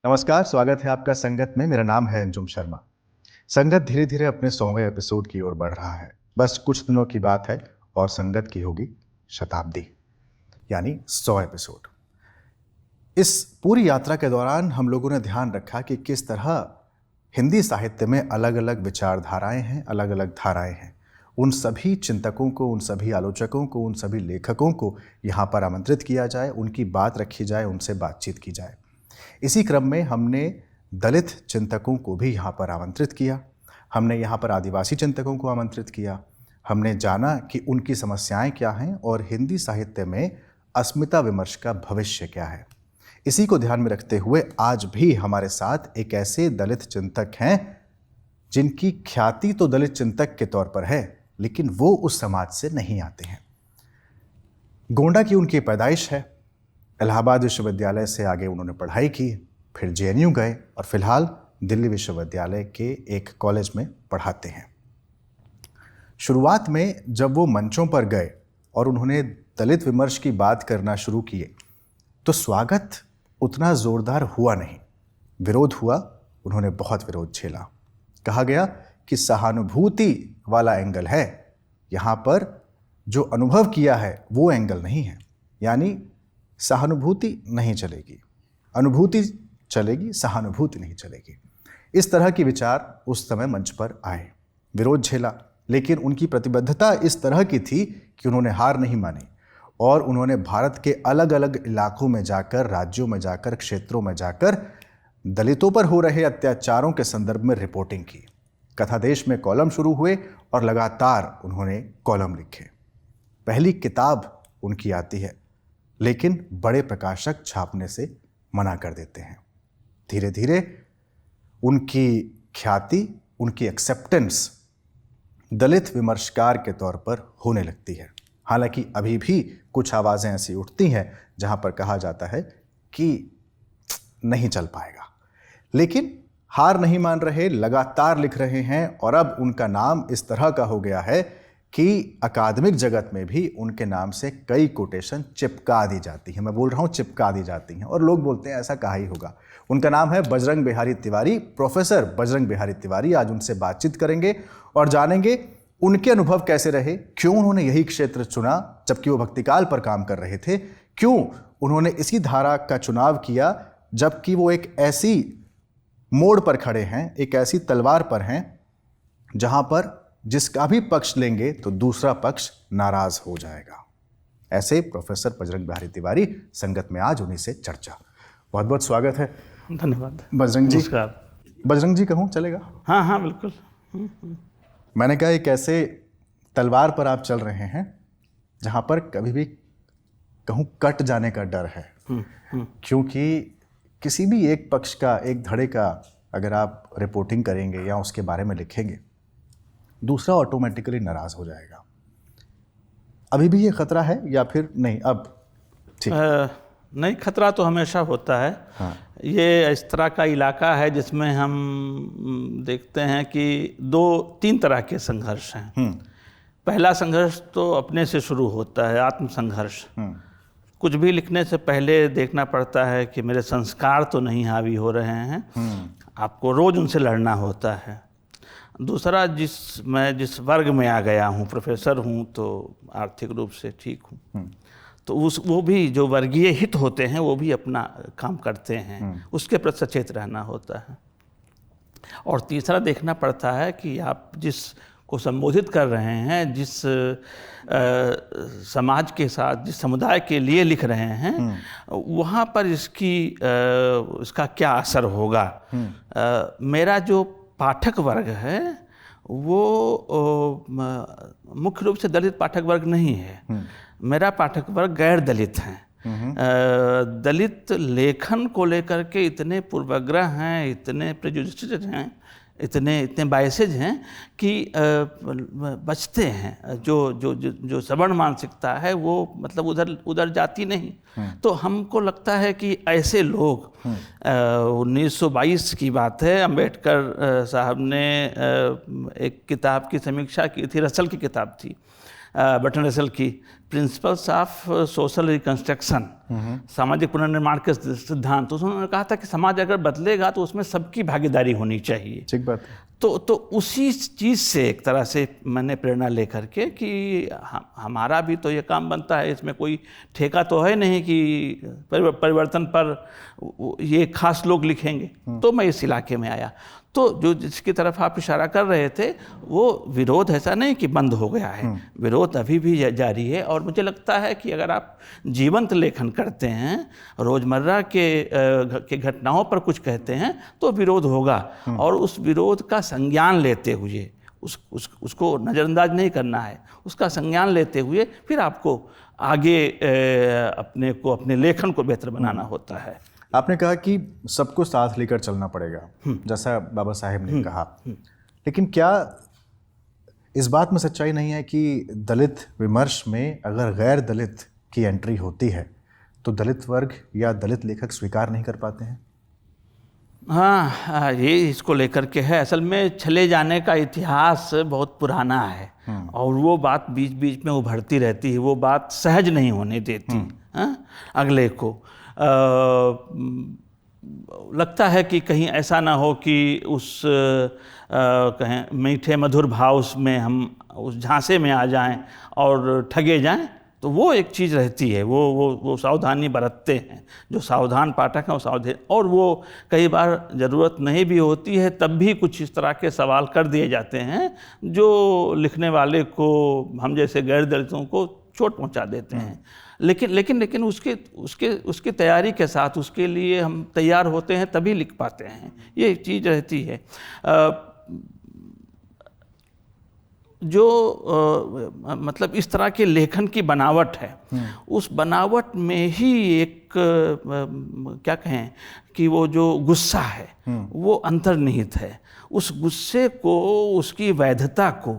नमस्कार, स्वागत है आपका संगत में। मेरा नाम है अंजुम शर्मा। संगत धीरे धीरे अपने 100वें एपिसोड की ओर बढ़ रहा है। बस कुछ दिनों की बात है और संगत की होगी शताब्दी, यानी 100 एपिसोड। इस पूरी यात्रा के दौरान हम लोगों ने ध्यान रखा कि किस तरह हिंदी साहित्य में अलग अलग विचारधाराएं हैं, अलग अलग धाराएं हैं। उन सभी चिंतकों को, उन सभी आलोचकों को, उन सभी लेखकों को यहाँ पर आमंत्रित किया जाए, उनकी बात रखी जाए, उनसे बातचीत की जाए। इसी क्रम में हमने दलित चिंतकों को भी यहाँ पर आमंत्रित किया। हमने यहाँ पर आदिवासी चिंतकों को आमंत्रित किया। हमने जाना कि उनकी समस्याएं क्या हैं और हिंदी साहित्य में अस्मिता विमर्श का भविष्य क्या है। इसी को ध्यान में रखते हुए आज भी हमारे साथ एक ऐसे दलित चिंतक हैं जिनकी ख्याति तो दलित चिंतक के तौर पर है, लेकिन वो उस समाज से नहीं आते हैं। गोंडा की उनकी पैदाइश है। इलाहाबाद विश्वविद्यालय से आगे उन्होंने पढ़ाई की, फिर जेएनयू गए और फिलहाल दिल्ली विश्वविद्यालय के एक कॉलेज में पढ़ाते हैं। शुरुआत में जब वो मंचों पर गए और उन्होंने दलित विमर्श की बात करना शुरू किए तो स्वागत उतना जोरदार हुआ नहीं, विरोध हुआ। उन्होंने बहुत विरोध झेला। कहा गया कि सहानुभूति वाला एंगल है, यहाँ पर जो अनुभव किया है वो एंगल नहीं है, यानी सहानुभूति नहीं चलेगी, अनुभूति चलेगी, सहानुभूति नहीं चलेगी। इस तरह के विचार उस समय मंच पर आए, विरोध झेला, लेकिन उनकी प्रतिबद्धता इस तरह की थी कि उन्होंने हार नहीं मानी और उन्होंने भारत के अलग अलग इलाकों में जाकर, राज्यों में जाकर, क्षेत्रों में जाकर दलितों पर हो रहे अत्याचारों के संदर्भ में रिपोर्टिंग की। कथादेश में कॉलम शुरू हुए और लगातार उन्होंने कॉलम लिखे। पहली किताब उनकी आती है, लेकिन बड़े प्रकाशक छापने से मना कर देते हैं। धीरे धीरे उनकी ख्याति, उनकी एक्सेप्टेंस दलित विमर्शकार के तौर पर होने लगती है। हालांकि अभी भी कुछ आवाज़ें ऐसी उठती हैं जहां पर कहा जाता है कि नहीं चल पाएगा, लेकिन हार नहीं मान रहे, लगातार लिख रहे हैं और अब उनका नाम इस तरह का हो गया है कि अकादमिक जगत में भी उनके नाम से कई कोटेशन चिपका दी जाती हैं। मैं बोल रहा हूँ चिपका दी जाती हैं, और लोग बोलते हैं ऐसा कहा ही होगा। उनका नाम है बजरंग बिहारी तिवारी, प्रोफेसर बजरंग बिहारी तिवारी। आज उनसे बातचीत करेंगे और जानेंगे उनके अनुभव कैसे रहे, क्यों उन्होंने यही क्षेत्र चुना जबकि वो भक्तिकाल पर काम कर रहे थे, क्यों उन्होंने इसी धारा का चुनाव किया जबकि वो एक ऐसी मोड़ पर खड़े हैं, एक ऐसी तलवार पर हैं जहां पर जिसका भी पक्ष लेंगे तो दूसरा पक्ष नाराज हो जाएगा। ऐसे प्रोफेसर बजरंग बिहारी तिवारी, संगत में आज उन्हीं से चर्चा। बहुत बहुत स्वागत है। धन्यवाद बजरंग जी। नमस्कार। बजरंग जी कहूँ चलेगा? हाँ हाँ बिल्कुल। मैंने कहा एक ऐसे तलवार पर आप चल रहे हैं जहां पर कभी भी कहूँ कट जाने का डर है, क्योंकि किसी भी एक पक्ष का, एक धड़े का अगर आप रिपोर्टिंग करेंगे या उसके बारे में लिखेंगे, दूसरा ऑटोमेटिकली नाराज हो जाएगा। अभी भी ये खतरा है या फिर नहीं? अब ठीक नहीं, खतरा तो हमेशा होता है। हाँ। ये इस तरह का इलाका है जिसमें हम देखते हैं कि 2-3 तरह के संघर्ष हैं। पहला संघर्ष तो अपने से शुरू होता है, आत्मसंघर्ष। कुछ भी लिखने से पहले देखना पड़ता है कि मेरे संस्कार तो नहीं हावी हो रहे हैं। आपको रोज उनसे लड़ना होता है। दूसरा, मैं जिस वर्ग में आ गया हूँ, प्रोफेसर हूँ तो आर्थिक रूप से ठीक हूँ, तो वो भी जो वर्गीय हित होते हैं वो भी अपना काम करते हैं, उसके प्रति सचेत रहना होता है। और तीसरा देखना पड़ता है कि आप जिस को संबोधित कर रहे हैं, जिस समाज के साथ, जिस समुदाय के लिए लिख रहे हैं, वहाँ पर इसका क्या असर होगा। मेरा जो पाठक वर्ग है वो मुख्य रूप से दलित पाठक वर्ग नहीं है। मेरा पाठक वर्ग गैर दलित हैं। दलित लेखन को लेकर के इतने पूर्वाग्रह हैं, इतने प्रेजुडिसेस हैं, इतने बायसेज हैं कि बचते हैं। जो सवर्ण मानसिकता है वो मतलब उधर जाती नहीं। तो हमको लगता है कि ऐसे लोग 1922 की बात है, अंबेडकर साहब ने एक किताब की समीक्षा की थी, रसल की किताब थी, बर्ट्रैंड रसल की, प्रिंसिपल्स ऑफ सोशल रिकंस्ट्रक्शन। सामाजिक पुनर्निर्माण के सिद्धांत, तो उन्होंने कहा था कि समाज अगर बदलेगा तो उसमें सबकी भागीदारी होनी चाहिए। ठीक बात है। तो उसी चीज़ से एक तरह से मैंने प्रेरणा लेकर के कि हमारा भी तो ये काम बनता है, इसमें कोई ठेका तो है नहीं कि परिवर्तन पर ये खास लोग लिखेंगे। तो मैं इस इलाके में आया। तो जो जिसकी तरफ आप इशारा कर रहे थे, वो विरोध ऐसा नहीं कि बंद हो गया है, विरोध अभी भी जारी है। और मुझे लगता है कि अगर आप जीवंत लेखन करते हैं, रोज़मर्रा के घटनाओं पर कुछ कहते हैं, तो विरोध होगा। और उस विरोध का संज्ञान लेते हुए उसको नज़रअंदाज नहीं करना है, उसका संज्ञान लेते हुए फिर आपको आगे अपने लेखन को बेहतर बनाना होता है। आपने कहा कि सबको साथ लेकर चलना पड़ेगा, जैसा बाबा साहेब ने कहा, लेकिन क्या इस बात में सच्चाई नहीं है कि दलित विमर्श में अगर गैर दलित की एंट्री होती है तो दलित वर्ग या दलित लेखक स्वीकार नहीं कर पाते हैं? हाँ, ये इसको लेकर के है। असल में चले जाने का इतिहास बहुत पुराना है और वो बात बीच बीच में उभरती रहती है, वो बात सहज नहीं होने देती अगले को। लगता है कि कहीं ऐसा ना हो कि उस कहें मीठे मधुर भाव में हम उस झांसे में आ जाएं और ठगे जाएं, तो वो एक चीज़ रहती है। वो सावधानी बरतते हैं, जो सावधान पाठक हैं वो सावधान। और वो कई बार ज़रूरत नहीं भी होती है, तब भी कुछ इस तरह के सवाल कर दिए जाते हैं जो लिखने वाले को, हम जैसे गैर दलितों को चोट पहुंचा देते हैं। लेकिन उसकी तैयारी के साथ, उसके लिए हम तैयार होते हैं तभी लिख पाते हैं, ये चीज़ रहती है। मतलब इस तरह के लेखन की बनावट है, उस बनावट में ही एक क्या कहें कि वो जो गुस्सा है वो अंतर्निहित है। उस गुस्से को, उसकी वैधता को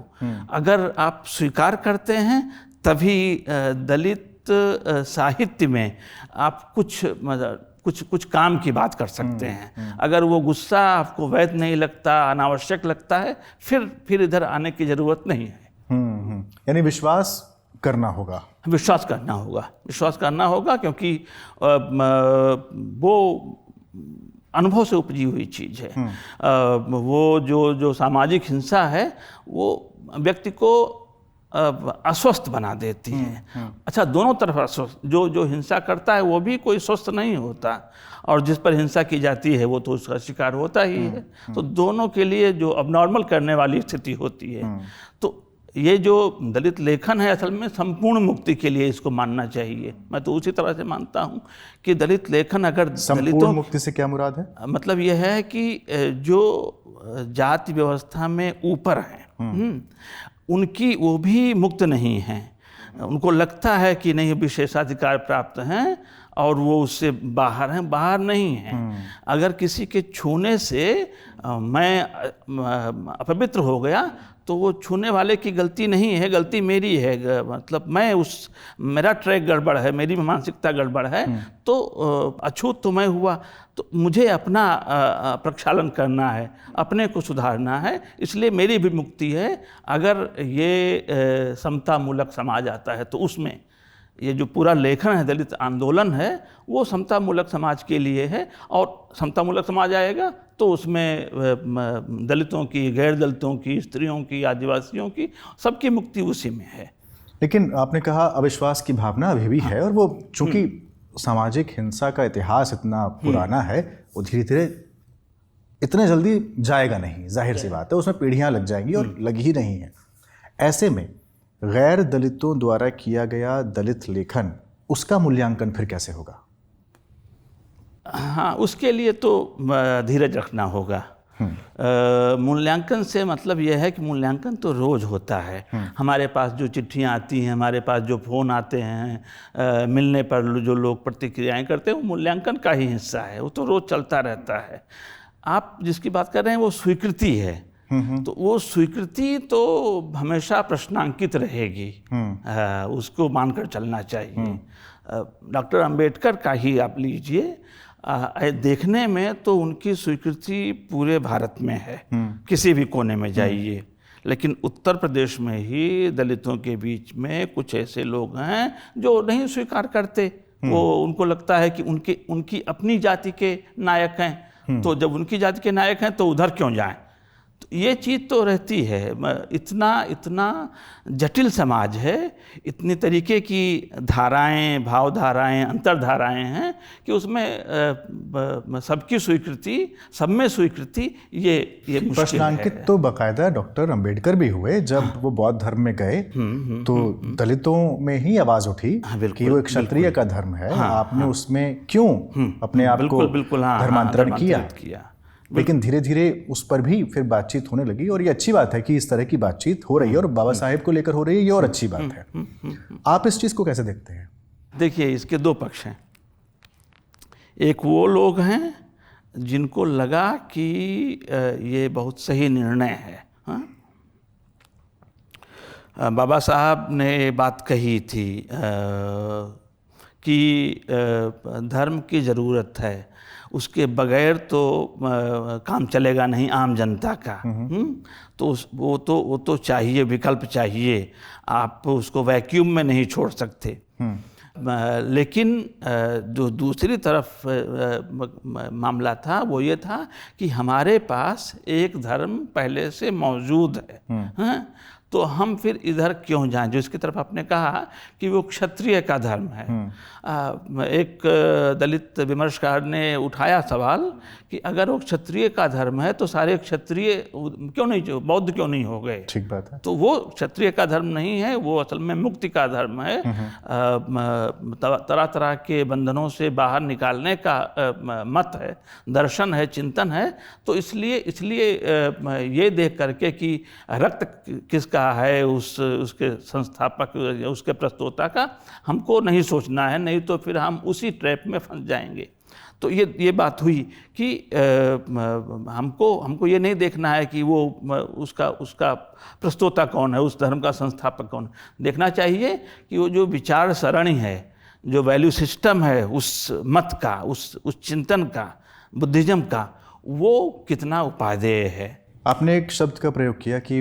अगर आप स्वीकार करते हैं, तभी दलित साहित्य में आप कुछ काम की बात कर सकते हैं। अगर वो गुस्सा आपको वैध नहीं लगता, अनावश्यक लगता है, फिर इधर आने की जरूरत नहीं है। यानी विश्वास करना होगा। विश्वास करना होगा क्योंकि वो अनुभव से उपजी हुई चीज़ है। वो जो सामाजिक हिंसा है वो व्यक्ति को अस्वस्थ बना देती है। अच्छा, दोनों तरफ अस्वस्थ, जो हिंसा करता है वो भी कोई स्वस्थ नहीं होता, और जिस पर हिंसा की जाती है वो तो उसका शिकार होता ही है। तो दोनों के लिए जो अबनॉर्मल करने वाली स्थिति होती है। तो ये जो दलित लेखन है, असल में संपूर्ण मुक्ति के लिए इसको मानना चाहिए। मैं तो उसी तरह से मानता हूँ कि दलित लेखन अगर संपूर्ण मुक्ति से क्या मुराद है? मतलब यह है कि जो जाति व्यवस्था में ऊपर हैं, उनकी वो भी मुक्त नहीं हैं। उनको लगता है कि नहीं विशेषाधिकार प्राप्त हैं और वो उससे बाहर हैं, बाहर नहीं हैं। अगर किसी के छूने से मैं अपवित्र हो गया तो वो छूने वाले की गलती नहीं है, गलती मेरी है। मतलब मेरा ट्रैक गड़बड़ है, मेरी मानसिकता गड़बड़ है, तो अछूत तो मैं हुआ, तो मुझे अपना प्रक्षालन करना है, अपने को सुधारना है। इसलिए मेरी भी मुक्ति है। अगर ये समतामूलक समाज आता है तो उसमें ये जो पूरा लेखन है, दलित आंदोलन है, वो समतामूलक समाज के लिए है। और समतामूलक समाज आएगा तो उसमें दलितों की, गैर दलितों की, स्त्रियों की, आदिवासियों की, सबकी मुक्ति उसी में है। लेकिन आपने कहा अविश्वास की भावना अभी भी है, और वो चूंकि सामाजिक हिंसा का इतिहास इतना पुराना है, वो धीरे धीरे इतने जल्दी जाएगा नहीं, जाहिर सी बात है, उसमें पीढ़ियां लग जाएंगी और लग ही नहीं है। ऐसे में गैर दलितों द्वारा किया गया दलित लेखन, उसका मूल्यांकन फिर कैसे होगा? हाँ, उसके लिए तो धीरज रखना होगा। मूल्यांकन से मतलब यह है कि मूल्यांकन तो रोज़ होता है। हमारे पास जो चिट्ठियाँ आती हैं, हमारे पास जो फ़ोन आते हैं, मिलने पर जो लोग प्रतिक्रियाएं करते हैं, वो मूल्यांकन का ही हिस्सा है, वो तो रोज़ चलता रहता है। आप जिसकी बात कर रहे हैं वो स्वीकृति है, तो वो स्वीकृति तो हमेशा प्रश्नांकित रहेगी, उसको मानकर चलना चाहिए। डॉक्टर अंबेडकर का ही आप लीजिए, देखने में तो उनकी स्वीकृति पूरे भारत में है, किसी भी कोने में जाइए। लेकिन उत्तर प्रदेश में ही दलितों के बीच में कुछ ऐसे लोग हैं जो नहीं स्वीकार करते, वो उनको लगता है कि उनकी अपनी जाति के नायक हैं, तो जब उनकी जाति के नायक हैं तो उधर क्यों जाएं। तो ये चीज़ तो रहती है। इतना जटिल समाज है, इतनी तरीके की धाराएं, भावधाराएं, अंतरधाराएं हैं कि उसमें सबकी स्वीकृति, सब में स्वीकृति ये मुश्किल प्रश्नांकित है। तो बाकायदा डॉक्टर अंबेडकर भी हुए जब वो बौद्ध धर्म में गए, तो दलितों में ही आवाज उठी कि वो एक क्षत्रिय का धर्म है, आपने उसमें क्यों अपने आप को धर्मांतरण किया। लेकिन धीरे धीरे उस पर भी फिर बातचीत होने लगी, और ये अच्छी बात है कि इस तरह की बातचीत हो रही है, और बाबा साहेब को लेकर हो रही है, ये और अच्छी बात है। आप इस चीज को कैसे देखते हैं? देखिए, इसके दो पक्ष हैं। एक वो लोग हैं जिनको लगा कि ये बहुत सही निर्णय है। हाँ? बाबा साहब ने बात कही थी कि धर्म की ज़रूरत है, उसके बगैर तो काम चलेगा नहीं आम जनता का। तो वो तो चाहिए, विकल्प चाहिए, आप उसको वैक्यूम में नहीं छोड़ सकते। लेकिन जो दूसरी तरफ मामला था वो ये था कि हमारे पास एक धर्म पहले से मौजूद है, तो हम फिर इधर क्यों जाएं, जो इसकी तरफ आपने कहा कि वो क्षत्रिय का धर्म है। एक दलित विमर्शकार ने उठाया सवाल कि अगर वो क्षत्रिय का धर्म है तो सारे क्षत्रिय क्यों नहीं, बौद्ध क्यों नहीं हो गए। ठीक बात है। तो वो क्षत्रिय का धर्म नहीं है, वो असल में मुक्ति का धर्म है, तरह तरह के बंधनों से बाहर निकालने का मत है, दर्शन है, चिंतन है। तो इसलिए ये देख करके कि रक्त किसका है, उसके संस्थापक, उसके प्रस्तोता का, हमको नहीं सोचना है, नहीं तो फिर हम उसी ट्रैप में फंस जाएंगे। तो ये बात हुई कि हमको ये नहीं देखना है कि वो उसका प्रस्तोता कौन है, उस धर्म का संस्थापक कौन है। देखना चाहिए कि वो जो विचार सरणी है, जो वैल्यू सिस्टम है उस मत का, उस चिंतन का, बुद्धिज्म का, वो कितना उपादेय है। आपने एक शब्द का प्रयोग किया कि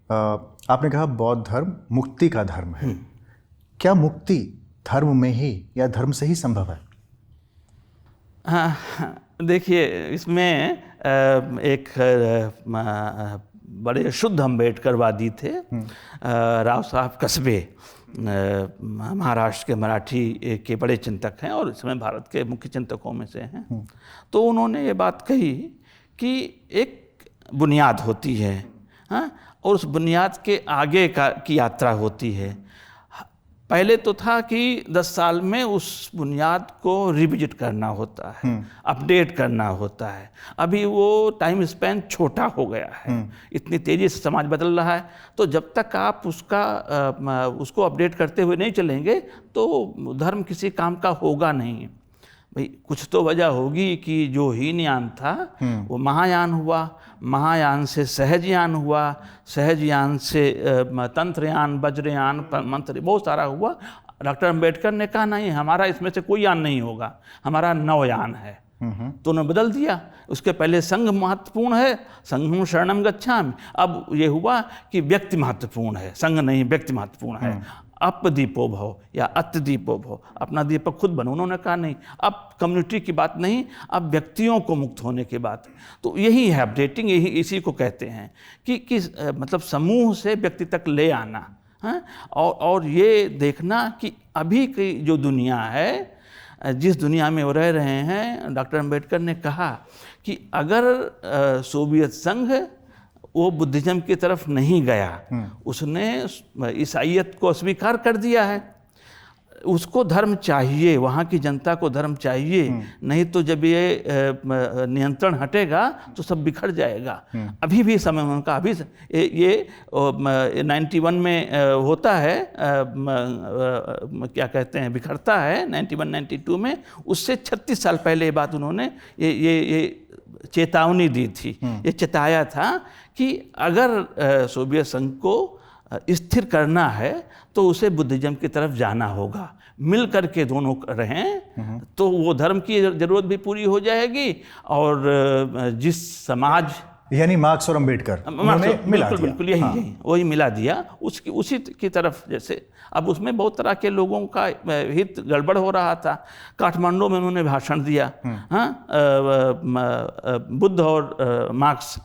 आपने कहा बौद्ध धर्म मुक्ति का धर्म है। क्या मुक्ति धर्म में ही या धर्म से ही संभव है? हाँ, देखिए, इसमें एक बड़े शुद्ध अम्बेडकरवादी थे, राव साहब कसबे, महाराष्ट्र के मराठी के बड़े चिंतक हैं और इसमें भारत के मुख्य चिंतकों में से हैं। तो उन्होंने ये बात कही कि एक बुनियाद होती है, हाँ, और उस बुनियाद के आगे की यात्रा होती है। पहले तो था कि 10 साल में उस बुनियाद को रिविजिट करना होता है, अपडेट करना होता है। अभी वो टाइम स्पैन छोटा हो गया है, इतनी तेज़ी से समाज बदल रहा है। तो जब तक आप उसको अपडेट करते हुए नहीं चलेंगे तो धर्म किसी काम का होगा नहीं। भाई, कुछ तो वजह होगी कि जो हीनयान था वो महायान हुआ, महायान से सहजयान हुआ, सहजयान से तंत्रयान, वज्रयान, मंत्र, बहुत सारा हुआ। डॉक्टर अंबेडकर ने कहा नहीं, हमारा इसमें से कोई यान नहीं होगा, हमारा नवयान है। तो उन्होंने बदल दिया। उसके पहले संघ महत्वपूर्ण है, संघं शरणं गच्छामि। अब ये हुआ कि व्यक्ति महत्वपूर्ण है, संघ नहीं, व्यक्ति महत्वपूर्ण है। अपदीपो भव या अत्यदीपो भव, अपना दीपक खुद बनो। उन्होंने कहा नहीं, अब कम्युनिटी की बात नहीं, अब व्यक्तियों को मुक्त होने की बात। तो यही है अपडेटिंग, यही इसी को कहते हैं कि मतलब समूह से व्यक्ति तक ले आना है। और ये देखना कि अभी की जो दुनिया है, जिस दुनिया में वो रह रहे हैं, डॉक्टर अंबेडकर ने कहा कि अगर सोवियत संघ वो बुद्धिज्म की तरफ नहीं गया, उसने ईसाइयत को अस्वीकार कर दिया है, उसको धर्म चाहिए, वहाँ की जनता को धर्म चाहिए, नहीं तो जब ये नियंत्रण हटेगा तो सब बिखर जाएगा। अभी भी समय उनका, अभी ये 91 में होता है, क्या कहते हैं, बिखरता है 91-92 में। उससे 36 साल पहले ये बात उन्होंने ये चेतावनी दी थी, ये चेताया था कि अगर सोवियत संघ को स्थिर करना है तो उसे बुद्धिज्म की तरफ जाना होगा। मिल करके दोनों रहें तो वो धर्म की ज़रूरत भी पूरी हो जाएगी, और जिस समाज यानी मार्क्स और अंबेडकर उन्होंने मिला बिल्कुल दिया। बिल्कुल यही हाँ। यही वही मिला दिया उसी की तरफ। जैसे अब उसमें बहुत तरह के लोगों का हित गड़बड़ हो रहा था। काठमांडू में उन्होंने भाषण दिया, हाँ, बुद्ध और मार्क्स,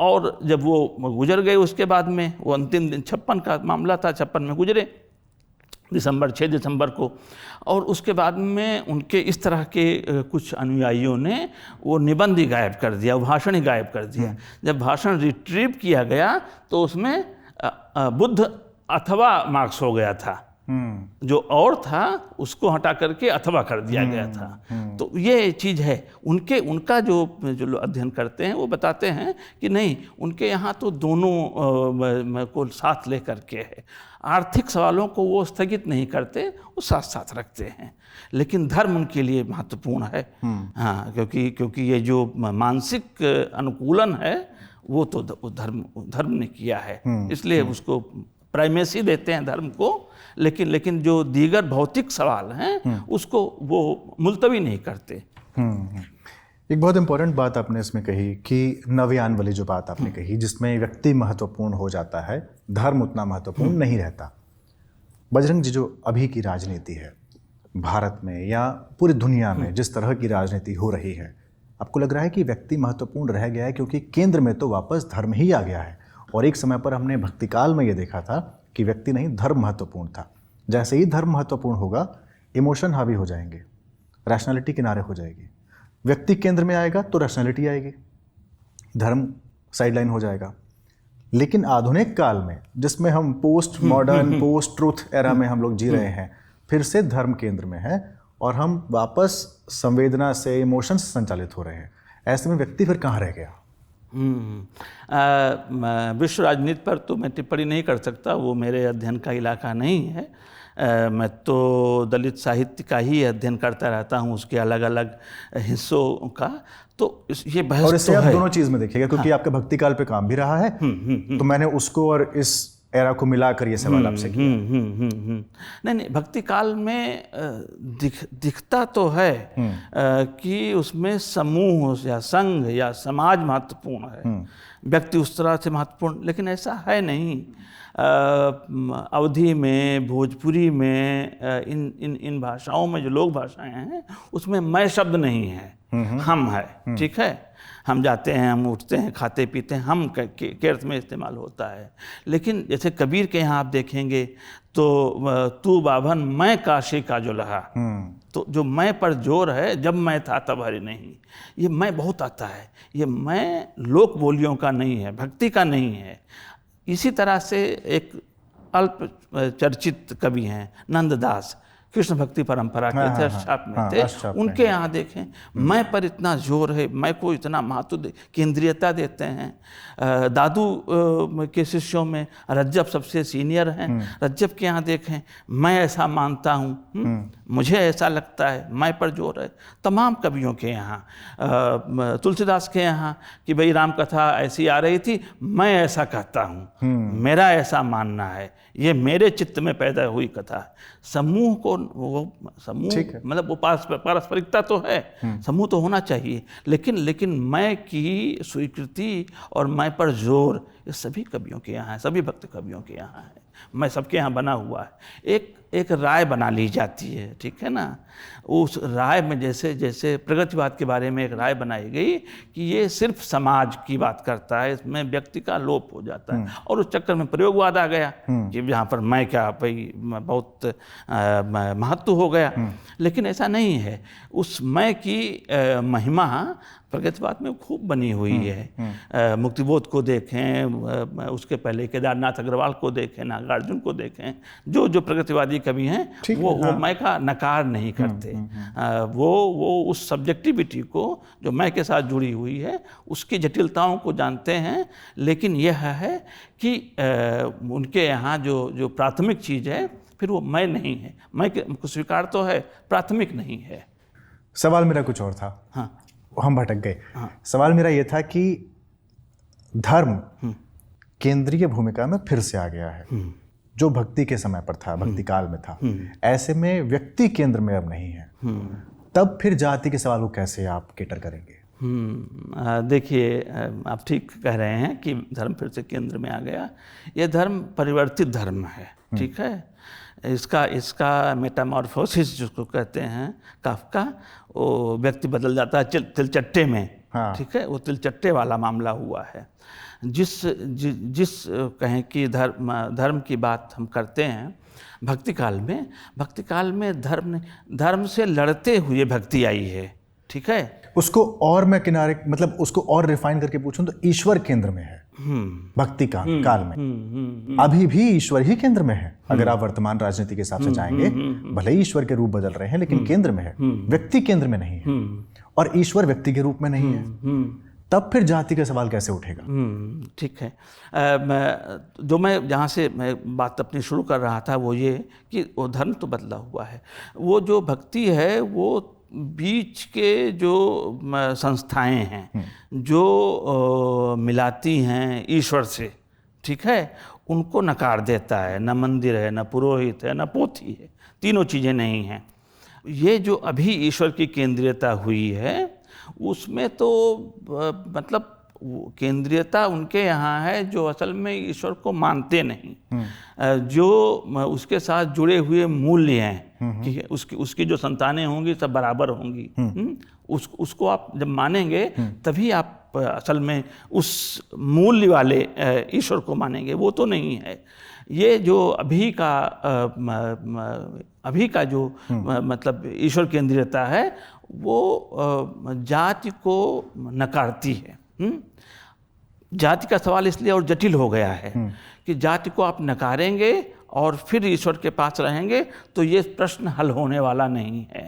और जब वो गुजर गए उसके बाद में, वो अंतिम दिन 56 का मामला था, 56 में गुजरे 6 दिसंबर को। और उसके बाद में उनके इस तरह के कुछ अनुयायियों ने वो निबंध ही गायब कर दिया, वो भाषण ही गायब कर दिया। जब भाषण रिट्रीव किया गया तो उसमें बुद्ध अथवा मार्क्स हो गया था, जो और था उसको हटा करके अथवा कर दिया गया था। तो ये चीज़ है उनका जो लोग अध्ययन करते हैं वो बताते हैं कि नहीं, उनके यहाँ तो दोनों को साथ लेकर के है। आर्थिक सवालों को वो स्थगित नहीं करते, वो साथ साथ रखते हैं, लेकिन धर्म उनके लिए महत्वपूर्ण है। हाँ, क्योंकि ये जो मानसिक अनुकूलन है वो तो धर्म ने किया है, इसलिए उसको प्राइमेसी देते हैं धर्म को, लेकिन जो दीगर भौतिक सवाल हैं उसको वो मुलतवी नहीं करते। एक बहुत इंपॉर्टेंट बात आपने इसमें कही कि नवयान वाली जो बात आपने कही, जिसमें व्यक्ति महत्वपूर्ण हो जाता है, धर्म उतना महत्वपूर्ण नहीं रहता। बजरंग जी, जो अभी की राजनीति है भारत में या पूरी दुनिया में, जिस तरह की राजनीति हो रही है, आपको लग रहा है कि व्यक्ति महत्वपूर्ण रह गया है? क्योंकि केंद्र में तो वापस धर्म ही आ गया है, और एक समय पर हमने भक्तिकाल में ये देखा था कि व्यक्ति नहीं, धर्म महत्वपूर्ण था। जैसे ही धर्म महत्वपूर्ण होगा, इमोशन हावी हो जाएंगे, रैशनैलिटी किनारे हो जाएगी। व्यक्ति केंद्र में आएगा तो रैशनैलिटी आएगी, धर्म साइडलाइन हो जाएगा। लेकिन आधुनिक काल में, जिसमें हम post modern post truth era में हम लोग जी रहे हैं, फिर से धर्म केंद्र में है और हम वापस संवेदना से, इमोशन से संचालित हो रहे हैं। ऐसे में व्यक्ति फिर कहाँ रह गया? विश्व राजनीति पर तो मैं टिप्पणी नहीं कर सकता, वो मेरे अध्ययन का इलाका नहीं है। मैं तो दलित साहित्य का ही अध्ययन करता रहता हूँ, उसके अलग अलग हिस्सों का। तो ये बहस और इससे तो आप है। दोनों चीज़ में देखिएगा, क्योंकि आपका भक्तिकाल पे काम भी रहा है, तो मैंने उसको और इस एरा को मिलाकर ये सवाल आपसे किया। नहीं, भक्ति काल में दिखता तो है कि उसमें समूह या संघ या समाज महत्वपूर्ण है, व्यक्ति उस तरह से महत्वपूर्ण, लेकिन ऐसा है नहीं। अवधी में, भोजपुरी में, इन भाषाओं में जो लोक भाषाएं हैं उसमें मैं शब्द नहीं है, हम है। ठीक है, हम जाते हैं, हम उठते हैं, खाते पीते हैं, हम के अर्थ में इस्तेमाल होता है। लेकिन जैसे कबीर के यहाँ आप देखेंगे तो तू बाभन मैं काशी का जो लहा, तो जो मैं पर जोर है, जब मैं था तब हरि नहीं, ये मैं बहुत आता है। ये मैं लोक बोलियों का नहीं है, भक्ति का नहीं है। इसी तरह से एक अल्प चर्चित कवि हैं नंददास, कृष्ण भक्ति परंपरा के थे, अष्टाप में थे। उनके यहाँ देखें, मैं पर इतना जोर है, मैं को इतना महत्व केंद्रीयता देते हैं। दादू के शिष्यों में रज्जब सबसे सीनियर हैं। रज्जब के यहाँ देखें, मैं ऐसा मानता हूँ, मुझे ऐसा लगता है, मैं पर जोर है। तमाम कवियों के यहाँ, तुलसीदास के यहाँ कि भाई राम कथा ऐसी आ रही थी, मैं ऐसा कहता हूँ, मेरा ऐसा मानना है, ये मेरे चित्त में पैदा हुई कथा है। समूह को, वो समूह मतलब वो पारस्परिकता तो है, समूह तो होना चाहिए, लेकिन मैं की स्वीकृति और मैं पर जोर, ये सभी कवियों के यहाँ है, सभी भक्त कवियों के यहाँ है। मैं सबके यहाँ बना हुआ है। एक राय बना ली जाती है, ठीक है ना। उस राय में जैसे प्रगतिवाद के बारे में एक राय बनाई गई कि ये सिर्फ समाज की बात करता है, इसमें व्यक्ति का लोप हो जाता है, और उस चक्कर में प्रयोगवाद आ गया कि यहाँ पर मैं क्या भाई बहुत महत्व हो गया। लेकिन ऐसा नहीं है। उस मैं की महिमा प्रगतिवाद में खूब बनी हुई है। मुक्तिबोध को देखें, उसके पहले केदारनाथ अग्रवाल को देखें, नागार्जुन को देखें, जो प्रगतिवादी कवि हैं वो मैं का नकार नहीं करते। वो उस सब्जेक्टिविटी को जो मैं के साथ जुड़ी हुई है उसकी जटिलताओं को जानते हैं। लेकिन यह है कि उनके यहाँ जो प्राथमिक चीज़ है फिर वो मैं नहीं है। मैं को स्वीकार तो है, प्राथमिक नहीं है। सवाल मेरा कुछ और था। हाँ, हम भटक गए। सवाल मेरा ये था कि धर्म केंद्रीय भूमिका में फिर से आ गया है, जो भक्ति के समय पर था, भक्ति काल में था। ऐसे में व्यक्ति केंद्र में अब नहीं है। तब फिर जाति के सवाल को कैसे आप केटर करेंगे? देखिए, आप ठीक कह रहे हैं कि धर्म फिर से केंद्र में आ गया। ये धर्म परिवर्तित धर्म है, ठीक है। इसका मेटामॉर्फोसिस जिसको कहते हैं काफ्का, वो व्यक्ति बदल जाता है तिलचट्टे में, ठीक है। वो तिलचट्टे वाला मामला हुआ है। जिस कहें कि धर्म की बात हम करते हैं भक्ति काल में धर्म से लड़ते हुए भक्ति आई है, ठीक है। उसको और मैं मतलब उसको और रिफाइन करके पूछूं तो ईश्वर केंद्र में है भक्ति काल में। अभी भी ईश्वर ही केंद्र में है। अगर आप वर्तमान राजनीति के हिसाब से जाएंगे, भले ही ईश्वर के रूप बदल रहे हैं, लेकिन केंद्र में है, व्यक्ति केंद्र में नहीं है। और ईश्वर व्यक्ति के रूप में नहीं है, तब फिर जाति का सवाल कैसे उठेगा? ठीक है। मैं जहाँ से मैं बात अपनी शुरू कर रहा था वो ये कि वो धर्म तो बदला हुआ है। वो जो भक्ति है वो बीच के जो संस्थाएं हैं जो मिलाती हैं ईश्वर से, ठीक है, उनको नकार देता है। न मंदिर है, न पुरोहित है, न पोथी है, तीनों चीज़ें नहीं हैं। ये जो अभी ईश्वर की केंद्रीयता हुई है उसमें तो मतलब केंद्रीयता उनके यहाँ है जो असल में ईश्वर को मानते नहीं, जो उसके साथ जुड़े हुए मूल्य हैं कि उसकी जो संतानें होंगी सब बराबर होंगी। उसको आप जब मानेंगे तभी आप असल में उस मूल्य वाले ईश्वर को मानेंगे। वो तो नहीं है। ये जो अभी का जो मतलब ईश्वर केंद्रीयता है वो जाति को नकारती है। जाति का सवाल इसलिए और जटिल हो गया है कि जाति को आप नकारेंगे और फिर ईश्वर के पास रहेंगे तो ये प्रश्न हल होने वाला नहीं है।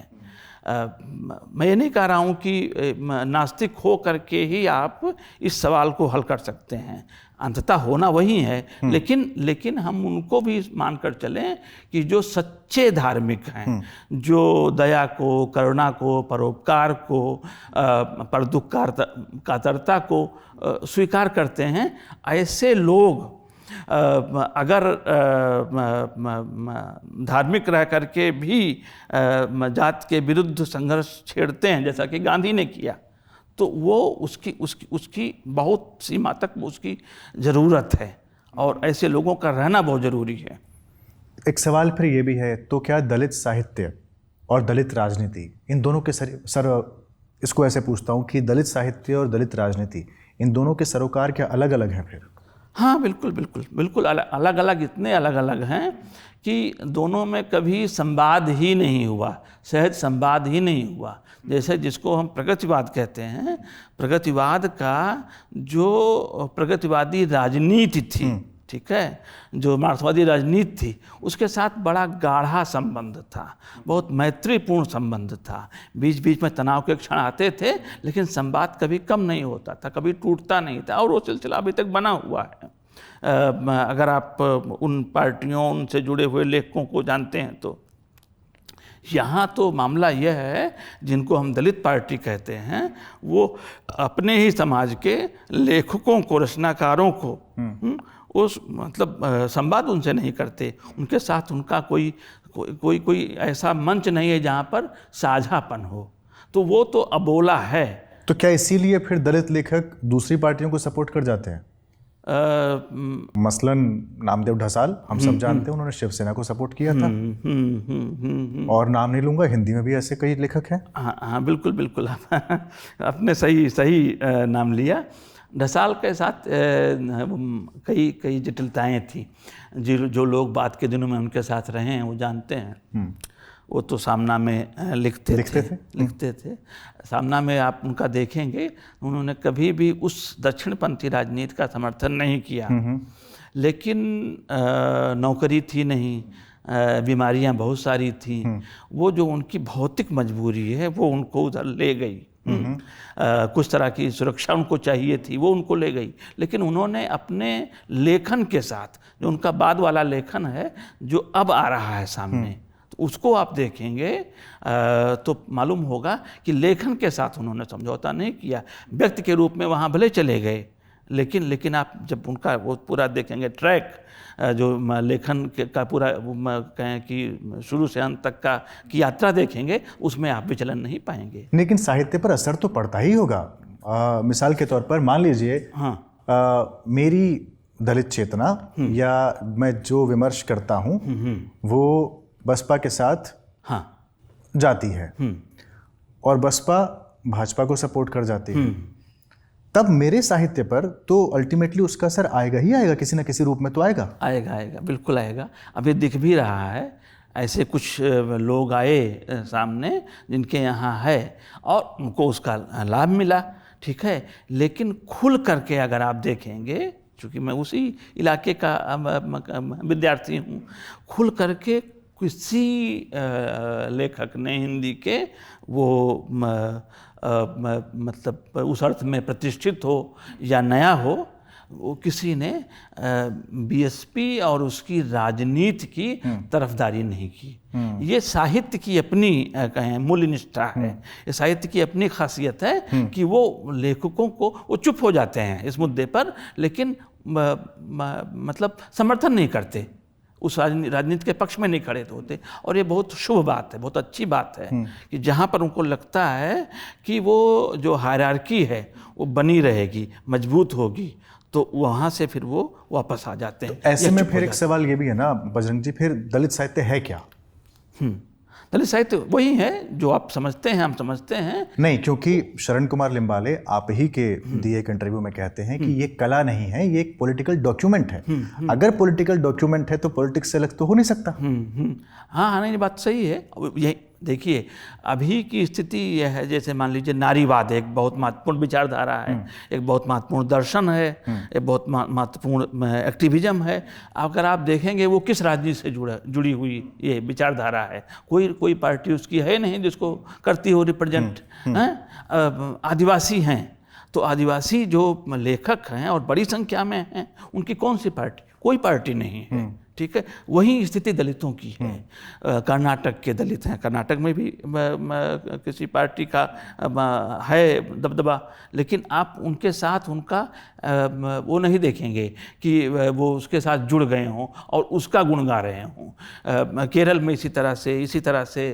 मैं ये नहीं कह रहा हूँ कि नास्तिक हो करके ही आप इस सवाल को हल कर सकते हैं, अंततः होना वही है। लेकिन हम उनको भी मानकर चलें कि जो सच्चे धार्मिक हैं, जो दया को, करुणा को, परोपकार को, परदुःखकातरता को स्वीकार करते हैं, ऐसे लोग अगर धार्मिक रह करके भी जात के विरुद्ध संघर्ष छेड़ते हैं जैसा कि गांधी ने किया, तो वो उसकी बहुत सीमा तक उसकी ज़रूरत है और ऐसे लोगों का रहना बहुत ज़रूरी है। एक सवाल फिर ये भी है, तो क्या दलित साहित्य और दलित राजनीति इन दोनों के इसको ऐसे पूछता हूँ कि दलित साहित्य और दलित राजनीति इन दोनों के सरोकार क्या अलग अलग हैं फिर? हाँ, बिल्कुल अलग अलग, इतने अलग अलग हैं कि दोनों में कभी संवाद ही नहीं हुआ, सहज संवाद ही नहीं हुआ। जैसे जिसको हम प्रगतिवाद कहते हैं, प्रगतिवाद का जो प्रगतिवादी राजनीति थी, ठीक है, जो मार्क्सवादी राजनीति थी, उसके साथ बड़ा गाढ़ा संबंध था, बहुत मैत्रीपूर्ण संबंध था। बीच बीच में तनाव के क्षण आते थे, लेकिन संवाद कभी कम नहीं होता था, कभी टूटता नहीं था, और वो सिलसिला अभी तक बना हुआ है। अगर आप उन पार्टियों, उनसे जुड़े हुए लेखकों को जानते हैं तो यहाँ तो मामला यह है, जिनको हम दलित पार्टी कहते हैं, वो अपने ही समाज के लेखकों को, रचनाकारों को उस मतलब संवाद उनसे नहीं करते, उनके साथ उनका कोई ऐसा मंच नहीं है जहाँ पर साझापन हो, तो वो तो अबोला है। तो क्या इसीलिए फिर दलित लेखक दूसरी पार्टियों को सपोर्ट कर जाते हैं? मसलन नामदेव ढसाल, हम सब जानते हैं, उन्होंने शिवसेना को सपोर्ट किया था। और नाम नहीं लूंगा, हिंदी में भी ऐसे कई लेखक हैं। हाँ, बिल्कुल आपने सही नाम लिया। ढसाल के साथ कई जटिलताएं थी। जो लोग बाद के दिनों में उनके साथ रहे हैं वो जानते हैं। वो तो सामना में लिखते थे। सामना में आप उनका देखेंगे, उन्होंने कभी भी उस दक्षिणपंथी राजनीति का समर्थन नहीं किया। लेकिन नौकरी थी नहीं, बीमारियां बहुत सारी थी, वो जो उनकी भौतिक मजबूरी है वो उनको उधर ले गई। कुछ तरह की सुरक्षा उनको चाहिए थी, वो उनको ले गई। लेकिन उन्होंने अपने लेखन के साथ, जो उनका बाद वाला लेखन है जो अब आ रहा है सामने, तो उसको आप देखेंगे तो मालूम होगा कि लेखन के साथ उन्होंने समझौता नहीं किया। व्यक्ति के रूप में वहाँ भले चले गए, लेकिन आप जब उनका वो पूरा देखेंगे ट्रैक, जो लेखन का पूरा कहें कि शुरू से अंत तक की यात्रा देखेंगे, उसमें आप विचलन नहीं पाएंगे। लेकिन साहित्य पर असर तो पड़ता ही होगा। मिसाल के तौर पर मान लीजिए मेरी दलित चेतना या मैं जो विमर्श करता हूं वो बसपा के साथ जाती है और बसपा भाजपा को सपोर्ट कर जाती है, तब मेरे साहित्य पर तो अल्टीमेटली उसका असर आएगा ही आएगा, किसी न किसी रूप में तो आएगा। आएगा, बिल्कुल आएगा। अभी दिख भी रहा है, ऐसे कुछ लोग आए सामने जिनके यहाँ है और उनको उसका लाभ मिला, ठीक है। लेकिन खुल करके अगर आप देखेंगे, चूँकि मैं उसी इलाके का विद्यार्थी हूँ, खुल करके किसी लेखक ने हिंदी के वो मतलब उस अर्थ में प्रतिष्ठित हो या नया हो, वो किसी ने बीएसपी और उसकी राजनीति की तरफदारी नहीं की। ये साहित्य की अपनी कहें मूल्य निष्ठा है, ये साहित्य की अपनी खासियत है कि वो लेखकों को वो चुप हो जाते हैं इस मुद्दे पर, लेकिन मतलब समर्थन नहीं करते, उस राजनीति के पक्ष में नहीं खड़े होते। और ये बहुत शुभ बात है, बहुत अच्छी बात है कि जहाँ पर उनको लगता है कि वो जो हायरार्की है वो बनी रहेगी, मजबूत होगी, तो वहाँ से फिर वो वापस आ जाते हैं। तो ऐसे में फिर एक सवाल ये भी है ना बजरंग जी, फिर दलित साहित्य है क्या? दलित साहित्य वही है जो आप समझते हैं, हम समझते हैं नहीं, क्योंकि शरण कुमार लिम्बाले आप ही के दिए एक इंटरव्यू में कहते हैं कि ये कला नहीं है, ये एक पॉलिटिकल डॉक्यूमेंट है। अगर पॉलिटिकल डॉक्यूमेंट है तो पॉलिटिक्स से अलग तो हो नहीं सकता। हाँ, नहीं, बात सही है। यही देखिए, अभी की स्थिति यह है, जैसे मान लीजिए नारीवाद एक बहुत महत्वपूर्ण विचारधारा है, एक बहुत महत्वपूर्ण दर्शन है, एक बहुत महत्वपूर्ण एक्टिविज्म है। अगर आप देखेंगे वो किस राजनीति से जुड़ी हुई ये विचारधारा है, कोई पार्टी उसकी है नहीं जिसको करती हो रिप्रेजेंट। आदिवासी हैं, तो आदिवासी जो लेखक हैं और बड़ी संख्या में हैं, उनकी कौन सी पार्टी? कोई पार्टी नहीं है, ठीक है। वही स्थिति दलितों की है। कर्नाटक के दलित हैं, कर्नाटक में भी किसी पार्टी का है दबदबा, लेकिन आप उनके साथ उनका वो नहीं देखेंगे कि वो उसके साथ जुड़ गए हों और उसका गुण गा रहे हों। केरल में इसी तरह से,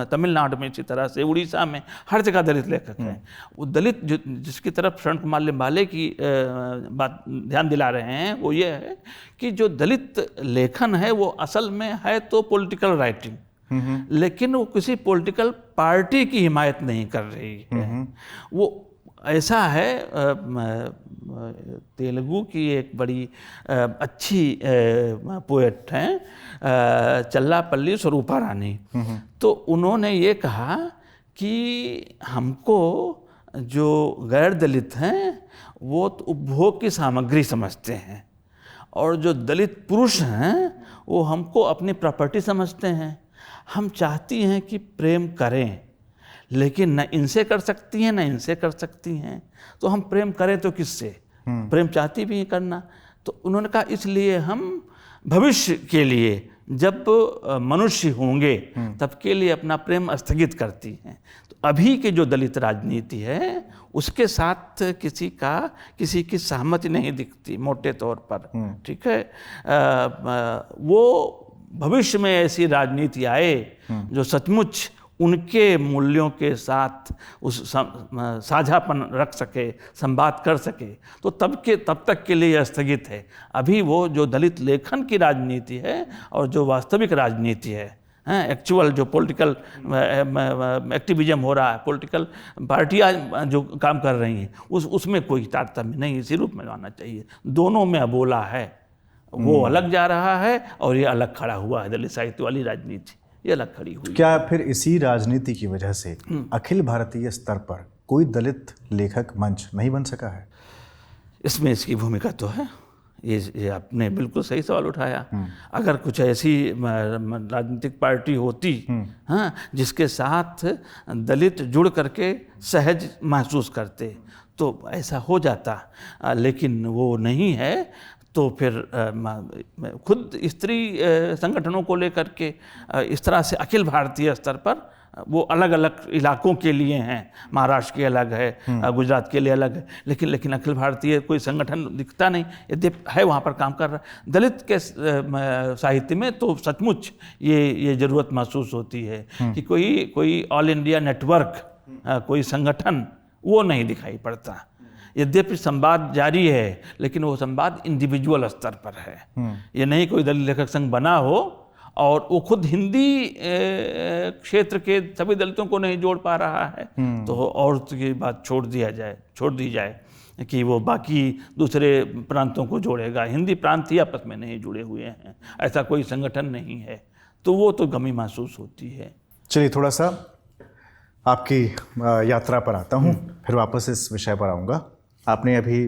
तमिलनाडु में इसी तरह से, उड़ीसा में, हर जगह दलित लेखक हैं। वो दलित जिसकी तरफ शरण कुमार लिम्बाले की बात ध्यान दिला रहे हैं वो ये है कि जो दलित लेखन है वो असल में है तो पॉलिटिकल राइटिंग, लेकिन वो किसी पॉलिटिकल पार्टी की हिमायत नहीं कर रही है। वो ऐसा है, तेलुगु की एक बड़ी अच्छी पोएट हैं चल्लापल्ली स्वरूपा रानी, तो उन्होंने ये कहा कि हमको जो गैर दलित हैं वो तो उपभोग की सामग्री समझते हैं, और जो दलित पुरुष हैं वो हमको अपनी प्रॉपर्टी समझते हैं। हम चाहती हैं कि प्रेम करें, लेकिन न इनसे कर सकती हैं न इनसे कर सकती हैं, तो हम प्रेम करें तो किससे? प्रेम चाहती भी हैं करना। तो उन्होंने कहा इसलिए हम भविष्य के लिए जब मनुष्य होंगे तब के लिए अपना प्रेम स्थगित करती हैं। तो अभी की जो दलित राजनीति है उसके साथ किसी की सहमति नहीं दिखती मोटे तौर पर, ठीक है। वो भविष्य में ऐसी राजनीति आए जो सचमुच उनके मूल्यों के साथ उस साझापन रख सके, संवाद कर सके, तो तब तक के लिए स्थगित है। अभी वो जो दलित लेखन की राजनीति है और जो वास्तविक राजनीति है, एक्चुअल जो पॉलिटिकल एक्टिविज्म हो रहा है, पॉलिटिकल पार्टियां जो काम कर रही हैं, उसमें कोई तारतम्य नहीं, इसी रूप में आना चाहिए। दोनों में अबोला है, वो अलग जा रहा है और ये अलग खड़ा हुआ है। दलित साहित्य वाली राजनीति ये अलग खड़ी हुई। क्या फिर इसी राजनीति की वजह से अखिल भारतीय स्तर पर कोई दलित लेखक मंच नहीं बन सका है? इसमें इसकी भूमिका तो है, ये आपने बिल्कुल सही सवाल उठाया। अगर कुछ ऐसी राजनीतिक पार्टी होती हाँ जिसके साथ दलित जुड़ करके सहज महसूस करते तो ऐसा हो जाता, लेकिन वो नहीं है। तो फिर खुद स्त्री संगठनों को लेकर के इस तरह से अखिल भारतीय स्तर पर वो अलग अलग इलाकों के लिए हैं, महाराष्ट्र के अलग है, गुजरात के लिए अलग है, लेकिन अखिल भारतीय कोई संगठन दिखता नहीं। यदि है वहाँ पर काम कर रहा है। दलित के साहित्य में तो सचमुच ये ज़रूरत महसूस होती है कि कोई ऑल इंडिया नेटवर्क, कोई संगठन वो नहीं दिखाई पड़ता। यद्यपि संवाद जारी है, लेकिन वो संवाद इंडिविजुअल स्तर पर है। ये नहीं कोई दलित लेखक संघ बना हो और वो खुद हिंदी क्षेत्र के सभी दलितों को नहीं जोड़ पा रहा है, तो और की बात छोड़ दी जाए कि वो बाकी दूसरे प्रांतों को जोड़ेगा। हिंदी प्रांत ही आपस में नहीं जुड़े हुए हैं, ऐसा कोई संगठन नहीं है, तो वो तो कमी महसूस होती है। चलिए थोड़ा सा आपकी यात्रा पर आता हूँ, फिर वापस इस विषय पर आऊँगा। आपने अभी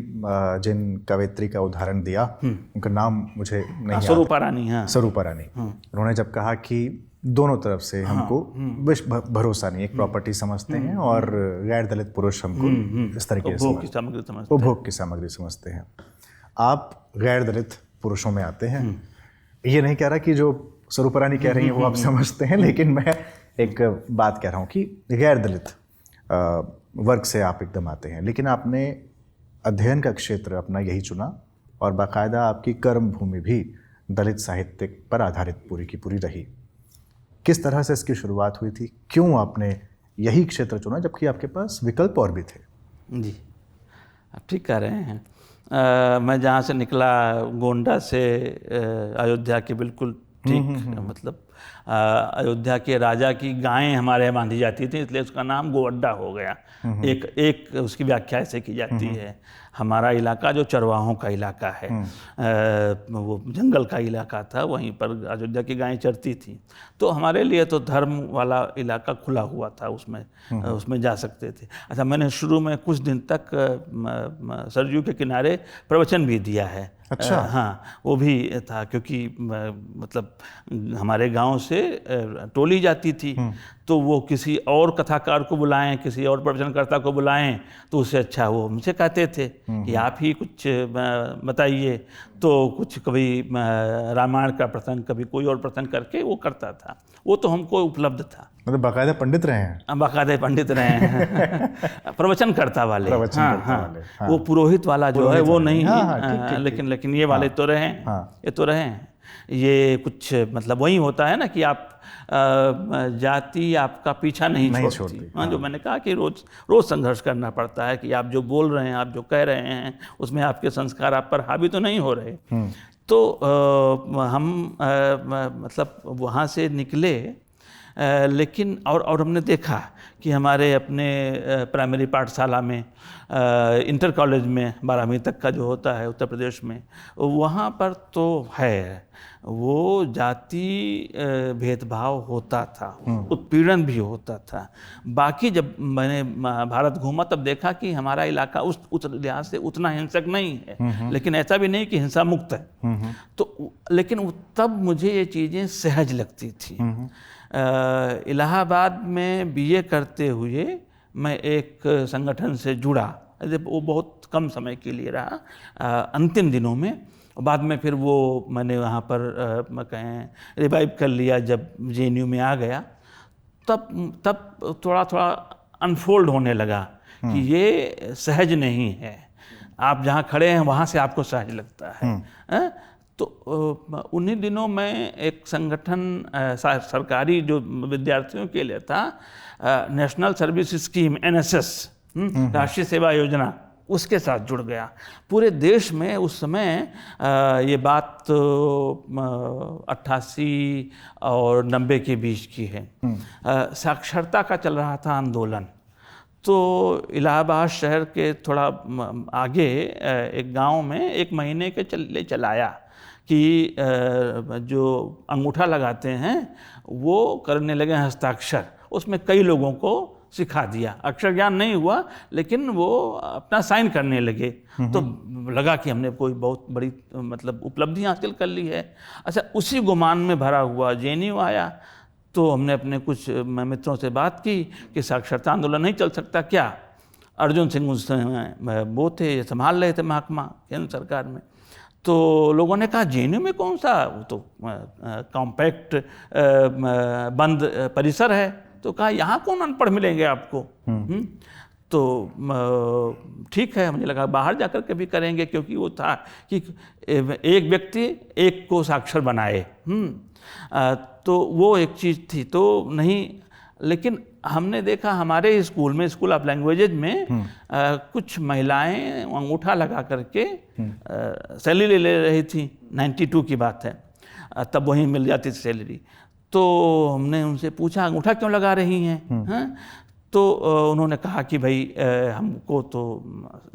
जिन कवयित्री का उदाहरण दिया, उनका नाम मुझे नहीं याद। स्वरूपा रानी। हाँ, स्वरूपा रानी। उन्होंने जब कहा कि दोनों तरफ से हमको भरोसा नहीं, एक प्रॉपर्टी समझते हैं और गैर दलित पुरुष हमको इस तरीके से उपभोग की सामग्री समझते हैं। आप गैर दलित पुरुषों में आते हैं। ये नहीं कह रहा कि जो स्वरूपा रानी कह रही हैं वो आप समझते हैं, लेकिन मैं एक बात कह रहा हूँ कि गैर दलित वर्ग से आप एकदम आते हैं, लेकिन आपने अध्ययन का क्षेत्र अपना यही चुना और बाकायदा आपकी कर्म भूमि भी दलित साहित्य पर आधारित पूरी की पूरी रही। किस तरह से इसकी शुरुआत हुई थी? क्यों आपने यही क्षेत्र चुना जबकि आपके पास विकल्प और भी थे? जी, आप ठीक कह रहे हैं। मैं जहाँ से निकला, गोंडा से अयोध्या के बिल्कुल ठीक, मतलब अयोध्या के राजा की गायें हमारे यहाँ बांधी जाती थी, इसलिए उसका नाम गोअड्डा हो गया। एक उसकी व्याख्या ऐसे की जाती है। हमारा इलाका जो चरवाहों का इलाका है, वो जंगल का इलाका था, वहीं पर अयोध्या की गायें चरती थी, तो हमारे लिए तो धर्म वाला इलाका खुला हुआ था, उसमें जा सकते थे। अच्छा, मैंने शुरू में कुछ दिन तक सरयू के किनारे प्रवचन भी दिया है। अच्छा। हाँ, वो भी था, क्योंकि मतलब हमारे गांव से टोली जाती थी, तो वो किसी और कथाकार को बुलाएं, किसी और प्रवचनकर्ता को बुलाएं, तो उससे अच्छा वो हमसे कहते थे कि आप ही कुछ बताइए। तो कुछ कभी रामायण का प्रसंग, कभी कोई और प्रसंग करके वो करता था। वो तो हमको उपलब्ध था। मतलब बाकायदा पंडित रहे हैं? बाकायदा पंडित रहे हैं। प्रवचनकर्ता वाले। हाँ। वो पुरोहित वाला जो है वो नहीं, ठीक, लेकिन ये वाले तो रहे हैं। ये तो रहे हैं। ये कुछ मतलब वही होता है ना कि आप जाति आपका पीछा नहीं छोड़ती। हाँ, जो मैंने कहा कि रोज संघर्ष करना पड़ता है कि आप जो बोल रहे हैं, आप जो कह रहे हैं, उसमें आपके संस्कार आप पर हावी तो नहीं हो रहे। तो हम मतलब वहाँ से निकले, लेकिन और हमने देखा कि हमारे अपने प्राइमरी पाठशाला में, इंटर कॉलेज में 12वीं तक का जो होता है उत्तर प्रदेश में, वहाँ पर तो है वो जाति भेदभाव होता था, उत्पीड़न भी होता था। बाकी जब मैंने भारत घूमा तब देखा कि हमारा इलाका उस लिहाज से उतना हिंसक नहीं है, लेकिन ऐसा भी नहीं कि हिंसा मुक्त है। तो लेकिन तब मुझे ये चीज़ें सहज लगती थी। इलाहाबाद में बीए करते हुए मैं एक संगठन से जुड़ा, वो बहुत कम समय के लिए रहा, अंतिम दिनों में। बाद में फिर वो मैंने वहाँ पर कहें रिवाइव कर लिया। जब जेएनयू में आ गया तब थोड़ा थोड़ा अनफोल्ड होने लगा कि ये सहज नहीं है। आप जहाँ खड़े हैं वहाँ से आपको सहज लगता है। तो उन्हीं दिनों में एक संगठन सरकारी जो विद्यार्थियों के लिए था, नेशनल सर्विस स्कीम, NSS, राष्ट्रीय सेवा योजना, उसके साथ जुड़ गया। पूरे देश में उस समय ये बात 88 और 90 के बीच की है। साक्षरता का चल रहा था आंदोलन। तो इलाहाबाद शहर के थोड़ा आगे एक गांव में 1 महीने के लिए चलाया कि जो अंगूठा लगाते हैं वो करने लगे हस्ताक्षर। उसमें कई लोगों को सिखा दिया। अक्षर ज्ञान नहीं हुआ, लेकिन वो अपना साइन करने लगे। तो लगा कि हमने कोई बहुत बड़ी मतलब उपलब्धि हासिल कर ली है। अच्छा, उसी गुमान में भरा हुआ जेएनयू आया, तो हमने अपने कुछ मित्रों से बात की कि साक्षरता आंदोलन नहीं चल सकता क्या। अर्जुन सिंह उस वो थे, संभाल रहे थे महकमा केंद्र सरकार में। तो लोगों ने कहा जेएनयू में कौन सा, वो तो कॉम्पैक्ट बंद परिसर है। तो कहा यहाँ कौन अनपढ़ मिलेंगे आपको। तो ठीक है, मुझे लगा बाहर जाकर के भी करेंगे, क्योंकि वो था कि एक व्यक्ति एक को साक्षर बनाए। तो वो एक चीज़ थी, तो नहीं। लेकिन हमने देखा हमारे स्कूल में, स्कूल ऑफ लैंग्वेजेज में कुछ महिलाएं अंगूठा लगा करके सैलरी ले रही थी। 92 की बात है, तब वहीं मिल जाती थी सैलरी। तो हमने उनसे पूछा अंगूठा क्यों लगा रही हैं? हाँ? तो उन्होंने कहा कि भाई हमको तो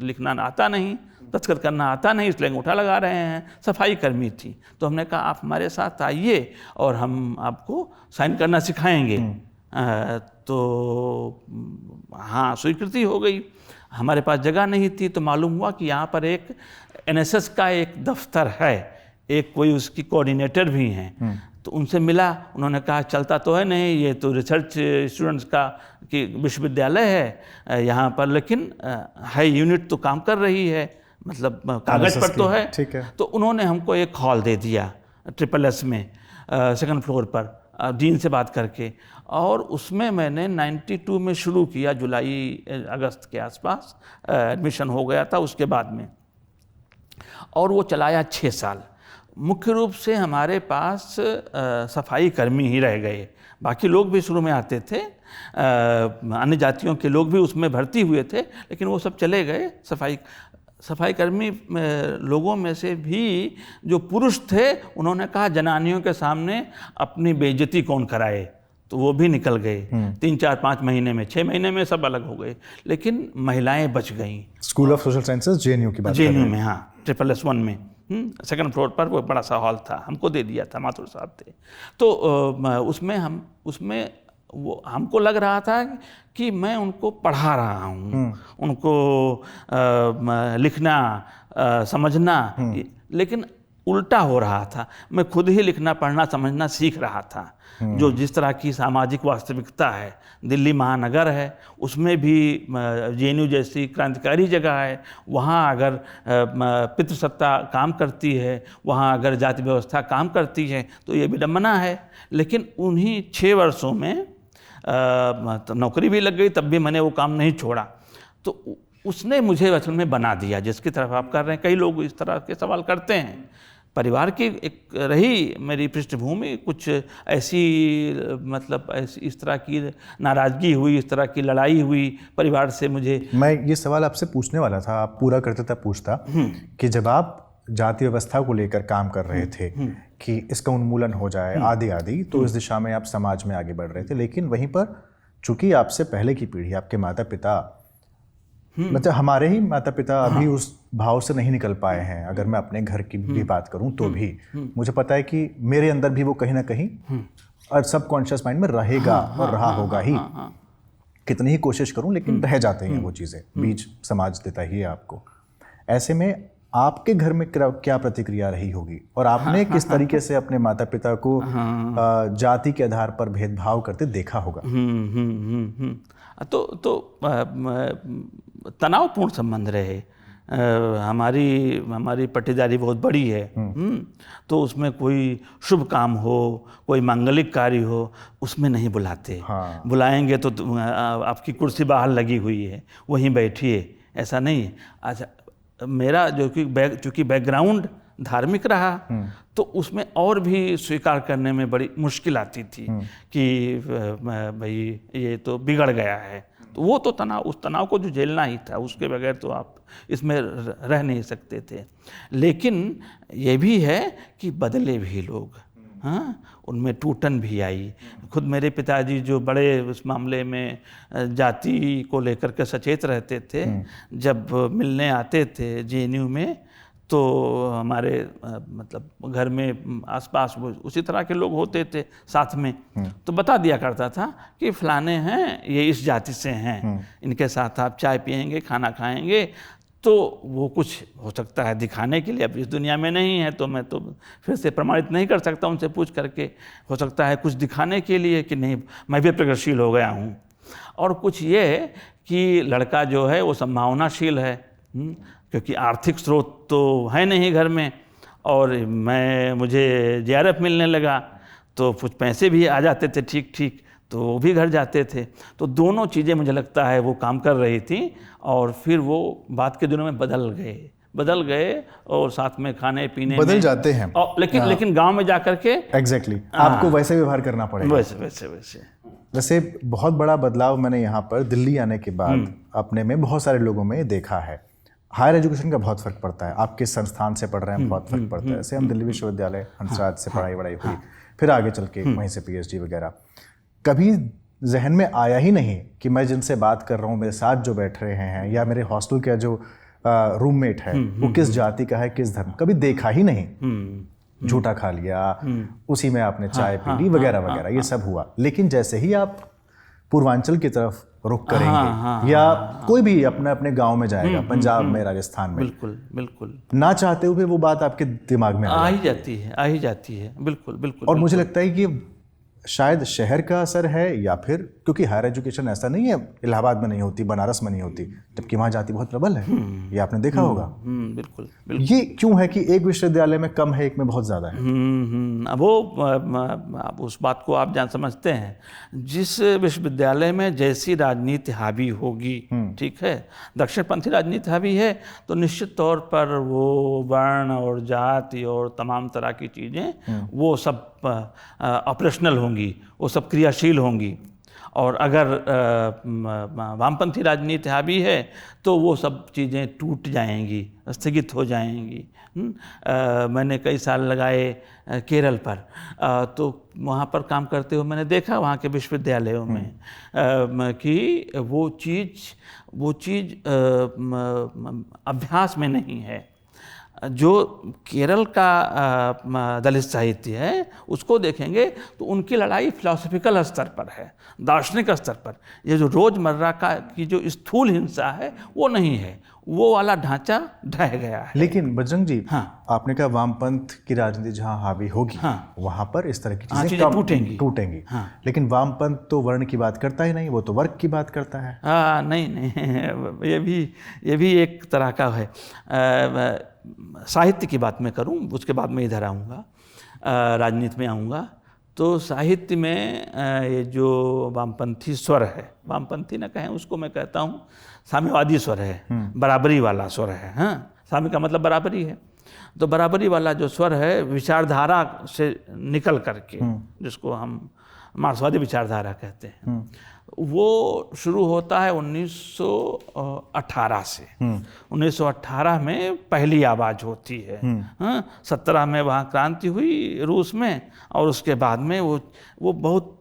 लिखना आता नहीं, दस्तखत करना आता नहीं, इसलिए अंगूठा लगा रहे हैं। सफाई कर्मी थी। तो हमने कहा आप हमारे साथ आइए और हम आपको साइन करना सिखाएंगे। तो हाँ, स्वीकृति हो गई। हमारे पास जगह नहीं थी, तो मालूम हुआ कि यहाँ पर एक NSS का एक दफ्तर है, एक कोई उसकी कोऑर्डिनेटर भी हैं। तो उनसे मिला, उन्होंने कहा चलता तो है नहीं, ये तो रिसर्च स्टूडेंट्स का कि विश्वविद्यालय है यहाँ पर, लेकिन है यूनिट तो काम कर रही है, मतलब कागज पर तो है। ठीक है। तो उन्होंने हमको एक हॉल दे दिया SSS में, सेकंड फ्लोर पर, डीन से बात करके। और उसमें मैंने 92 में शुरू किया, जुलाई अगस्त के आसपास एडमिशन हो गया था उसके बाद में, और वो चलाया 6 साल। मुख्य रूप से हमारे पास सफाई कर्मी ही रह गए, बाकी लोग भी शुरू में आते थे, अन्य जातियों के लोग भी उसमें भर्ती हुए थे, लेकिन वो सब चले गए। सफाई कर्मी लोगों में से भी जो पुरुष थे, उन्होंने कहा जनानियों के सामने अपनी बेइज्जती कौन कराए, तो वो भी निकल गए। 3, 4, 5 महीने में, 6 महीने में सब अलग हो गए, लेकिन महिलाएं बच गईं। School of social sciences JNU की बात कर रहे हैं? JNU में, हाँ, SSS-1 में, सेकंड फ्लोर पर वो बड़ा सा हॉल था, हमको दे दिया था, माथुर साहब थे। तो उसमें वो हमको लग रहा था कि मैं उनको पढ़ा रहा हूँ, उनको लिखना, समझना, लेकिन उल्टा हो रहा था। मैं खुद ही लिखना, पढ़ना, समझना सीख रहा था। जो जिस तरह की सामाजिक वास्तविकता है, दिल्ली महानगर है, उसमें भी JNU जैसी क्रांतिकारी जगह है, वहाँ अगर पितृसत्ता काम करती है, वहाँ अगर जाति व्यवस्था काम करती है, तो ये विडंबना है। लेकिन उन्हीं 6 वर्षों में तो नौकरी भी लग गई, तब भी मैंने वो काम नहीं छोड़ा। तो उसने मुझे असल में बना दिया, जिसकी तरफ आप कर रहे हैं। कई लोग इस तरह के सवाल करते हैं। परिवार की एक रही मेरी पृष्ठभूमि, कुछ ऐसी, मतलब ऐसी इस तरह की नाराज़गी हुई, इस तरह की लड़ाई हुई परिवार से। मुझे, मैं ये सवाल आपसे पूछने वाला था, आप पूरा करते तब पूछता कि जब आप जाति व्यवस्था को लेकर काम कर रहे थे कि इसका उन्मूलन हो जाए आदि, तो इस दिशा में आप समाज में आगे बढ़ रहे थे। लेकिन वहीं पर चूंकि आपसे पहले की पीढ़ी, आपके माता पिता, मतलब हमारे ही माता पिता अभी उस भाव से नहीं निकल पाए हैं। अगर मैं अपने घर की भी बात करूं तो भी मुझे पता है कि मेरे अंदर भी वो कहीं ना कहीं और सबकॉन्शियस माइंड में रहेगा और रहा होगा ही। कितनी ही कोशिश करूं, लेकिन रह जाते हैं वो चीज़ें, बीज समाज देता ही है आपको। ऐसे में आपके घर में क्या प्रतिक्रिया रही होगी, और आपने किस तरीके से अपने माता पिता को जाति के आधार पर भेदभाव करते देखा होगा? तो तनावपूर्ण संबंध रहे। हमारी पट्टीदारी बहुत बड़ी है। तो उसमें कोई शुभ काम हो, कोई मांगलिक कार्य हो, उसमें नहीं बुलाते। बुलाएंगे तो आपकी कुर्सी बाहर लगी हुई है, वहीं बैठिए, ऐसा नहीं है। अच्छा, मेरा चूँकि बैकग्राउंड धार्मिक रहा, तो उसमें और भी स्वीकार करने में बड़ी मुश्किल आती थी कि भाई ये तो बिगड़ गया है। तो वो तो उस तनाव को जो झेलना ही था, उसके बगैर तो आप इसमें रह नहीं सकते थे। लेकिन ये भी है कि बदले भी लोग, हाँ, उनमें टूटन भी आई। खुद मेरे पिताजी जो बड़े उस मामले में जाति को लेकर के सचेत रहते थे, जब मिलने आते थे JNU में, तो हमारे मतलब घर में आसपास वो उसी तरह के लोग होते थे साथ में, तो बता दिया करता था कि फलाने हैं, ये इस जाति से हैं, इनके साथ आप चाय पिएंगे, खाना खाएंगे। तो वो कुछ हो सकता है दिखाने के लिए, अब इस दुनिया में नहीं है तो मैं तो फिर से प्रमाणित नहीं कर सकता उनसे पूछ करके। हो सकता है कुछ दिखाने के लिए कि नहीं मैं भी प्रगतिशील हो गया हूँ, और कुछ ये कि लड़का जो है वो संभावनाशील है, क्योंकि आर्थिक स्रोत तो है नहीं घर में, और मुझे JRF मिलने लगा तो कुछ पैसे भी आ जाते थे ठीक ठीक, तो वो भी घर जाते थे। तो दोनों चीज़ें मुझे लगता है वो काम कर रही थी, और फिर वो बाद के दिनों में बदल गए और साथ में खाने पीने बदल जाते हैं। लेकिन गांव में जाकर के एग्जैक्टली आपको वैसे व्यवहार करना पड़ेगा। वैसे वैसे बहुत बड़ा बदलाव मैंने यहाँ पर दिल्ली आने के बाद अपने में बहुत सारे लोगों में देखा है। हायर एजुकेशन का बहुत फर्क पड़ता है, आप किस संस्थान से पढ़ रहे हैं बहुत फर्क पड़ता है। जैसे हम दिल्ली विश्वविद्यालय हंसराज से पढ़ाई हुई, फिर आगे चल के वहीं से PhD वगैरह। कभी जहन में आया ही नहीं कि मैं जिनसे बात कर रहा हूँ, मेरे साथ जो बैठ रहे हैं या मेरे हॉस्टल का जो रूममेट है वो किस जाति का है, किस धर्म, कभी देखा ही नहीं। झूठा खा लिया, उसी में आपने चाय पी ली वगैरह वगैरह, ये सब हुआ। लेकिन जैसे ही आप पूर्वांचल की तरफ रुख करेंगे या कोई भी अपने अपने गांव में जाएगा, पंजाब में, राजस्थान में, बिल्कुल बिल्कुल ना चाहते हुए वो बात आपके दिमाग में आ ही जाती है। बिल्कुल बिल्कुल। और मुझे लगता है कि शायद शहर का असर है, या फिर क्योंकि हायर एजुकेशन ऐसा नहीं है इलाहाबाद में नहीं होती, बनारस में नहीं होती, जबकि वहाँ जाति बहुत प्रबल है, ये आपने देखा होगा। बिल्कुल। ये क्यों है कि एक विश्वविद्यालय में कम है, एक में बहुत ज़्यादा है? अब अब उस बात को आप जान समझते हैं, जिस विश्वविद्यालय में जैसी राजनीति हावी होगी, ठीक है, दक्षिणपंथी राजनीति हावी है तो निश्चित तौर पर वो वर्ण और जाति और तमाम तरह की चीज़ें वो सब ऑपरेशनल होंगी, वो सब क्रियाशील होंगी। और अगर वामपंथी राजनीति हावी है तो वो सब चीज़ें टूट जाएंगी, स्थगित हो जाएंगी। मैंने कई साल लगाए केरल पर, तो वहाँ पर काम करते हुए मैंने देखा वहाँ के विश्वविद्यालयों में कि वो चीज़ अभ्यास में नहीं है। जो केरल का दलित साहित्य है उसको देखेंगे तो उनकी लड़ाई फिलॉसफिकल स्तर पर है, दार्शनिक स्तर पर। ये जो रोज़मर्रा की जो स्थूल हिंसा है वो नहीं है, वो वाला ढांचा ढह गया है। लेकिन बजरंग जी, आपने कहा वामपंथ की राजनीति जहाँ हावी होगी वहाँ पर इस तरह की चीजें टूटेंगी। लेकिन वामपंथ तो वर्ण की बात करता ही नहीं, वो तो वर्ग की बात करता है। नहीं, ये भी एक तरह का है। साहित्य की बात मैं करूं, उसके बाद मैं इधर आऊँगा, राजनीति में आऊँगा। तो साहित्य में ये जो वामपंथी स्वर है, वामपंथी ना कहें उसको, मैं कहता हूँ साम्यवादी स्वर है, बराबरी वाला स्वर है। साम्य का मतलब बराबरी है, तो बराबरी वाला जो स्वर है विचारधारा से निकल करके, जिसको हम मार्क्सवादी विचारधारा कहते हैं, वो शुरू होता है 1918 से। 1918 में पहली आवाज़ होती है। 17 में वहाँ क्रांति हुई रूस में, और उसके बाद में वो बहुत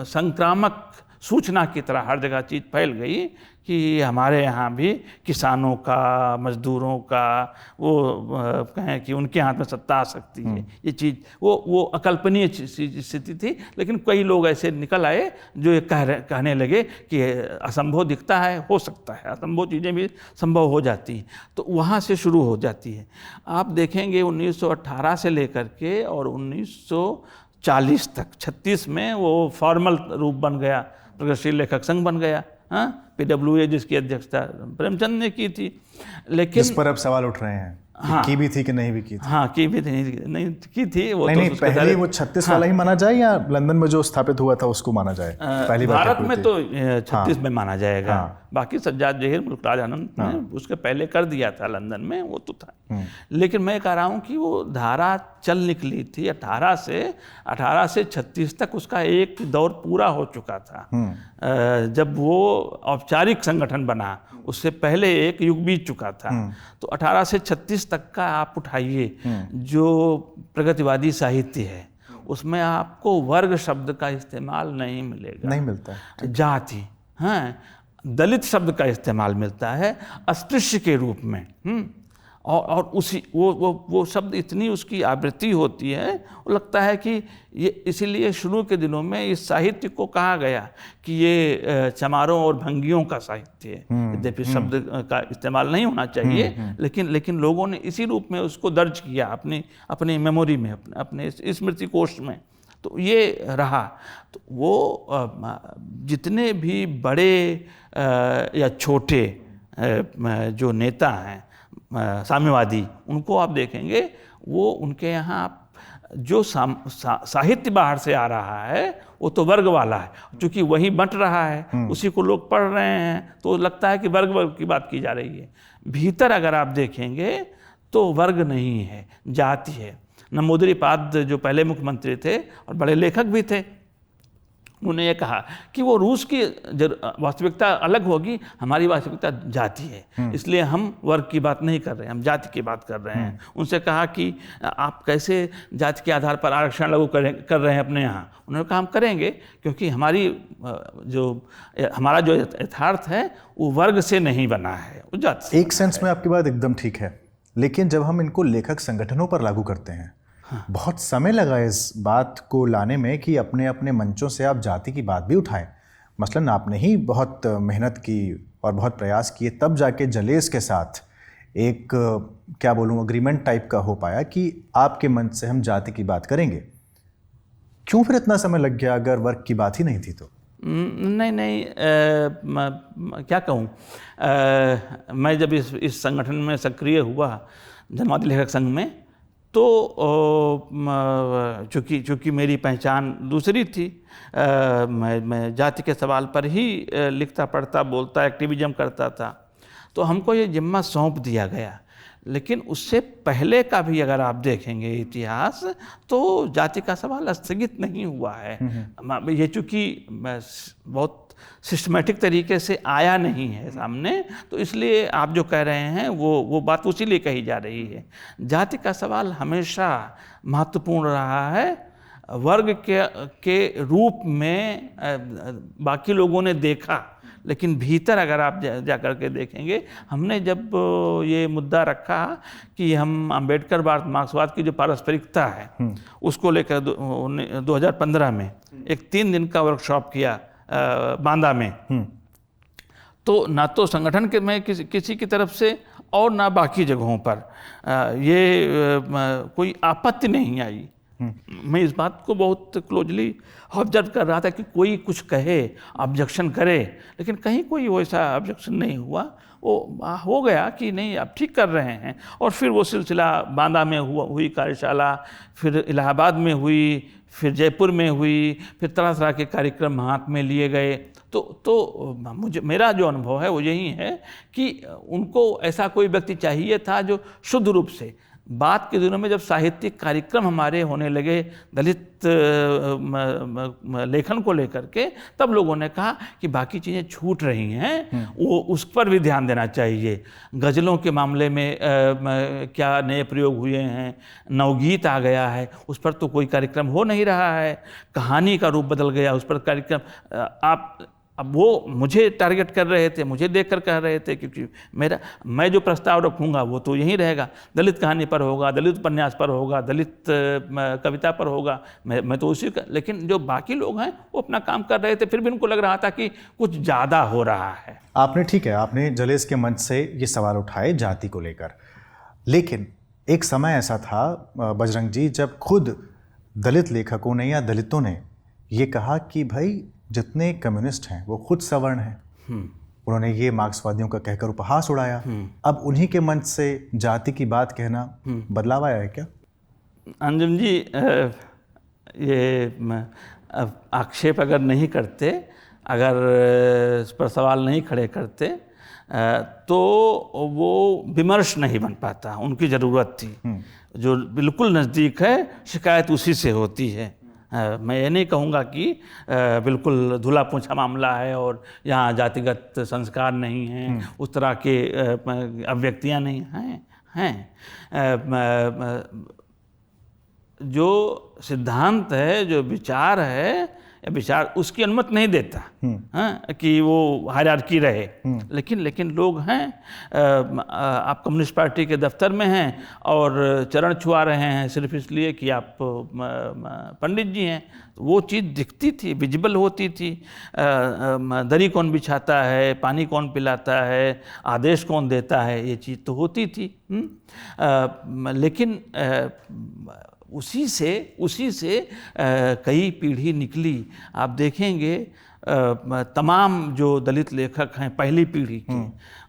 संक्रामक सूचना की तरह हर जगह चीज़ फैल गई कि हमारे यहाँ भी किसानों का, मजदूरों का, वो कहें कि उनके हाथ में सत्ता आ सकती है। ये चीज़ वो अकल्पनीय स्थिति थी, लेकिन कई लोग ऐसे निकल आए जो ये कहने लगे कि असंभव दिखता है, हो सकता है, असंभव चीज़ें भी संभव हो जाती हैं। तो वहाँ से शुरू हो जाती है। आप देखेंगे 1918 से लेकर के और 1940 तक, 36 में वो फॉर्मल रूप बन गया, प्रगतिशील लेखक संघ बन गया। PWA जिसकी अध्यक्षता प्रेमचंद ने की थी। लेकिन इस पर अब सवाल उठ रहे हैं की भी थी कि नहीं भी की थी? की भी थी, नहीं की थी वो। नहीं, पहले वो 36 वाला ही माना जाए या लंदन में जो स्थापित हुआ था उसको माना जाए? पहली भारत में तो 36 में माना जाएगा। बाकी सज्जाद जहीर, मुल्कराज आनंद ने उसके पहले कर दिया था लंदन में, वो तो था। लेकिन मैं कह रहा हूँ कि वो धारा चल निकली थी 18 से 36 तक, उसका एक दौर पूरा हो चुका था। जब वो औपचारिक संगठन बना, उससे पहले एक युग बीत चुका था। तो 18 से 36 तक का आप उठाइए, जो प्रगतिवादी साहित्य है उसमें आपको वर्ग शब्द का इस्तेमाल नहीं मिलेगा, नहीं मिलता है। जाति, दलित शब्द का इस्तेमाल मिलता है अस्पृश्य के रूप में। और उसी वो शब्द इतनी उसकी आवृत्ति होती है, वो लगता है कि ये, इसीलिए शुरू के दिनों में इस साहित्य को कहा गया कि ये चमारों और भंगियों का साहित्य है। यद्यपि शब्द का इस्तेमाल नहीं होना चाहिए, लेकिन लोगों ने इसी रूप में उसको दर्ज किया अपनी मेमोरी में, अपने स्मृति कोश में। तो ये रहा। तो वो जितने भी बड़े या छोटे जो नेता हैं साम्यवादी, उनको आप देखेंगे, वो उनके यहाँ जो साहित्य बाहर से आ रहा है वो तो वर्ग वाला है, क्योंकि वही बंट रहा है, उसी को लोग पढ़ रहे हैं, तो लगता है कि वर्ग की बात की जा रही है। भीतर अगर आप देखेंगे तो वर्ग नहीं है, जाति है। नंबूदरी पाद जो पहले मुख्यमंत्री थे और बड़े लेखक भी थे, उन्होंने ये कहा कि वो रूस की वास्तविकता अलग होगी, हमारी वास्तविकता जाति है, इसलिए हम वर्ग की बात नहीं कर रहे हैं, हम जाति की बात कर रहे हैं। उनसे कहा कि आप कैसे जाति के आधार पर आरक्षण लागू कर रहे हैं अपने यहाँ। उन्होंने कहा हम करेंगे, क्योंकि हमारा जो यथार्थ है वो वर्ग से नहीं बना है, वो जाति से। एक सेंस में आपकी बात एकदम ठीक है, लेकिन जब हम इनको लेखक संगठनों पर लागू करते हैं, बहुत समय लगा इस बात को लाने में कि अपने अपने मंचों से आप जाति की बात भी उठाएं। मसलन आपने ही बहुत मेहनत की और बहुत प्रयास किए, तब जाके जलेस के साथ एक क्या बोलूँ अग्रीमेंट टाइप का हो पाया कि आपके मंच से हम जाति की बात करेंगे। क्यों फिर इतना समय लग गया अगर वर्ग की बात ही नहीं थी तो? नहीं, क्या कहूँ, मैं जब इस संगठन में सक्रिय हुआ, जनवादी लेखक संघ में, तो चूँकि मेरी पहचान दूसरी थी, मैं जाति के सवाल पर ही लिखता पढ़ता बोलता एक्टिविज्म करता था, तो हमको ये जिम्मा सौंप दिया गया। लेकिन उससे पहले का भी अगर आप देखेंगे इतिहास, तो जाति का सवाल स्थगित नहीं हुआ है। ये चूँकि बहुत सिस्टमेटिक तरीके से आया नहीं है सामने, तो इसलिए आप जो कह रहे हैं वो बात उसी लिए कही जा रही है। जाति का सवाल हमेशा महत्वपूर्ण रहा है। वर्ग के रूप में बाकी लोगों ने देखा, लेकिन भीतर अगर आप जा कर के देखेंगे, हमने जब ये मुद्दा रखा कि हम अम्बेडकर मार्क्सवाद की जो पारस्परिकता है उसको लेकर 2015 में एक 3 दिन का वर्कशॉप किया बांदा में, तो ना तो संगठन के में किसी की तरफ से और ना बाकी जगहों पर ये कोई आपत्ति नहीं आई। मैं इस बात को बहुत क्लोजली ऑब्जर्व कर रहा था कि कोई कुछ कहे, ऑब्जेक्शन करे, लेकिन कहीं कोई वैसा ऑब्जेक्शन नहीं हुआ। वो हो गया कि नहीं आप ठीक कर रहे हैं। और फिर वो सिलसिला बांदा में हुई कार्यशाला, फिर इलाहाबाद में हुई, फिर जयपुर में हुई, फिर तरह तरह के कार्यक्रम हाथ में लिए गए। तो मेरा जो अनुभव है वो यही है कि उनको ऐसा कोई व्यक्ति चाहिए था जो शुद्ध रूप से, बाद के दिनों में जब साहित्यिक कार्यक्रम हमारे होने लगे दलित लेखन को लेकर के, तब लोगों ने कहा कि बाकी चीज़ें छूट रही हैं, वो उस पर भी ध्यान देना चाहिए। गज़लों के मामले में क्या नए प्रयोग हुए हैं, नवगीत आ गया है, उस पर तो कोई कार्यक्रम हो नहीं रहा है, कहानी का रूप बदल गया, उस पर कार्यक्रम अब वो मुझे टारगेट कर रहे थे, मुझे देखकर कह रहे थे, क्योंकि मैं जो प्रस्ताव रखूँगा वो तो यही रहेगा, दलित कहानी पर होगा, दलित उपन्यास पर होगा, दलित कविता पर होगा, मैं तो उसी का। लेकिन जो बाकी लोग हैं वो अपना काम कर रहे थे, फिर भी उनको लग रहा था कि कुछ ज़्यादा हो रहा है। आपने ठीक है, आपने जलेस के मंच से ये सवाल उठाए जाति को लेकर, लेकिन एक समय ऐसा था बजरंग जी जब खुद दलित लेखकों ने या दलितों ने ये कहा कि भाई जितने कम्युनिस्ट हैं वो खुद सवर्ण हैं। उन्होंने ये मार्क्सवादियों का कहकर उपहास उड़ाया। अब उन्हीं के मंच से जाति की बात कहना बदलाव आया है क्या? अंजुम जी, ये आक्षेप अगर नहीं करते, अगर इस पर सवाल नहीं खड़े करते, तो वो विमर्श नहीं बन पाता। उनकी ज़रूरत थी। जो बिल्कुल नज़दीक है, शिकायत उसी से होती है। मैं ये नहीं कहूँगा कि बिल्कुल धुला पूंछा मामला है और यहाँ जातिगत संस्कार नहीं हैं, उस तरह के अभिव्यक्तियाँ नहीं हैं। जो सिद्धांत है, जो विचार है, विचार उसकी अनुमति नहीं देता कि वो हायरार्की रहे। लेकिन लोग हैं, आप कम्युनिस्ट पार्टी के दफ्तर में हैं और चरण छुआ रहे हैं सिर्फ इसलिए कि आप पंडित जी हैं। वो चीज़ दिखती थी, विजिबल होती थी। दरी कौन बिछाता है, पानी कौन पिलाता है, आदेश कौन देता है, ये चीज़ तो होती थी। लेकिन उसी से कई पीढ़ी निकली। आप देखेंगे तमाम जो दलित लेखक हैं पहली पीढ़ी के,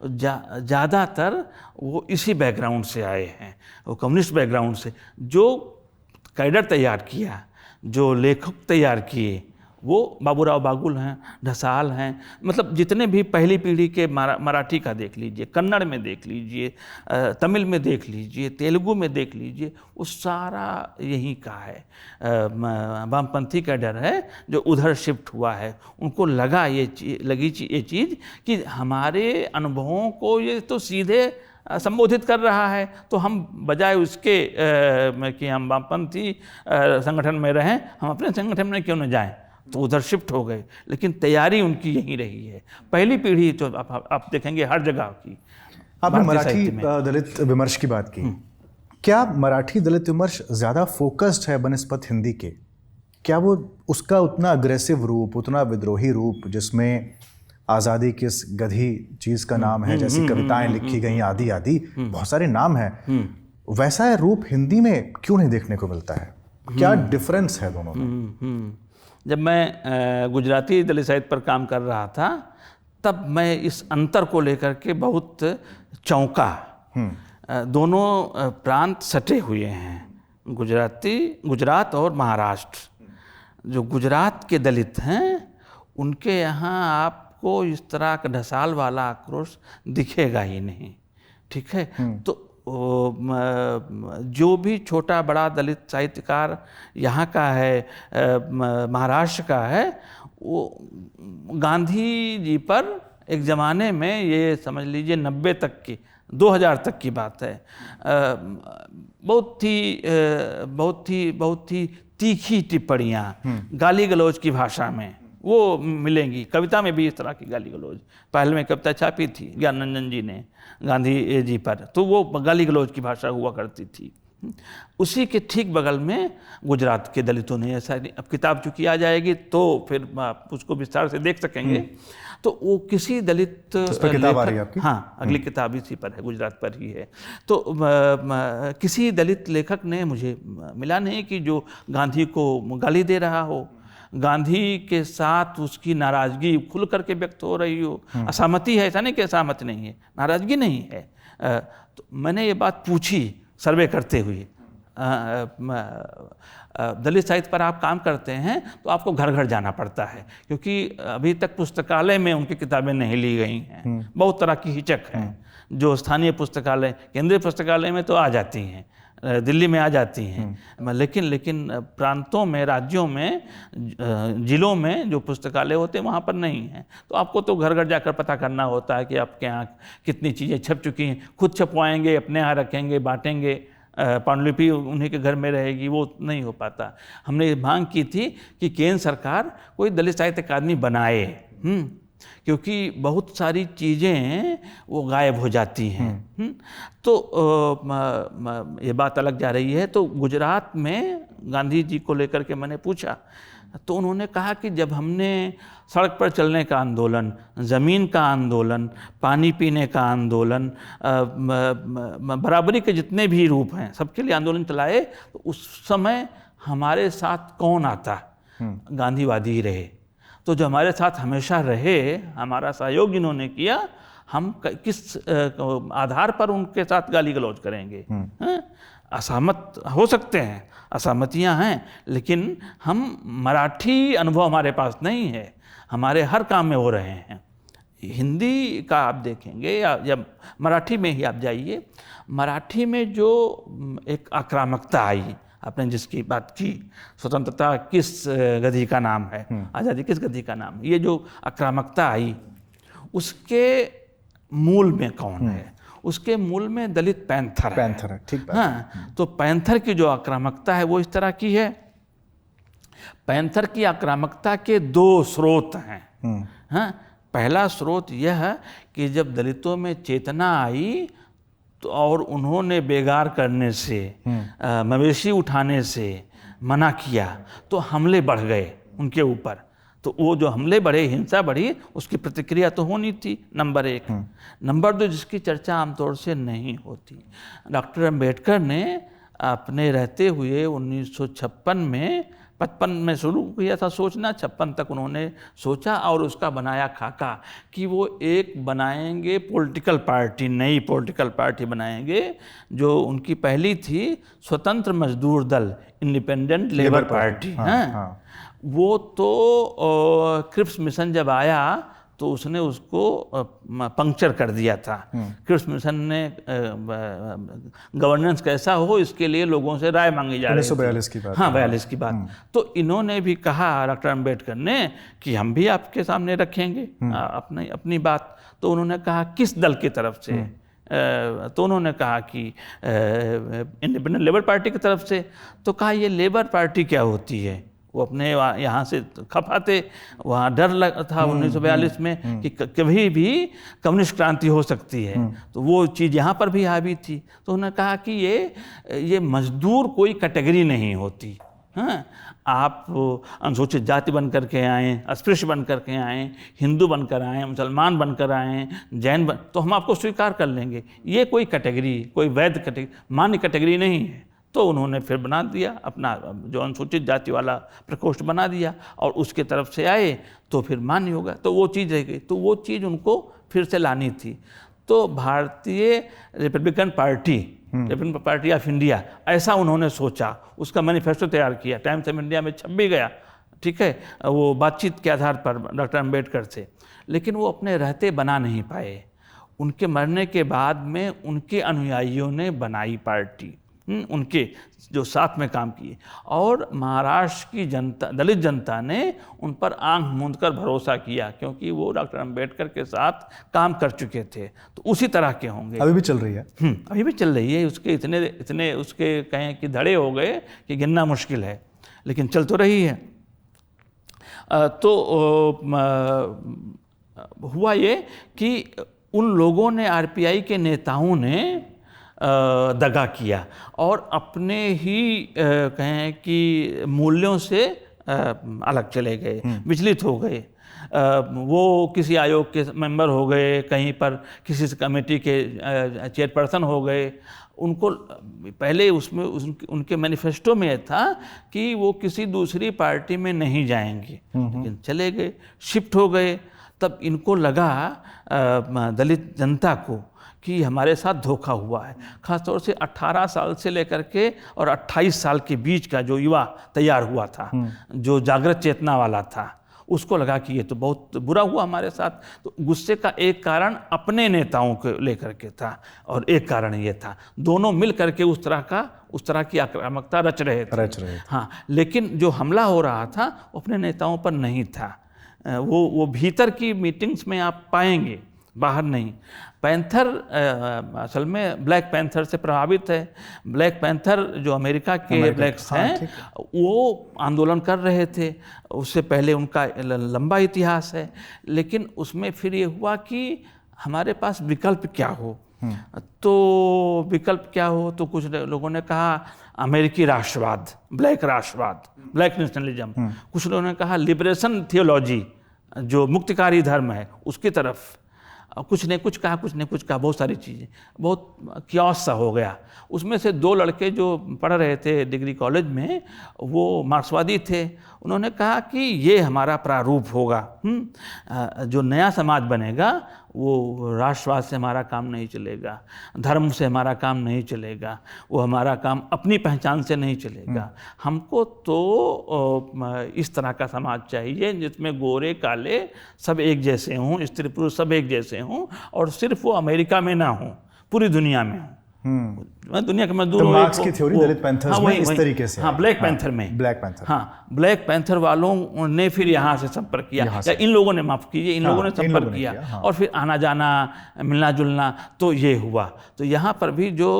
ज़्यादातर वो इसी बैकग्राउंड से आए हैं, वो कम्युनिस्ट बैकग्राउंड से। जो कैडर तैयार किया, जो लेखक तैयार किए, वो बाबूराव बागुल हैं, ढसाल हैं, मतलब जितने भी पहली पीढ़ी के मराठी का देख लीजिए, कन्नड़ में देख लीजिए, तमिल में देख लीजिए, तेलुगु में देख लीजिए, वो सारा यहीं का है। वामपंथी का डर है जो उधर शिफ्ट हुआ है, उनको लगा ये चीज़ कि हमारे अनुभवों को ये तो सीधे संबोधित कर रहा है, तो हम बजाय उसके कि हम वामपंथी संगठन में रहें, हम अपने संगठन में क्यों न जाएं, तो उधर शिफ्ट हो गए। लेकिन तैयारी उनकी यही रही है। पहली पीढ़ी तो आप देखेंगे हर जगह की। आपने मराठी दलित विमर्श की बात की, क्या मराठी दलित विमर्श ज़्यादा फोकस्ड है बनिस्पत हिंदी के? क्या वो उसका उतना अग्रेसिव रूप, उतना विद्रोही रूप, जिसमें आज़ादी किस गधी चीज़ का नाम है जैसी कविताएं लिखी गई आदि आदि बहुत सारे नाम हैं, वैसा रूप हिंदी में क्यों नहीं देखने को मिलता है? क्या डिफरेंस है दोनों में? जब मैं गुजराती दलित साहित्य पर काम कर रहा था तब मैं इस अंतर को लेकर के बहुत चौंका। दोनों प्रांत सटे हुए हैं, गुजरात और महाराष्ट्र। जो गुजरात के दलित हैं उनके यहाँ आपको इस तरह का ढसाल वाला आक्रोश दिखेगा ही नहीं, ठीक है। तो जो भी छोटा बड़ा दलित साहित्यकार यहाँ का है, महाराष्ट्र का है, वो गांधी जी पर एक ज़माने में, ये समझ लीजिए 90 तक की, 2000 तक की बात है, बहुत ही तीखी टिप्पणियाँ गाली गलौज की भाषा में वो मिलेंगी। कविता में भी इस तरह की गाली गलौज, पहले में कविता छापी थी ज्ञानरंजन जी ने गांधी जी पर, तो वो गाली गलौज की भाषा हुआ करती थी। उसी के ठीक बगल में गुजरात के दलितों ने ऐसा, अब किताब चूँकि आ जाएगी तो फिर आप उसको विस्तार से देख सकेंगे। तो वो किसी दलित किताब आ रही है आपकी? हाँ, अगली किताब इसी पर है, गुजरात पर ही है। तो किसी दलित लेखक ने मुझे मिला नहीं कि जो गांधी को गाली दे रहा हो, गांधी के साथ उसकी नाराज़गी खुल करके व्यक्त हो रही हो। असहमति है, ऐसा नहीं कि असहमति नहीं है, नाराज़गी नहीं है। तो मैंने ये बात पूछी सर्वे करते हुए। दलित साहित्य पर आप काम करते हैं तो आपको घर घर जाना पड़ता है, क्योंकि अभी तक पुस्तकालय में उनकी किताबें नहीं ली गई हैं। बहुत तरह की हिचक है। जो स्थानीय पुस्तकालय, केंद्रीय पुस्तकालय में तो आ जाती हैं, दिल्ली में आ जाती हैं, लेकिन प्रांतों में, राज्यों में, जिलों में जो पुस्तकालय होते हैं वहाँ पर नहीं है। तो आपको तो घर घर जाकर पता करना होता है कि आपके यहाँ कितनी चीज़ें छप चुकी हैं। खुद छपवाएंगे, अपने यहाँ रखेंगे, बांटेंगे, पांडुलिपि उन्हीं के घर में रहेगी, वो नहीं हो पाता। हमने ये मांग की थी कि केंद्र सरकार कोई दलित साहित्य अकादमी बनाए, क्योंकि बहुत सारी चीज़ें वो गायब हो जाती हैं। तो ये बात अलग जा रही है। तो गुजरात में गांधी जी को लेकर के मैंने पूछा, तो उन्होंने कहा कि जब हमने सड़क पर चलने का आंदोलन, ज़मीन का आंदोलन, पानी पीने का आंदोलन, बराबरी के जितने भी रूप हैं सबके लिए आंदोलन चलाए, तो उस समय हमारे साथ कौन आता? गांधीवादी ही रहे। तो जो हमारे साथ हमेशा रहे, हमारा सहयोग इन्होंने किया, हम किस आधार पर उनके साथ गाली गलौज करेंगे? असहमत हो सकते हैं, असहमतियां हैं, लेकिन हम मराठी अनुभव हमारे पास नहीं है, हमारे हर काम में हो रहे हैं। हिंदी का आप देखेंगे या मराठी में ही आप जाइए, मराठी में जो एक आक्रामकता आई, आपने जिसकी बात की, स्वतंत्रता किस गधी का नाम है, आज़ादी किस गधी का नाम है, ये जो आक्रामकता आई, उसके मूल में कौन है? उसके मूल में दलित पैंथर है। ठीक बात। हाँ, तो पैंथर की जो आक्रामकता है वो इस तरह की है। पैंथर की आक्रामकता के दो स्रोत हैं। हाँ, पहला स्रोत यह है कि जब दलितों में चेतना आई तो और उन्होंने बेगार करने से, मवेशी उठाने से मना किया, तो हमले बढ़ गए उनके ऊपर। तो वो जो हमले बढ़े, हिंसा बढ़ी, उसकी प्रतिक्रिया तो होनी थी, नंबर एक। नंबर दो, जिसकी चर्चा आमतौर से नहीं होती, डॉक्टर अम्बेडकर ने अपने रहते हुए 1956 में 55 में शुरू किया था सोचना, 56 तक उन्होंने सोचा और उसका बनाया खाका कि वो एक बनाएंगे पॉलिटिकल पार्टी, नई पॉलिटिकल पार्टी बनाएंगे। जो उनकी पहली थी स्वतंत्र मजदूर दल, इंडिपेंडेंट लेबर पार्टी। हाँ। वो तो क्रिप्स मिशन जब आया तो उसने उसको पंक्चर कर दिया था। क्रिप्स मिशन ने गवर्नेंस कैसा हो इसके लिए लोगों से राय मांगी जा रही थी। 1942 की बात। हाँ, 42 की बात। तो इन्होंने भी कहा डॉक्टर अम्बेडकर ने कि हम भी आपके सामने रखेंगे अपनी बात। तो उन्होंने कहा किस दल की तरफ से? तो उन्होंने कहा कि इंडिपेंडेंट लेबर पार्टी की तरफ से। तो कहा ये लेबर पार्टी क्या होती है? वो अपने यहाँ से खफा थे, वहाँ डर लगा था 1942 में कि कभी भी कम्युनिस्ट क्रांति हो सकती है। तो वो चीज़ यहाँ पर भी हावी थी। तो उन्होंने कहा कि ये मजदूर कोई कैटेगरी नहीं होती। हाँ, आप अनुसूचित जाति बन करके आएँ, अस्पृश्य बन करके आएँ, हिंदू बनकर आएँ, मुसलमान बनकर आएँ, जैन तो हम आपको स्वीकार कर लेंगे। ये कोई कैटेगरी, कोई वैध कैटेगरी, मान्य कैटेगरी नहीं है। तो उन्होंने फिर बना दिया अपना जो अनुसूचित जाति वाला प्रकोष्ठ बना दिया और उसके तरफ से आए तो फिर मान्य होगा। तो वो चीज़ रह गई। तो वो चीज़ उनको फिर से लानी थी। तो भारतीय Republican party, Republican party of India, ऐसा उन्होंने सोचा, उसका मैनिफेस्टो तैयार किया, टाइम्स ऑफ इंडिया में छप भी गया। ठीक है, वो बातचीत के आधार पर डॉक्टर अम्बेडकर से। लेकिन वो अपने रहते बना नहीं पाए। उनके मरने के बाद में उनके अनुयायियों ने बनाई पार्टी, उनके जो साथ में काम किए। और महाराष्ट्र की जनता, दलित जनता ने उन पर आंख मूंद कर भरोसा किया, क्योंकि वो डॉक्टर अम्बेडकर के साथ काम कर चुके थे। तो उसी तरह के होंगे। अभी भी चल रही है। अभी भी चल रही है। उसके इतने उसके कहें कि धड़े हो गए कि गिनना मुश्किल है, लेकिन चल तो रही है। तो हुआ ये कि उन लोगों ने, आरपीआई के नेताओं ने दगा किया और अपने ही कहें कि मूल्यों से अलग चले गए, विचलित हो गए। वो किसी आयोग के मेंबर हो गए, कहीं पर किसी कमेटी के चेयरपर्सन हो गए। उनको पहले उसमें उनके मैनिफेस्टो में था कि वो किसी दूसरी पार्टी में नहीं जाएंगे, लेकिन चले गए, शिफ्ट हो गए। तब इनको लगा, दलित जनता को, कि हमारे साथ धोखा हुआ है। ख़ासतौर से 18 साल से लेकर के और 28 साल के बीच का जो युवा तैयार हुआ था, जो जागृत चेतना वाला था, उसको लगा कि ये तो बहुत बुरा हुआ हमारे साथ। तो गुस्से का एक कारण अपने नेताओं को लेकर के था और एक कारण ये था, दोनों मिल करके उस तरह की आक्रामकता रच रहे थे। हाँ, लेकिन जो हमला हो रहा था वो अपने नेताओं पर नहीं था। वो भीतर की मीटिंग्स में आप पाएंगे, बाहर नहीं। पैंथर असल में ब्लैक पैंथर से प्रभावित है। ब्लैक पैंथर जो अमेरिका के ब्लैक्स हैं, वो आंदोलन कर रहे थे। उससे पहले उनका लंबा इतिहास है। लेकिन उसमें फिर ये हुआ कि हमारे पास विकल्प क्या हो। तो विकल्प क्या हो, तो कुछ लोगों ने कहा अमेरिकी राष्ट्रवाद, ब्लैक राष्ट्रवाद, ब्लैक नेशनलिज्म। कुछ लोगों ने कहा लिबरेशन थियोलॉजी, जो मुक्तिकारी धर्म है, उसकी तरफ। कुछ ने कुछ कहा, कुछ ने कुछ कहा, बहुत सारी चीज़ें, बहुत क्यास सा हो गया। उसमें से 2 लड़के जो पढ़ रहे थे डिग्री कॉलेज में, वो मार्क्सवादी थे। उन्होंने कहा कि ये हमारा प्रारूप होगा, जो नया समाज बनेगा वो राष्ट्रवाद से हमारा काम नहीं चलेगा, धर्म से हमारा काम नहीं चलेगा, वो हमारा काम अपनी पहचान से नहीं चलेगा। हमको तो इस तरह का समाज चाहिए जिसमें गोरे काले सब एक जैसे हों, स्त्री पुरुष सब एक जैसे हों, और सिर्फ वो अमेरिका में ना हों, पूरी दुनिया में हों। दुनिया के मजदूर, तो मार्क्स की थ्योरी दलित पैंथर्स में इस तरीके से, हाँ, ब्लैक पैंथर में, ब्लैक पैंथर, हाँ, ब्लैक पैंथर वालों ने फिर यहाँ से संपर्क किया, या इन लोगों ने, माफ कीजिए, इन लोगों ने संपर्क किया, और फिर आना जाना, मिलना जुलना, तो ये हुआ। तो यहाँ पर भी जो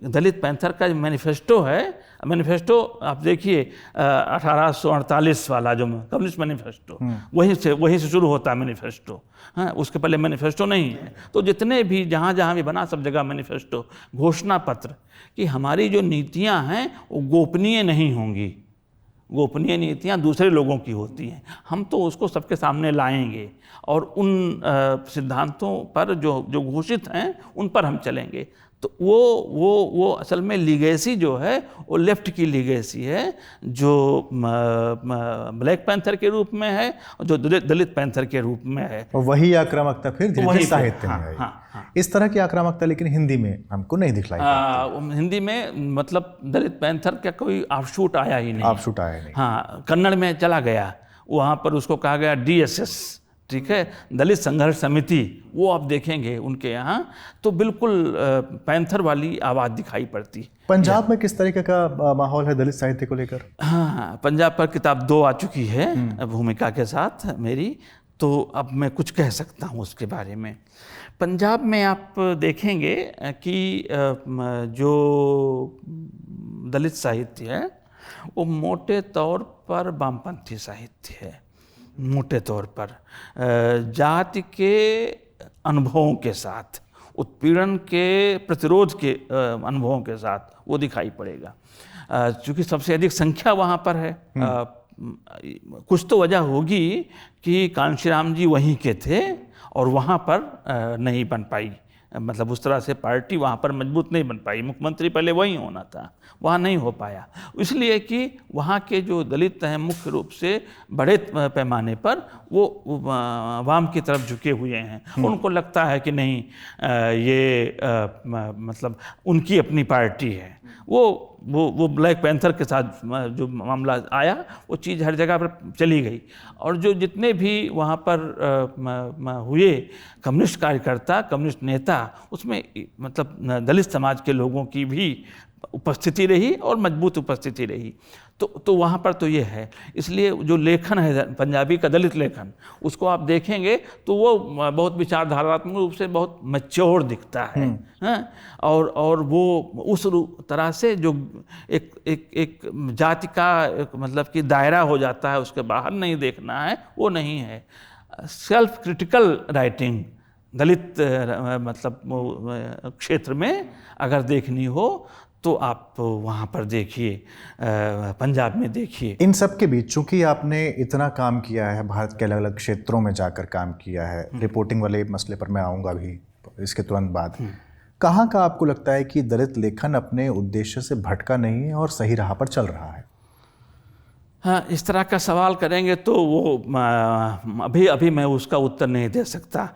दलित पैंथर का मैनिफेस्टो है, मैनिफेस्टो आप देखिए 1848 वाला जो कम्युनिस्ट मैनिफेस्टो, वहीं से शुरू होता है मैनिफेस्टो। हाँ, उसके पहले मैनिफेस्टो नहीं है। तो जितने भी जहाँ भी बना, सब जगह मैनिफेस्टो, घोषणा पत्र, कि हमारी जो नीतियाँ हैं वो गोपनीय नहीं होंगी। गोपनीय नीतियाँ दूसरे लोगों की होती हैं, हम तो उसको सबके सामने लाएंगे और उन सिद्धांतों पर जो घोषित हैं उन पर हम चलेंगे। तो वो असल में लीगेसी जो है वो लेफ्ट की लीगेसी है, जो ब्लैक पैंथर के रूप में है और जो दलित पैंथर के रूप में है। और वही आक्रामकता फिर धीरे धीरे साहित्य में आई। हाँ। इस तरह की आक्रामकता लेकिन हिंदी में हमको नहीं दिखलाई। हिंदी में मतलब दलित पैंथर का कोई ऑफशूट आया ही नहीं। ऑफशूट आया नहीं। हाँ, कन्नड़ में चला गया, वहाँ पर उसको कहा गया DSS, ठीक है, दलित संघर्ष समिति। वो आप देखेंगे उनके यहाँ तो बिल्कुल पैंथर वाली आवाज़ दिखाई पड़ती। पंजाब में किस तरीके का माहौल है दलित साहित्य को लेकर? हाँ, पंजाब पर किताब 2 आ चुकी है भूमिका के साथ मेरी, तो अब मैं कुछ कह सकता हूँ उसके बारे में। पंजाब में आप देखेंगे कि जो दलित साहित्य है वो मोटे तौर पर वामपंथी साहित्य है, मोटे तौर पर जाति के अनुभवों के साथ, उत्पीड़न के प्रतिरोध के अनुभवों के साथ वो दिखाई पड़ेगा। चूँकि सबसे अधिक संख्या वहाँ पर है, कुछ तो वजह होगी कि कांशीराम जी वहीं के थे और वहाँ पर नहीं बन पाई, मतलब उस तरह से पार्टी वहाँ पर मजबूत नहीं बन पाई। मुख्यमंत्री पहले वहीं होना था, वहाँ नहीं हो पाया, इसलिए कि वहाँ के जो दलित हैं मुख्य रूप से बड़े पैमाने पर वो वाम की तरफ झुके हुए हैं। उनको लगता है कि नहीं, ये मतलब उनकी अपनी पार्टी है। वो ब्लैक पैंथर के साथ जो मामला आया वो चीज़ हर जगह पर चली गई, और जो जितने भी वहाँ पर हुए कम्युनिस्ट कार्यकर्ता, कम्युनिस्ट नेता, उसमें मतलब दलित समाज के लोगों की भी उपस्थिति रही और मजबूत उपस्थिति रही। तो वहाँ पर तो ये है। इसलिए जो लेखन है पंजाबी का दलित लेखन, उसको आप देखेंगे तो वो बहुत विचारधारात्मक रूप से बहुत मैच्योर दिखता है। और वो उस तरह से जो एक जाति का मतलब कि दायरा हो जाता है, उसके बाहर नहीं देखना है, वो नहीं है। सेल्फ क्रिटिकल राइटिंग दलित मतलब क्षेत्र में अगर देखनी हो तो आप वहाँ पर देखिए, पंजाब में देखिए। इन सब के बीच चूंकि आपने इतना काम किया है, भारत के अलग अलग क्षेत्रों में जाकर काम किया है, रिपोर्टिंग वाले मसले पर मैं आऊँगा भी इसके तुरंत बाद, कहाँ का आपको लगता है कि दलित लेखन अपने उद्देश्य से भटका नहीं है और सही राह पर चल रहा है? हाँ, इस तरह का सवाल करेंगे तो वो अभी मैं उसका उत्तर नहीं दे सकता।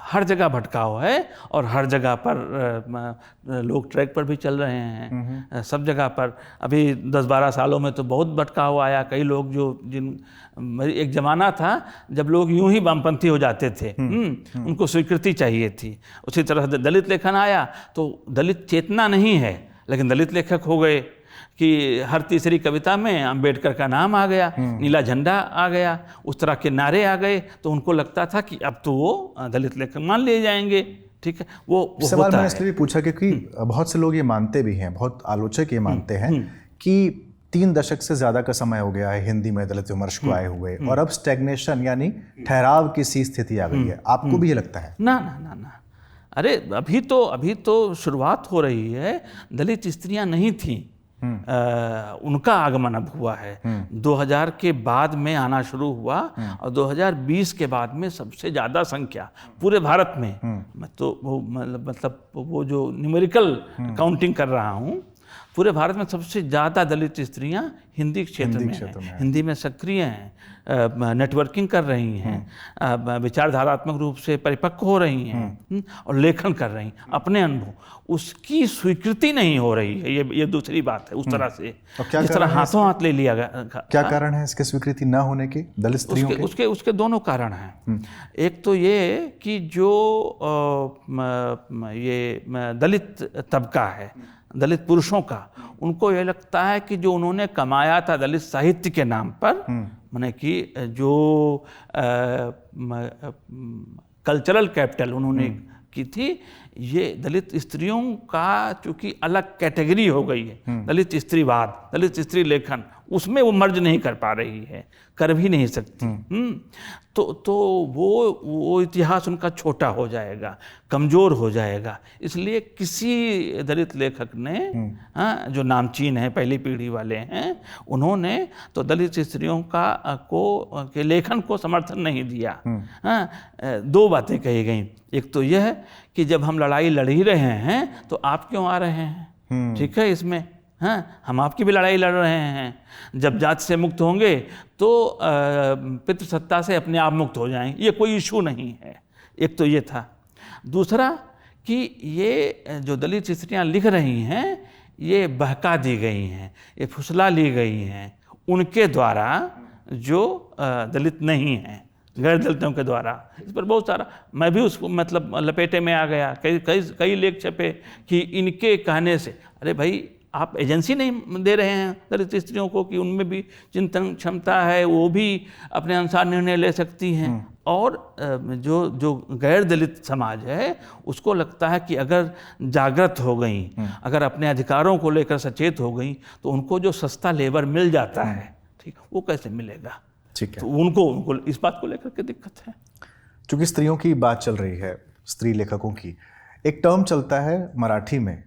हर जगह भटकाव है और हर जगह पर लोग ट्रैक पर भी चल रहे हैं। सब जगह पर अभी 10-12 सालों में तो बहुत भटकाव आया। कई लोग एक ज़माना था जब लोग यूं ही वामपंथी हो जाते थे, उनको स्वीकृति चाहिए थी। उसी तरह दलित लेखन आया तो दलित चेतना नहीं है लेकिन दलित लेखक हो गए कि हर तीसरी कविता में अंबेडकर का नाम आ गया, नीला झंडा आ गया, उस तरह के नारे आ गए। तो उनको लगता था कि अब तो वो दलित लेखक मान लिए जाएंगे। ठीक है, वो सवाल मैंने इसलिए भी पूछा क्योंकि बहुत से लोग ये मानते भी हैं, बहुत आलोचक ये मानते हैं कि 3 दशक से ज़्यादा का समय हो गया है हिंदी में दलित विमर्श को आए हुए, और अब स्टैग्नेशन यानी ठहराव की सी स्थिति आ गई है। आपको भी ये लगता है? ना ना ना ना, अरे अभी तो शुरुआत हो रही है। दलित स्त्रियां नहीं थीं, उनका आगमन अब हुआ है। 2000 के बाद में आना शुरू हुआ और 2020 के बाद में सबसे ज़्यादा संख्या पूरे भारत में, तो वो मतलब वो जो न्यूमेरिकल काउंटिंग कर रहा हूँ, पूरे भारत में सबसे ज़्यादा दलित स्त्रियां हिंदी क्षेत्र में हैं, हिंदी में सक्रिय हैं, नेटवर्किंग कर रही हैं, विचारधारात्मक रूप से परिपक्व हो रही हैं और लेखन कर रही हैं अपने अनुभव। उसकी स्वीकृति नहीं हो रही है, ये दूसरी बात है। उस तरह से जिस तरह हाथों हाथ ले लिया गया। क्या कारण है इसके स्वीकृति न होने के दलित स्त्रियों के? उसके दोनों कारण हैं। एक तो ये कि जो ये दलित तबका है, दलित पुरुषों का, उनको ये लगता है कि जो उन्होंने कमाया था दलित साहित्य के नाम पर, माने कि जो कल्चरल कैपिटल उन्होंने की थी, ये दलित स्त्रियों का चूंकि अलग कैटेगरी हो गई है, दलित स्त्रीवाद, दलित स्त्री लेखन, उसमें वो मर्ज नहीं कर पा रही है, कर भी नहीं सकती। तो वो इतिहास उनका छोटा हो जाएगा, कमज़ोर हो जाएगा। इसलिए किसी दलित लेखक ने, हाँ, जो नामचीन है, पहली पीढ़ी वाले हैं, उन्होंने तो दलित स्त्रियों के लेखन को समर्थन नहीं दिया। हाँ, दो बातें कही गई। एक तो यह कि जब हम लड़ाई लड़ ही रहे हैं तो आप क्यों आ रहे हैं, ठीक है, इसमें, हाँ, हम आपकी भी लड़ाई लड़ रहे हैं। जब जाति से मुक्त होंगे तो पितृसत्ता से अपने आप मुक्त हो जाएंगे, ये कोई इशू नहीं है। एक तो ये था। दूसरा कि ये जो दलित स्त्रियां लिख रही हैं, ये बहका दी गई हैं, ये फुसला ली गई हैं उनके द्वारा जो दलित नहीं हैं, गैर दलितों के द्वारा। इस पर बहुत सारा, मैं भी उसको मतलब लपेटे में आ गया। कई लेख छपे कि इनके कहने से, अरे भाई आप एजेंसी नहीं दे रहे हैं दलित स्त्रियों को कि उनमें भी चिंतन क्षमता है, वो भी अपने अनुसार निर्णय ले सकती हैं। और जो गैर दलित समाज है उसको लगता है कि अगर जागृत हो गई, अगर अपने अधिकारों को लेकर सचेत हो गई तो उनको जो सस्ता लेबर मिल जाता है, ठीक, वो कैसे मिलेगा। ठीक है, तो उनको इस बात को लेकर के दिक्कत है। चूंकि स्त्रियों की बात चल रही है, स्त्री लेखकों की, एक टर्म चलता है मराठी में,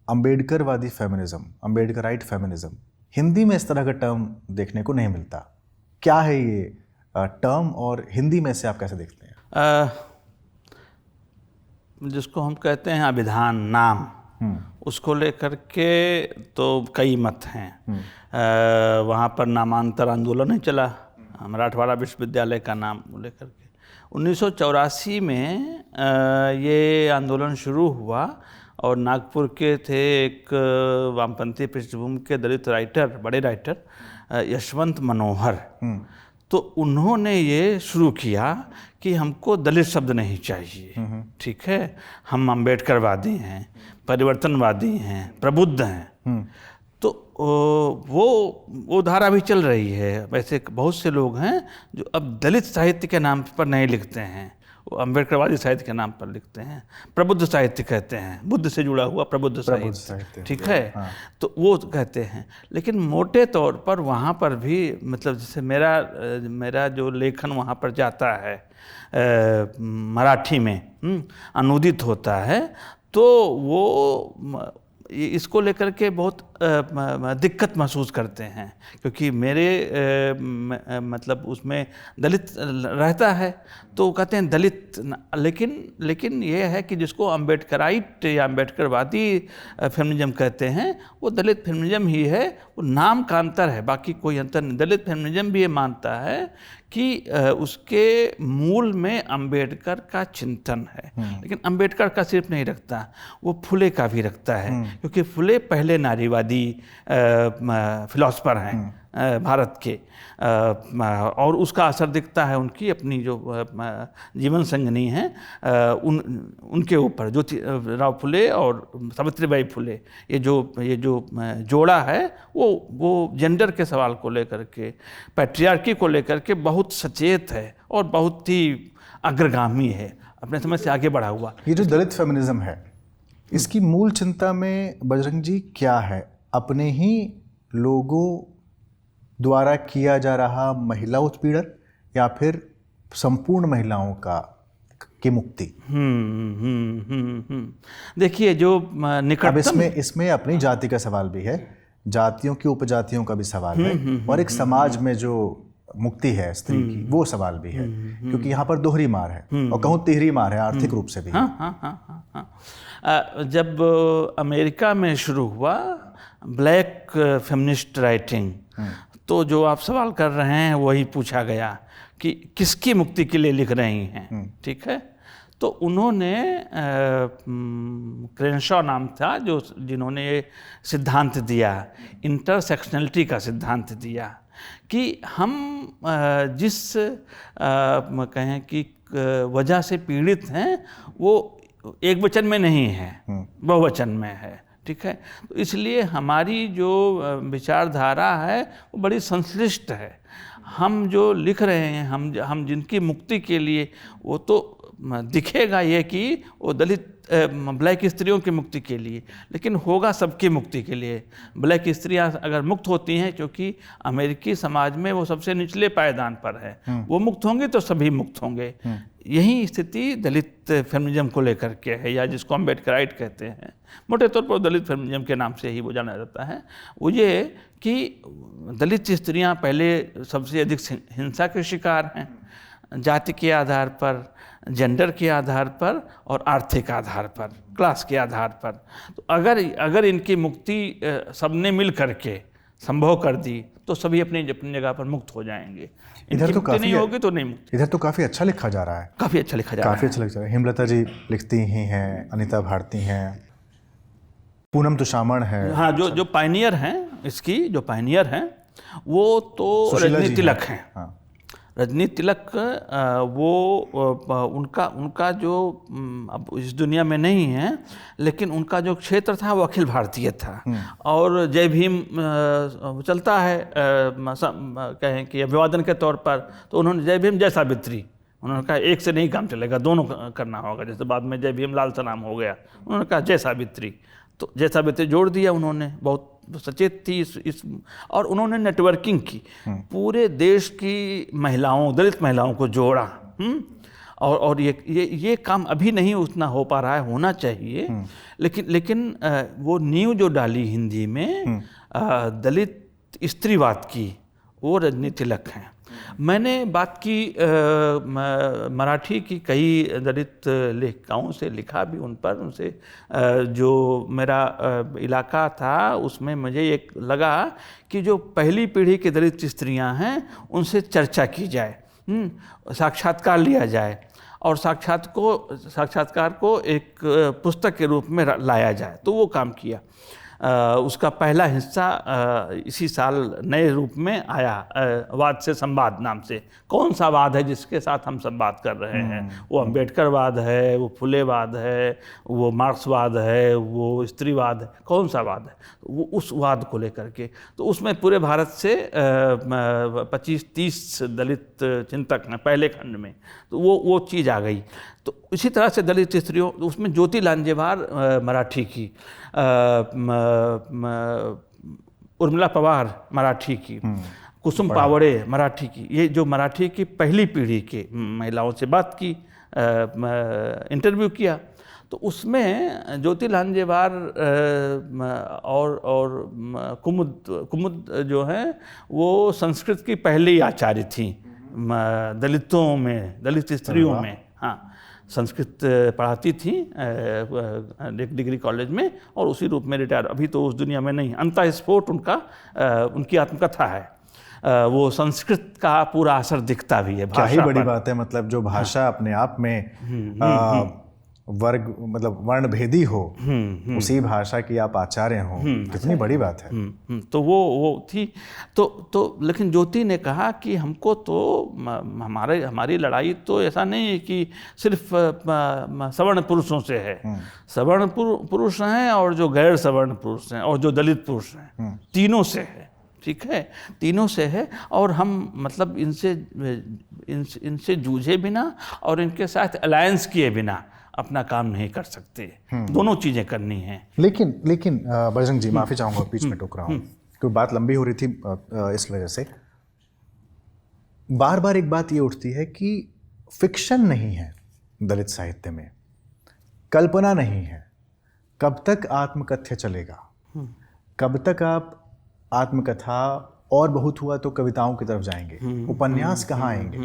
अम्बेडकरवादी फेमिनिज्म, अम्बेडकराइट फेमिनिज्म। हिंदी में इस तरह का टर्म देखने को नहीं मिलता। क्या है ये टर्म और हिंदी में से आप कैसे देखते हैं? जिसको हम कहते हैं अभिधान, नाम, उसको लेकर के तो कई मत हैं। वहाँ पर नामांतर आंदोलन ही चला, मराठवाड़ा विश्वविद्यालय का नाम लेकर के। 1984 में ये आंदोलन शुरू हुआ और नागपुर के थे एक वामपंथी पृष्ठभूमि के दलित राइटर, बड़े राइटर यशवंत मनोहर, तो उन्होंने ये शुरू किया कि हमको दलित शब्द नहीं चाहिए, ठीक है, हम अम्बेडकरवादी हैं, परिवर्तनवादी हैं, प्रबुद्ध हैं। तो वो धारा भी चल रही है। वैसे बहुत से लोग हैं जो अब दलित साहित्य के नाम पर नहीं लिखते हैं, वो अम्बेडकरवादी साहित्य के नाम पर लिखते हैं, प्रबुद्ध साहित्य कहते हैं, बुद्ध से जुड़ा हुआ प्रबुद्ध साहित्य, ठीक है। हाँ। तो वो कहते हैं, लेकिन मोटे तौर पर वहाँ पर भी मतलब जैसे मेरा जो लेखन वहाँ पर जाता है मराठी में अनुदित होता है, तो वो इसको लेकर के बहुत दिक्कत महसूस करते हैं, क्योंकि मेरे मतलब उसमें दलित रहता है, तो कहते हैं दलित, लेकिन ये है कि जिसको अम्बेडकराइट या अम्बेडकरवादी फेमिनिज्म कहते हैं, वो दलित फेमिनिज्म ही है, वो नाम का अंतर है, बाकी कोई अंतर नहीं। दलित फेमिनिज्म भी ये मानता है कि उसके मूल में अम्बेडकर का चिंतन है, लेकिन अम्बेडकर का सिर्फ नहीं रखता, वो फुले का भी रखता है, क्योंकि फुले पहले नारीवादी फिलॉसफर हैं भारत के, और उसका असर दिखता है उनकी अपनी जो जीवन संगनी हैं उनके ऊपर, ज्योतिराव फुले और सावित्रीबाई फुले। ये जो जोड़ा है वो जेंडर के सवाल को लेकर के, पैट्रियार्की को लेकर के बहुत सचेत है और बहुत ही अग्रगामी है, अपने समय से आगे बढ़ा हुआ। ये जो दलित फेमिनिज्म है, इसकी मूल चिंता में बजरंग जी क्या है? अपने ही लोगों द्वारा किया जा रहा महिला उत्पीड़न या फिर संपूर्ण महिलाओं की मुक्ति? देखिए, जो निकटतम, अब इसमें अपनी जाति का सवाल भी है, जातियों की उपजातियों का भी सवाल है, और एक समाज में जो मुक्ति है स्त्री की, वो सवाल भी है, क्योंकि यहाँ पर दोहरी मार है और कहूँ तिहरी मार है, आर्थिक रूप से भी। जब अमेरिका में शुरू हुआ ब्लैक फेमिनिस्ट राइटिंग, तो जो आप सवाल कर रहे हैं वही पूछा गया कि किसकी मुक्ति के लिए लिख रही हैं, ठीक है। तो उन्होंने क्रेनशॉ नाम था जिन्होंने ये सिद्धांत दिया, इंटरसेक्शनलिटी का सिद्धांत दिया, कि हम जिस कहें कि वजह से पीड़ित हैं वो एक वचन में नहीं है, बहुवचन में है, ठीक है। तो इसलिए हमारी जो विचारधारा है वो बड़ी संश्लिष्ट है। हम जो लिख रहे हैं, हम जिनकी मुक्ति के लिए, वो तो दिखेगा ये कि वो दलित ब्लैक स्त्रियों की मुक्ति के लिए, लेकिन होगा सबकी मुक्ति के लिए। ब्लैक स्त्रियां अगर मुक्त होती हैं, क्योंकि अमेरिकी समाज में वो सबसे निचले पायदान पर है, वो मुक्त होंगे तो सभी मुक्त होंगे। यही स्थिति दलित फेमिनिज्म को लेकर के है, या जिसको अम्बेडकराइट कहते हैं, मोटे तौर पर दलित फेमिनिज्म के नाम से ही वो जाना जाता है। वो ये कि दलित स्त्रियां पहले सबसे अधिक हिंसा के शिकार हैं, जाति के आधार पर, जेंडर के आधार पर और आर्थिक आधार पर, क्लास के आधार पर। तो अगर इनकी मुक्ति सबने मिल करके संभव कर दी तो सभी अपनी अपनी जगह पर मुक्त हो जाएंगे। इधर तो काफी नहीं होगी तो नहीं मुक्त। इधर तो काफी अच्छा लिखा जा रहा है, काफी अच्छा लिखा जा रहा है, काफी अच्छा लिखा जा रहा है। हेमलता जी लिखती ही हैं, अनीता भारती हैं, पूनम तुषामण है। हाँ, जो पायनियर हैं इसकी, जो पायनियर हैं वो तो रजनी तिलक हैं। हाँ। रजनी तिलक वो उनका जो अब इस दुनिया में नहीं है, लेकिन उनका जो क्षेत्र था वो अखिल भारतीय था। और जय भीम चलता है कहें कि अभिवादन के तौर पर, तो उन्होंने जय भीम जय सावित्री, उन्होंने कहा एक से नहीं काम चलेगा, दोनों करना होगा। जैसे बाद में जय भीम लाल सलाम हो गया, उन्होंने कहा जय सावित्री, तो जय सावित्री जोड़ दिया उन्होंने। बहुत सचेत थी इस और उन्होंने नेटवर्किंग की, पूरे देश की महिलाओं, दलित महिलाओं को जोड़ा। और ये काम अभी नहीं उतना हो पा रहा है, होना चाहिए। लेकिन वो नींव जो डाली हिंदी में दलित स्त्रीवाद की, वो रजनी तिलक हैं। मैंने बात की मराठी की कई दलित लेखिकाओं से, लिखा भी उन पर, उनसे जो मेरा इलाका था उसमें मुझे एक लगा कि जो पहली पीढ़ी की दलित स्त्रियां हैं उनसे चर्चा की जाए, साक्षात्कार लिया जाए और साक्षात्कार को एक पुस्तक के रूप में लाया जाए। तो वो काम किया। उसका पहला हिस्सा इसी साल नए रूप में आया, वाद से संवाद नाम से। कौन सा वाद है जिसके साथ हम संवाद कर रहे हैं? वो अम्बेडकरवाद है, वो फुलेवाद है, वो मार्क्सवाद है, वो स्त्रीवाद है, कौन सा वाद है? वो उस वाद को लेकर के, तो उसमें पूरे भारत से 25-30 दलित चिंतक हैं पहले खंड में। तो वो चीज़ आ गई। तो इसी तरह से दलित स्त्रियों, उसमें ज्योति लांजेवार मराठी की, उर्मिला पवार मराठी की, कुसुम पावड़े मराठी की, ये जो मराठी की पहली पीढ़ी के महिलाओं से बात की, इंटरव्यू किया, तो उसमें ज्योति लांजेवार और कुमुद जो हैं वो संस्कृत की पहली आचार्य थी दलितों में, दलित स्त्रियों में। हाँ, संस्कृत पढ़ाती थी डिग्री कॉलेज में और उसी रूप में रिटायर। अभी तो उस दुनिया में नहीं। अंता स्फोट उनकी आत्मकथा है। वो संस्कृत का पूरा असर दिखता भी है। क्या ही बड़ी बात है। मतलब जो भाषा अपने आप में वर्ग, मतलब वर्ण भेदी हो, उसी भाषा की आप आचार्य हो, कितनी बड़ी बात है। तो वो थी। तो लेकिन ज्योति ने कहा कि हमको तो हमारी लड़ाई तो ऐसा नहीं है कि सिर्फ सवर्ण पुरुषों से है। सवर्ण पुरुष हैं और जो गैर सवर्ण पुरुष हैं और जो दलित पुरुष हैं, तीनों से है। ठीक है, तीनों से है। और हम मतलब इनसे जूझे बिना और इनके साथ अलायंस किए बिना अपना काम नहीं कर सकते। दोनों चीजें करनी हैं। लेकिन बजरंग जी, माफी चाहूंगा बीच में टोक रहा हूँ, क्योंकि बात लंबी हो रही थी इस वजह से। बार बार एक बात ये उठती है कि फिक्शन नहीं है दलित साहित्य में, कल्पना नहीं है। कब तक आत्मकथ्य चलेगा? कब तक आप आत्मकथा और बहुत हुआ तो कविताओं की तरफ जाएंगे? उपन्यास कहाँ आएंगे?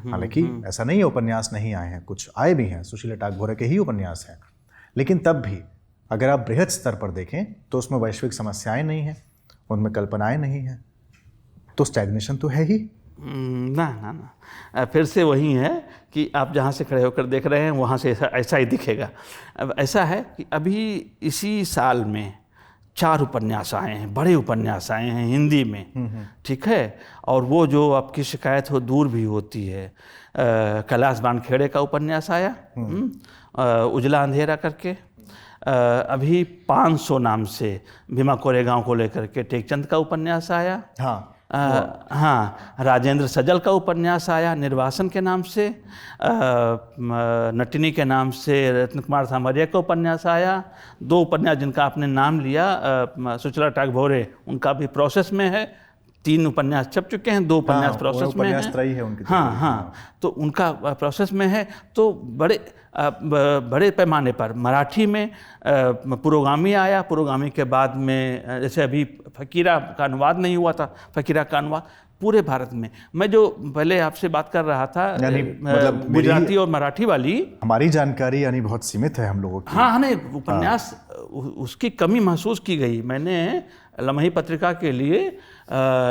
हालांकि ऐसा नहीं है उपन्यास नहीं आए हैं, कुछ आए भी हैं, सुशीला टागभोरे के ही उपन्यास हैं। लेकिन तब भी अगर आप बृहद स्तर पर देखें तो उसमें वैश्विक समस्याएं नहीं हैं, उनमें कल्पनाएं नहीं हैं, तो स्टैग्नेशन तो है ही। ना, फिर से वही है कि आप जहाँ से खड़े होकर देख रहे हैं वहाँ से ऐसा ही दिखेगा। अब ऐसा है कि अभी इसी साल में 4 उपन्यास आए हैं, बड़े उपन्यास आए हैं हिंदी में। ठीक है, और वो जो आपकी शिकायत हो दूर भी होती है। कैलाश बानखेड़े का उपन्यास आया, उजला अंधेरा करके। अभी 500 नाम से भीमा कोरेगांव को लेकर के टेकचंद का उपन्यास आया। हाँ, हाँ, राजेंद्र सजल का उपन्यास आया निर्वासन के नाम से, नटिनी के नाम से रत्न कुमार सामरिया का उपन्यास आया, 2 उपन्यास जिनका आपने नाम लिया सुचला टागभोरे, उनका भी प्रोसेस में है, 3 उपन्यास छप चुके हैं, 2 उपन्यास प्रोसेस में है। उनकी हाँ, तो उनका प्रोसेस में है। तो बड़े पैमाने पर मराठी में पुरोगामी आया, पुरोगामी के बाद में जैसे अभी फ़कीरा का अनुवाद नहीं हुआ था, फ़कीरा का अनुवाद पूरे भारत में। मैं जो पहले आपसे बात कर रहा था मतलब गुजराती और मराठी वाली, हमारी जानकारी यानी बहुत सीमित है हम लोगों की। हाँ, नहीं उपन्यास उसकी कमी महसूस की गई। मैंने लम्ही पत्रिका के लिए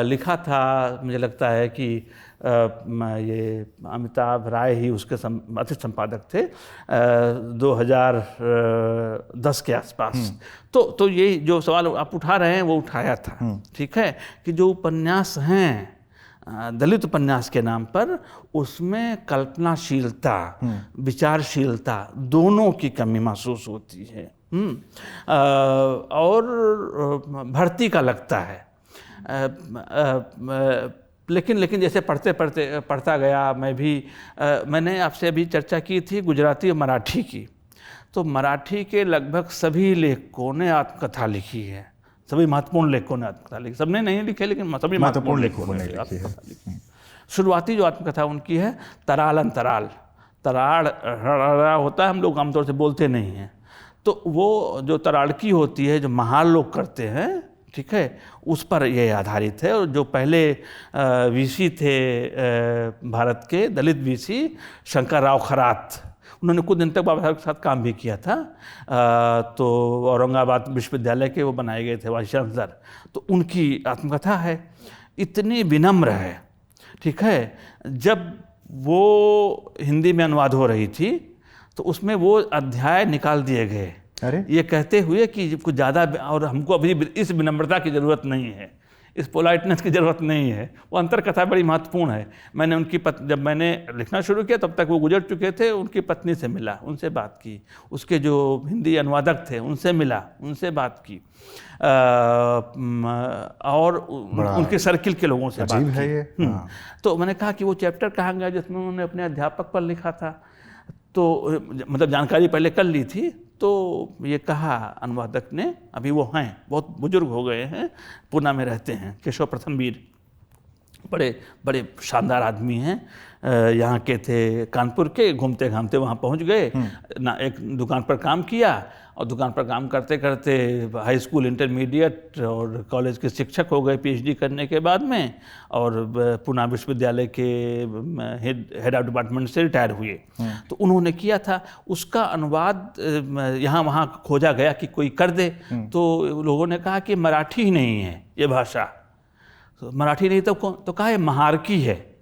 लिखा था, मुझे लगता है कि ये अमिताभ राय ही उसके अतिथि संपादक थे 2010 के आसपास। तो ये जो सवाल आप उठा रहे हैं वो उठाया था, ठीक है, कि जो उपन्यास हैं दलित उपन्यास के नाम पर, उसमें कल्पनाशीलता, विचारशीलता दोनों की कमी महसूस होती है और भर्ती का लगता है। लेकिन जैसे पढ़ता गया मैं भी, मैंने आपसे अभी चर्चा की थी गुजराती और मराठी की, तो मराठी के लगभग सभी लेखकों ने आत्मकथा लिखी है, सभी महत्वपूर्ण लेखकों ने आत्मकथा लिखी, सबने नहीं लिखे लेकिन सभी महत्वपूर्ण लेखकों ने आत्मकथा लिखी। शुरुआती जो आत्मकथा उनकी है तराल अंतराल, तराड़ होता है, हम लोग आमतौर से बोलते नहीं हैं, तो वो जो तराड़की होती है जो महाल लोग करते हैं, ठीक है, उस पर ये आधारित है। और जो पहले वीसी थे भारत के दलित वीसी शंकर राव खरात, उन्होंने कुछ दिन तक बाबा साहब के साथ काम भी किया था, तो औरंगाबाद विश्वविद्यालय के वो बनाए गए थे वाइस चांसलर, तो उनकी आत्मकथा है, इतनी विनम्र है, ठीक है। जब वो हिंदी में अनुवाद हो रही थी तो उसमें वो अध्याय निकाल दिए गए, अरे ये कहते हुए कि कुछ ज़्यादा, और हमको अभी इस विनम्रता की ज़रूरत नहीं है, इस पोलाइटनेस की ज़रूरत नहीं है। वो अंतर कथा बड़ी महत्वपूर्ण है। मैंने उनकी जब मैंने लिखना शुरू किया तब तक वो गुजर चुके थे, उनकी पत्नी से मिला, उनसे बात की, उसके जो हिंदी अनुवादक थे उनसे मिला, उनसे बात की, और उनके सर्किल के लोगों से बात है ये। तो मैंने कहा कि वो चैप्टर कहाँ गया जिसमें उन्होंने अपने अध्यापक पर लिखा था, तो मतलब जानकारी पहले कर ली थी। तो ये कहा अनुवादक ने, अभी वो हैं, बहुत बुजुर्ग हो गए हैं, पूना में रहते हैं, केशव प्रथमवीर, बड़े बड़े शानदार आदमी हैं, यहाँ के थे, कानपुर के, घूमते घामते वहाँ पहुँच गए ना, एक दुकान पर काम किया, और दुकान पर काम करते करते हाई स्कूल, इंटरमीडिएट और कॉलेज के शिक्षक हो गए पीएचडी करने के बाद में, और पूना विश्वविद्यालय के हेड ऑफ डिपार्टमेंट से रिटायर हुए। तो उन्होंने किया था, उसका अनुवाद यहाँ वहाँ खोजा गया कि कोई कर दे, तो लोगों ने कहा कि मराठी ही नहीं है ये भाषा, तो मराठी नहीं तो कहा है महार की है,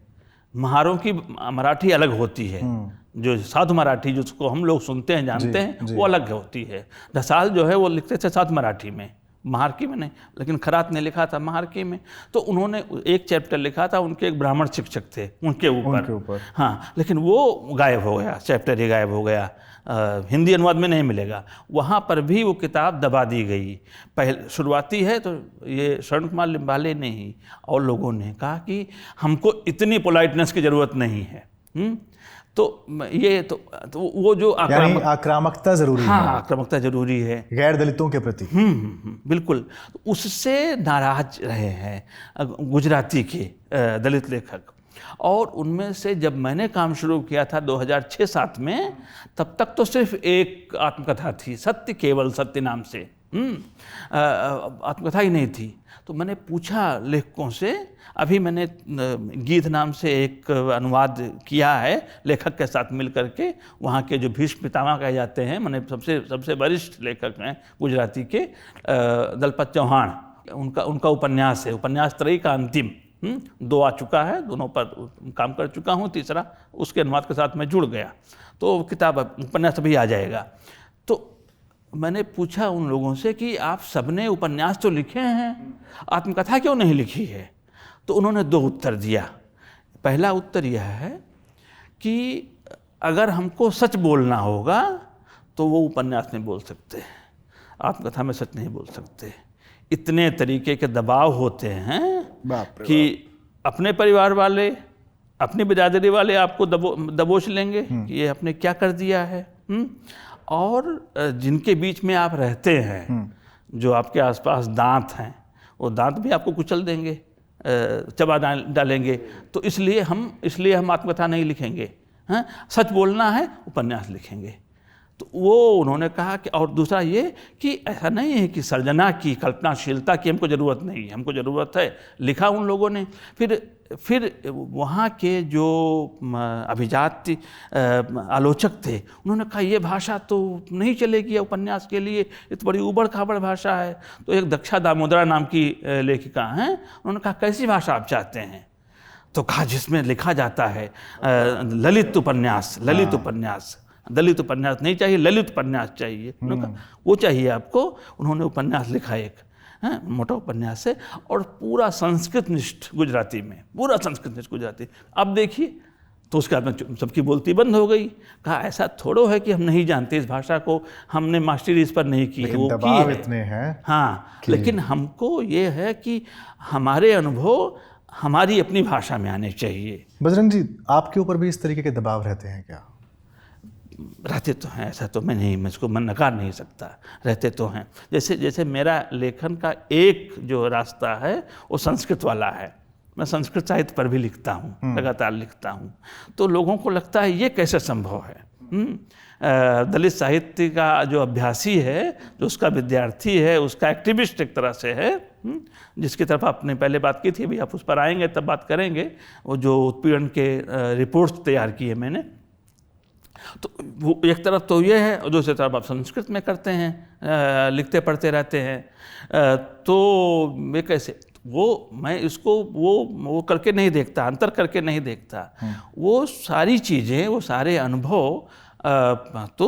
महारों की मराठी अलग होती है, जो साधु मराठी जिसको हम लोग सुनते हैं जानते हैं वो अलग होती है। ढसाल जो है वो लिखते थे साधु मराठी में, महारकी में नहीं, लेकिन खरात ने लिखा था महारकी में। तो उन्होंने एक चैप्टर लिखा था, उनके एक ब्राह्मण शिक्षक थे उनके ऊपर, हाँ, लेकिन वो गायब हो गया, चैप्टर ही गायब हो गया, हिंदी अनुवाद में नहीं मिलेगा। वहाँ पर भी वो किताब दबा दी गई। पहले शुरुआती है तो ये शरण कुमार लिम्बाले ने ही और लोगों ने कहा कि हमको इतनी पोलाइटनेस की ज़रूरत नहीं है। तो ये तो वो जो आक्रामकता जरूरी है। हाँ, आक्रामकता जरूरी है गैर दलितों के प्रति। बिल्कुल, उससे नाराज रहे हैं गुजराती के दलित लेखक। और उनमें से जब मैंने काम शुरू किया था 2006-07 में, तब तक तो सिर्फ एक आत्मकथा थी, सत्य केवल सत्य नाम से, आत्मकथा ही नहीं थी। तो मैंने पूछा लेखकों से, अभी मैंने गीत नाम से एक अनुवाद किया है लेखक के साथ मिल करके, वहाँ के जो भीष्म पितामह कहे जाते हैं, मैंने सबसे वरिष्ठ लेखक हैं गुजराती के, दलपत चौहान, उनका उपन्यास है, उपन्यास त्रयी का अंतिम, 2 आ चुका है, दोनों पर काम कर चुका हूँ, तीसरा उसके अनुवाद के साथ मैं जुड़ गया, तो किताब उपन्यास भी आ जाएगा। तो मैंने पूछा उन लोगों से कि आप सबने उपन्यास तो लिखे हैं, आत्मकथा क्यों नहीं लिखी है? तो उन्होंने 2 उत्तर दिया। पहला उत्तर यह है कि अगर हमको सच बोलना होगा तो वो उपन्यास में बोल सकते हैं, आत्मकथा में सच नहीं बोल सकते, इतने तरीके के दबाव होते हैं बाप रे कि अपने परिवार वाले, अपनी बिरादरी वाले आपको दबोच लेंगे कि ये आपने क्या कर दिया है। और जिनके बीच में आप रहते हैं, जो आपके आसपास दांत हैं, वो दांत भी आपको कुचल देंगे, चबा डालेंगे। तो इसलिए हम आत्मकथा नहीं लिखेंगे, हैं, सच बोलना है, उपन्यास लिखेंगे। तो वो उन्होंने कहा कि, और दूसरा ये कि ऐसा नहीं है कि सर्जना की, कल्पनाशीलता की हमको ज़रूरत नहीं है, हमको ज़रूरत है, लिखा उन लोगों ने। फिर वहाँ के जो अभिजात आलोचक थे, उन्होंने कहा ये भाषा तो नहीं चलेगी उपन्यास के लिए, ये तो बड़ी उबड़ खाबड़ भाषा है। तो एक दक्षा दामोदरा नाम की लेखिका हैं, उन्होंने कहा कैसी भाषा आप चाहते हैं? तो कहा जिसमें लिखा जाता है ललित उपन्यास, ललित उपन्यास, दलित उपन्यास नहीं चाहिए, ललित उपन्यास चाहिए। उन्होंने कहा वो चाहिए आपको। उन्होंने उपन्यास लिखा एक, मोटा उपन्यास है, और पूरा संस्कृत निष्ठ गुजराती में, पूरा संस्कृत निष्ठ गुजराती। अब देखिए, तो उसके बाद में सबकी बोलती बंद हो गई। कहा ऐसा थोड़ो है कि हम नहीं जानते इस भाषा को, हमने मास्टरी इस पर नहीं की है, वो दबाव की इतने हैं। हाँ, लेकिन हमको ये है कि हमारे अनुभव हमारी अपनी भाषा में आने चाहिए। बजरंग जी, आपके ऊपर भी इस तरीके के दबाव रहते हैं क्या? रहते तो हैं, ऐसा तो मैं इसको नकार नहीं सकता, रहते तो हैं। जैसे मेरा लेखन का एक जो रास्ता है वो संस्कृत वाला है। मैं संस्कृत साहित्य पर भी लिखता हूँ, लगातार लिखता हूँ। तो लोगों को लगता है ये कैसे संभव है। दलित साहित्य का जो अभ्यासी है, जो उसका विद्यार्थी है, उसका एक्टिविस्ट एक तरह से है, जिसकी तरफ आपने पहले बात की थी, अभी आप उस पर आएंगे तब बात करेंगे। वो जो उत्पीड़न के रिपोर्ट्स तैयार किए मैंने, तो वो एक तरफ तो ये है, और दूसरी तरफ आप संस्कृत में करते हैं, लिखते पढ़ते रहते हैं। तो मैं कैसे, वो मैं इसको वो करके नहीं देखता, अंतर करके नहीं देखता। वो सारी चीज़ें, वो सारे अनुभव तो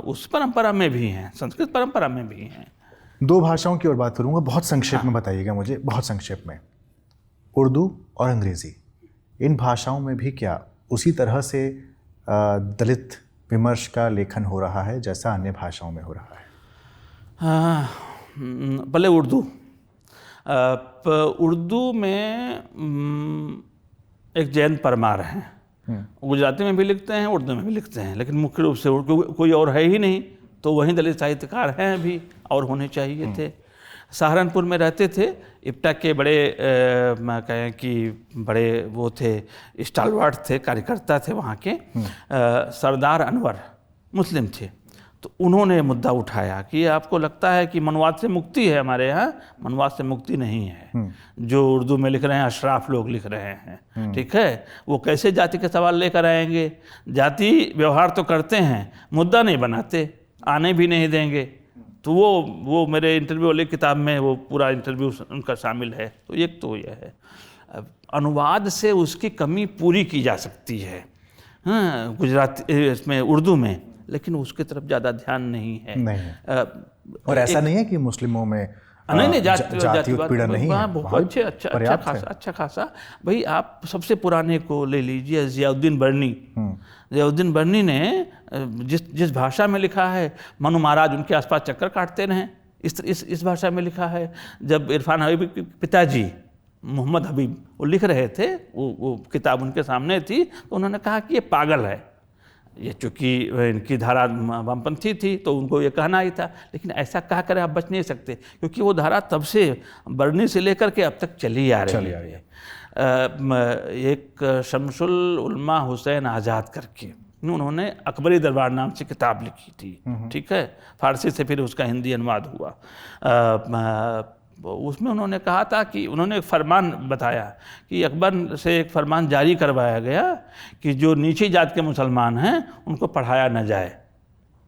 उस परंपरा में भी हैं, संस्कृत परंपरा में भी हैं। दो भाषाओं की और बात करूँगा, बहुत संक्षेप में बताइएगा मुझे, बहुत संक्षेप में। उर्दू और अंग्रेज़ी, इन भाषाओं में भी क्या उसी तरह से दलित विमर्श का लेखन हो रहा है जैसा अन्य भाषाओं में हो रहा है? भले उर्दू में एक जयंत परमार हैं, गुजराती में भी लिखते हैं, उर्दू में भी लिखते हैं, लेकिन मुख्य रूप से कोई और है ही नहीं, तो वही दलित साहित्यकार हैं भी, और होने चाहिए थे। सहारनपुर में रहते थे, इप्टा के बड़े कहें कि बड़े वो थे, स्टालवार्ट थे, कार्यकर्ता थे वहाँ के। सरदार अनवर मुस्लिम थे, तो उन्होंने मुद्दा उठाया कि आपको लगता है कि मनवाद से मुक्ति है हमारे यहाँ, मनवाद से मुक्ति नहीं है। जो उर्दू में लिख रहे हैं अशराफ लोग लिख रहे हैं, ठीक है, वो कैसे जाति के सवाल लेकर आएंगे? जाति व्यवहार तो करते हैं, मुद्दा नहीं बनाते, आने भी नहीं देंगे। तो वो मेरे इंटरव्यू वाली किताब में वो पूरा इंटरव्यू उनका शामिल है। तो एक तो यह है, अनुवाद से उसकी कमी पूरी की जा सकती है, हाँ, गुजराती इसमें, उर्दू में, लेकिन उसकी तरफ ज़्यादा ध्यान नहीं है। और ऐसा नहीं है कि मुस्लिमों में नहीं जाति उत्पीड़न नहीं है, बहुत अच्छा खासा। भाई आप सबसे पुराने को ले लीजिए, ज़ियाउद्दीन बर्नी। ज़ियाउद्दीन बर्नी ने जिस भाषा में लिखा है, मनु महाराज उनके आसपास चक्कर काटते रहे, इस भाषा में लिखा है। जब इरफान हबीब के पिताजी मोहम्मद हबीब वो लिख रहे थे, वो किताब उनके सामने थी, तो उन्होंने कहा कि ये पागल है, ये चूँकि इनकी धारा वामपंथी थी तो उनको ये कहना ही था, लेकिन ऐसा कहा कर आप बच नहीं सकते, क्योंकि वो धारा तब से बरनी से लेकर के अब तक चली आ रही है। एक शमसुल उलमा हुसैन आज़ाद करके, उन्होंने अकबरी दरबार नाम से किताब लिखी थी, ठीक है, फारसी से फिर उसका हिंदी अनुवाद हुआ। उसमें उन्होंने कहा था कि उन्होंने एक फरमान बताया कि अकबर से एक फरमान जारी करवाया गया कि जो नीची जात के मुसलमान हैं उनको पढ़ाया न जाए,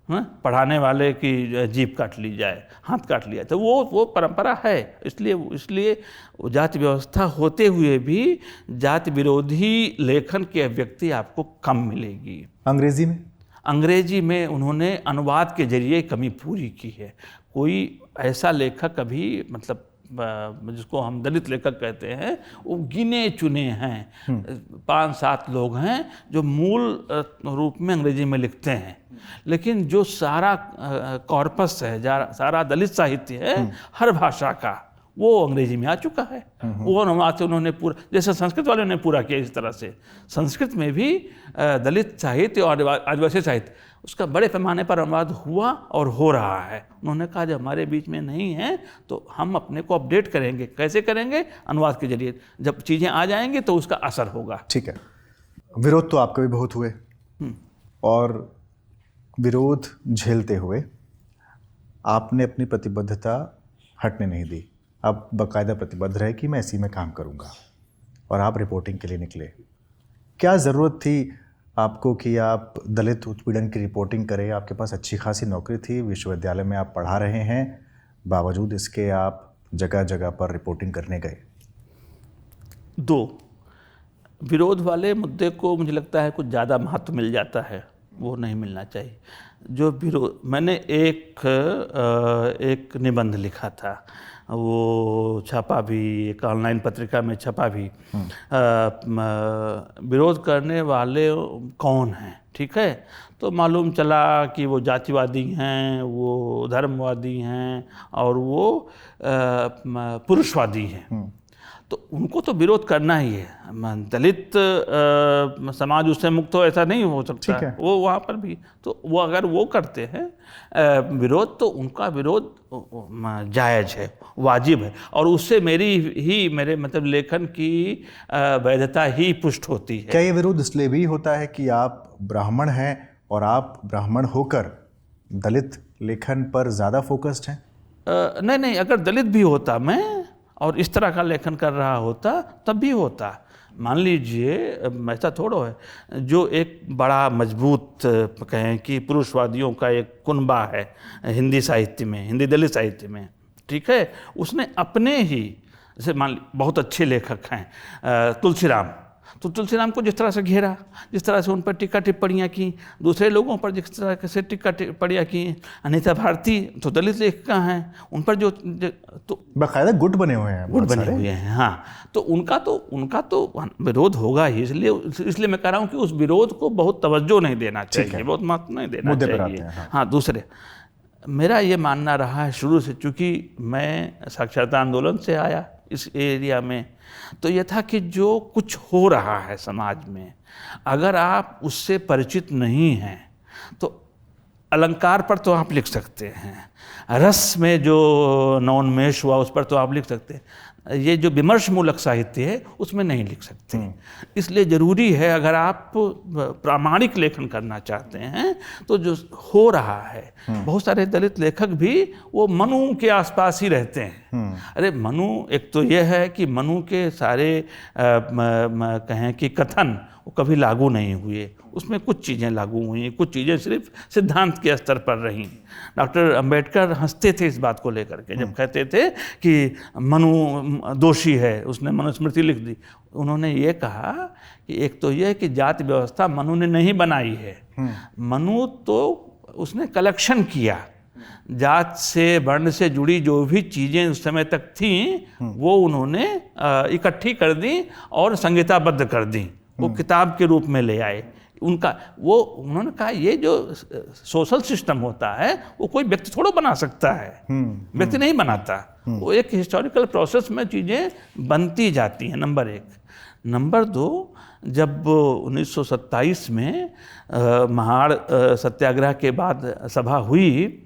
पढ़ाने वाले की जीभ काट ली जाए, हाथ काट लिया। तो वो परंपरा है, इसलिए जाति व्यवस्था होते हुए भी जाति विरोधी लेखन की अभिव्यक्ति आपको कम मिलेगी। अंग्रेजी में उन्होंने अनुवाद के जरिए कमी पूरी की है। कोई ऐसा लेखक अभी, मतलब जिसको हम दलित लेखक कहते हैं, वो गिने चुने हैं, 5-7 लोग हैं जो मूल रूप में अंग्रेजी में लिखते हैं। लेकिन जो सारा कॉर्पस है, सारा दलित साहित्य है हर भाषा का, वो अंग्रेजी में आ चुका है। वो अनुवाद से उन्होंने पूरा, जैसे संस्कृत वालों ने पूरा किया, इस तरह से संस्कृत में भी दलित साहित्य और आदिवासी साहित्य उसका बड़े पैमाने पर अनुवाद हुआ और हो रहा है। उन्होंने कहा जब हमारे बीच में नहीं है तो हम अपने को अपडेट करेंगे। कैसे करेंगे? अनुवाद के जरिए। जब चीज़ें आ जाएंगी तो उसका असर होगा। ठीक है। विरोध तो आपके भी बहुत हुए और विरोध झेलते हुए आपने अपनी प्रतिबद्धता हटने नहीं दी। आप बाकायदा प्रतिबद्ध रहे कि मैं इसी में काम करूंगा और आप रिपोर्टिंग के लिए निकले। क्या ज़रूरत थी आपको कि आप दलित उत्पीड़न की रिपोर्टिंग करें? आपके पास अच्छी खासी नौकरी थी, विश्वविद्यालय में आप पढ़ा रहे हैं, बावजूद इसके आप जगह जगह पर रिपोर्टिंग करने गए। दो, विरोध वाले मुद्दे को मुझे लगता है कुछ ज़्यादा महत्व मिल जाता है, वो नहीं मिलना चाहिए। जो विरोध, मैंने एक निबंध लिखा था, वो छपा भी, एक ऑनलाइन पत्रिका में छपा भी। विरोध करने वाले कौन हैं, ठीक है? तो मालूम चला कि वो जातिवादी हैं, वो धर्मवादी हैं और वो पुरुषवादी हैं। तो उनको तो विरोध करना ही है। दलित समाज उससे मुक्त हो ऐसा नहीं हो सकता है। वो वहाँ पर भी, तो वो अगर वो करते हैं विरोध, तो उनका विरोध जायज़ है, वाजिब है, और उससे मेरे मतलब लेखन की वैधता ही पुष्ट होती है। क्या ये विरोध इसलिए भी होता है कि आप ब्राह्मण हैं और आप ब्राह्मण होकर दलित लेखन पर ज़्यादा फोकस्ड हैं? नहीं, अगर दलित भी होता मैं और इस तरह का लेखन कर रहा होता तब भी होता। मान लीजिए ऐसा थोड़ा है, जो एक बड़ा मजबूत कहें कि पुरुषवादियों का एक कुनबा है हिंदी साहित्य में, हिंदी दलित साहित्य में, ठीक है, उसने अपने ही, जैसे मान ली बहुत अच्छे लेखक हैं तुलसीराम, तो तुलसीराम को जिस तरह से घेरा, जिस तरह से उन पर टीका टिप्पणियाँ की, दूसरे लोगों पर जिस तरह से टीका टिप्पणियाँ की, अनीता भारती तो दलित लेखिका हैं, उन पर जो तो बाकायदा गुट बने हुए हैं, गुट बने हुए हैं। हाँ, तो उनका तो विरोध होगा ही। इसलिए मैं कह रहा हूँ कि उस विरोध को बहुत तवज्जो नहीं देना चाहिए, बहुत महत्व नहीं देना चाहिए। हाँ, दूसरे, मेरा ये मानना रहा है शुरू से, चूँकि मैं साक्षरता आंदोलन से आया इस एरिया में, तो यह था कि जो कुछ हो रहा है समाज में, अगर आप उससे परिचित नहीं हैं तो अलंकार पर तो आप लिख सकते हैं, रस में जो नवोन्मेष हुआ उस पर तो आप लिख सकते हैं, ये जो विमर्श मूलक साहित्य है उसमें नहीं लिख सकते। इसलिए ज़रूरी है, अगर आप प्रामाणिक लेखन करना चाहते हैं तो जो हो रहा है, बहुत सारे दलित लेखक भी वो मनु के आसपास ही रहते हैं। अरे मनु, एक तो यह है कि मनु के सारे कहें कि कथन वो कभी लागू नहीं हुए, उसमें कुछ चीज़ें लागू हुई, कुछ चीज़ें सिर्फ सिद्धांत के स्तर पर रहीं। डॉक्टर अंबेडकर हंसते थे इस बात को लेकर के, जब कहते थे कि मनु दोषी है, उसने मनुस्मृति लिख दी। उन्होंने ये कहा कि एक तो यह कि जाति व्यवस्था मनु ने नहीं बनाई है, मनु तो उसने कलेक्शन किया, जात से वर्ण से जुड़ी जो भी चीज़ें उस समय तक थीं वो उन्होंने इकट्ठी कर दी और संहिताबद्ध कर दी, वो किताब के रूप में ले आए। उन्होंने कहा ये जो सोशल सिस्टम होता है वो कोई व्यक्ति थोड़ा बना सकता है, व्यक्ति नहीं बनाता, वो एक हिस्टोरिकल प्रोसेस में चीज़ें बनती जाती हैं, नंबर एक। नंबर दो, जब 1927 में महाड़ सत्याग्रह के बाद सभा हुई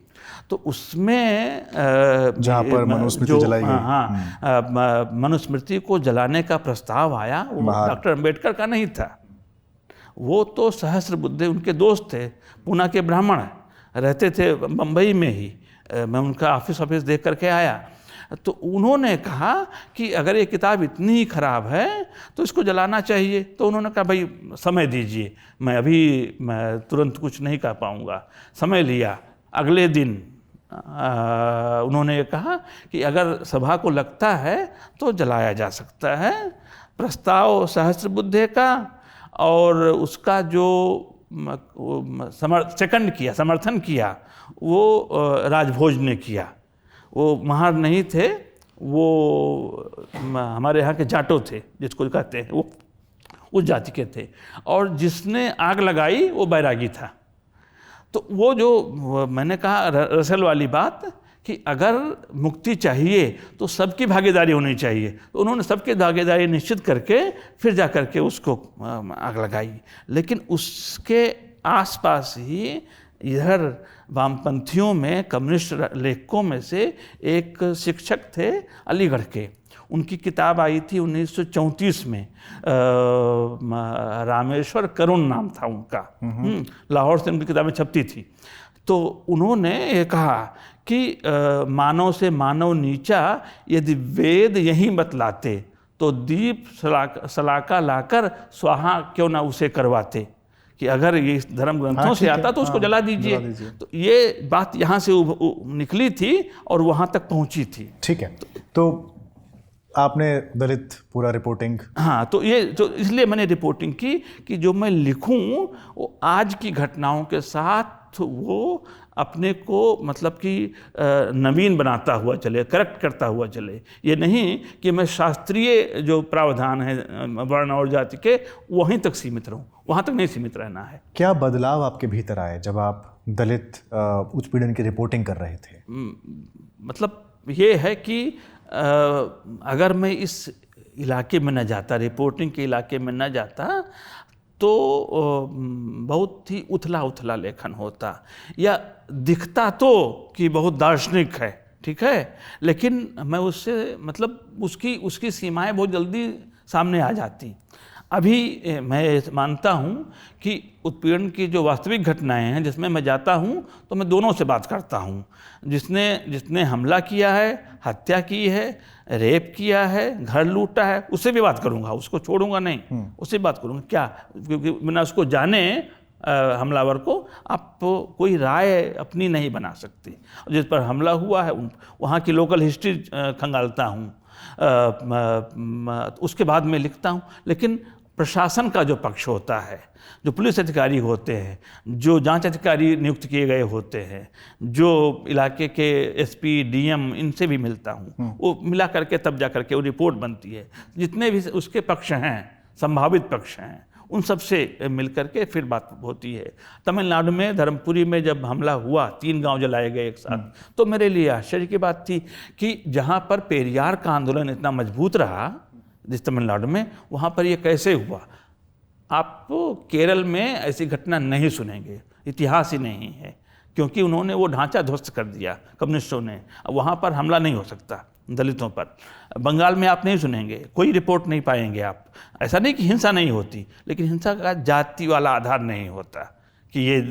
तो उसमें जहाँ पर मनुस्मृति जलाई गई, हाँ, मनुस्मृति को जलाने का प्रस्ताव आया, वो डॉक्टर अंबेडकर का नहीं था, वो तो सहस्त्रबुद्धे उनके दोस्त थे, पूना के ब्राह्मण रहते थे बम्बई में ही, मैं उनका ऑफिस देख करके आया। तो उन्होंने कहा कि अगर ये किताब इतनी ही खराब है तो इसको जलाना चाहिए। तो उन्होंने कहा भाई समय दीजिए, मैं तुरंत कुछ नहीं कह पाऊँगा। समय लिया, अगले दिन उन्होंने कहा कि अगर सभा को लगता है तो जलाया जा सकता है। प्रस्ताव सहस्त्रबुद्धे का और उसका जो समर्थन किया वो राजभोज ने किया। वो महार नहीं थे, वो हमारे यहाँ के जाटो थे, जिसको कहते हैं, वो उस जाति के थे, और जिसने आग लगाई वो बैरागी था। तो वो जो मैंने कहा रसल वाली बात कि अगर मुक्ति चाहिए तो सबकी भागीदारी होनी चाहिए। तो उन्होंने सबकी भागीदारी निश्चित करके फिर जा करके उसको आग लगाई। लेकिन उसके आसपास ही इधर वामपंथियों में, कम्युनिस्ट लेखकों में से एक शिक्षक थे अलीगढ़ के, उनकी किताब आई थी 1934 में, रामेश्वर करुण नाम था उनका। लाहौर से उनकी किताबें छपती थी। तो उन्होंने ये कहा कि मानव से मानव नीचा यदि वेद यही बतलाते तो दीप सलाका लाकर स्वाहा क्यों ना उसे करवाते, कि अगर ये धर्म ग्रंथों से आता तो उसको जला दीजिए। तो ये बात यहाँ से निकली थी और वहाँ तक पहुँची थी। ठीक है, तो आपने दलित पूरा रिपोर्टिंग, हाँ, तो ये जो इसलिए मैंने रिपोर्टिंग की कि जो मैं लिखूं वो आज की घटनाओं के साथ वो अपने को मतलब कि नवीन बनाता हुआ चले, करेक्ट करता हुआ चले। ये नहीं कि मैं शास्त्रीय जो प्रावधान है वर्ण और जाति के वहीं तक सीमित रहूं, वहाँ तक नहीं सीमित रहना है। क्या बदलाव आपके भीतर आए जब आप दलित उत्पीड़न की रिपोर्टिंग कर रहे थे? मतलब ये है कि अगर मैं इस इलाके में न जाता, रिपोर्टिंग के इलाके में न जाता, तो बहुत ही उथला उथला लेखन होता, या दिखता तो कि बहुत दार्शनिक है, ठीक है, लेकिन मैं उससे मतलब उसकी सीमाएं बहुत जल्दी सामने आ जाती। अभी मैं मानता हूँ कि उत्पीड़न की जो वास्तविक घटनाएं हैं जिसमें मैं जाता हूँ तो मैं दोनों से बात करता हूँ। जिसने हमला किया है, हत्या की है, रेप किया है, घर लूटा है, उससे भी बात करूँगा, उसको छोड़ूंगा नहीं, उससे बात करूँगा। क्या, क्योंकि बिना उसको जाने हमलावर को आप कोई राय अपनी नहीं बना सकती। जिस पर हमला हुआ है वहाँ की लोकल हिस्ट्री खंगालता हूँ, उसके बाद में लिखता हूँ। लेकिन प्रशासन का जो पक्ष होता है, जो पुलिस अधिकारी होते हैं, जो जांच अधिकारी नियुक्त किए गए होते हैं, जो इलाके के एसपी, डीएम, इनसे भी मिलता हूँ। वो मिला करके तब जा करके वो रिपोर्ट बनती है। जितने भी उसके पक्ष हैं, संभावित पक्ष हैं, उन सब से मिल करके फिर बात होती है। तमिलनाडु में धर्मपुरी में जब हमला हुआ, 3 गांव जलाए गए एक साथ, तो मेरे लिए आश्चर्य की बात थी कि जहाँ पर पेरियार का आंदोलन इतना मजबूत रहा जिस तमिलनाडु में, वहाँ पर ये कैसे हुआ। आप केरल में ऐसी घटना नहीं सुनेंगे, इतिहास ही नहीं है, क्योंकि उन्होंने वो ढांचा ध्वस्त कर दिया कम्युनिस्टों ने। वहाँ पर हमला नहीं हो सकता दलितों पर। बंगाल में आप नहीं सुनेंगे, कोई रिपोर्ट नहीं पाएंगे आप। ऐसा नहीं कि हिंसा नहीं होती, लेकिन हिंसा का जाति वाला आधार नहीं होता कि ये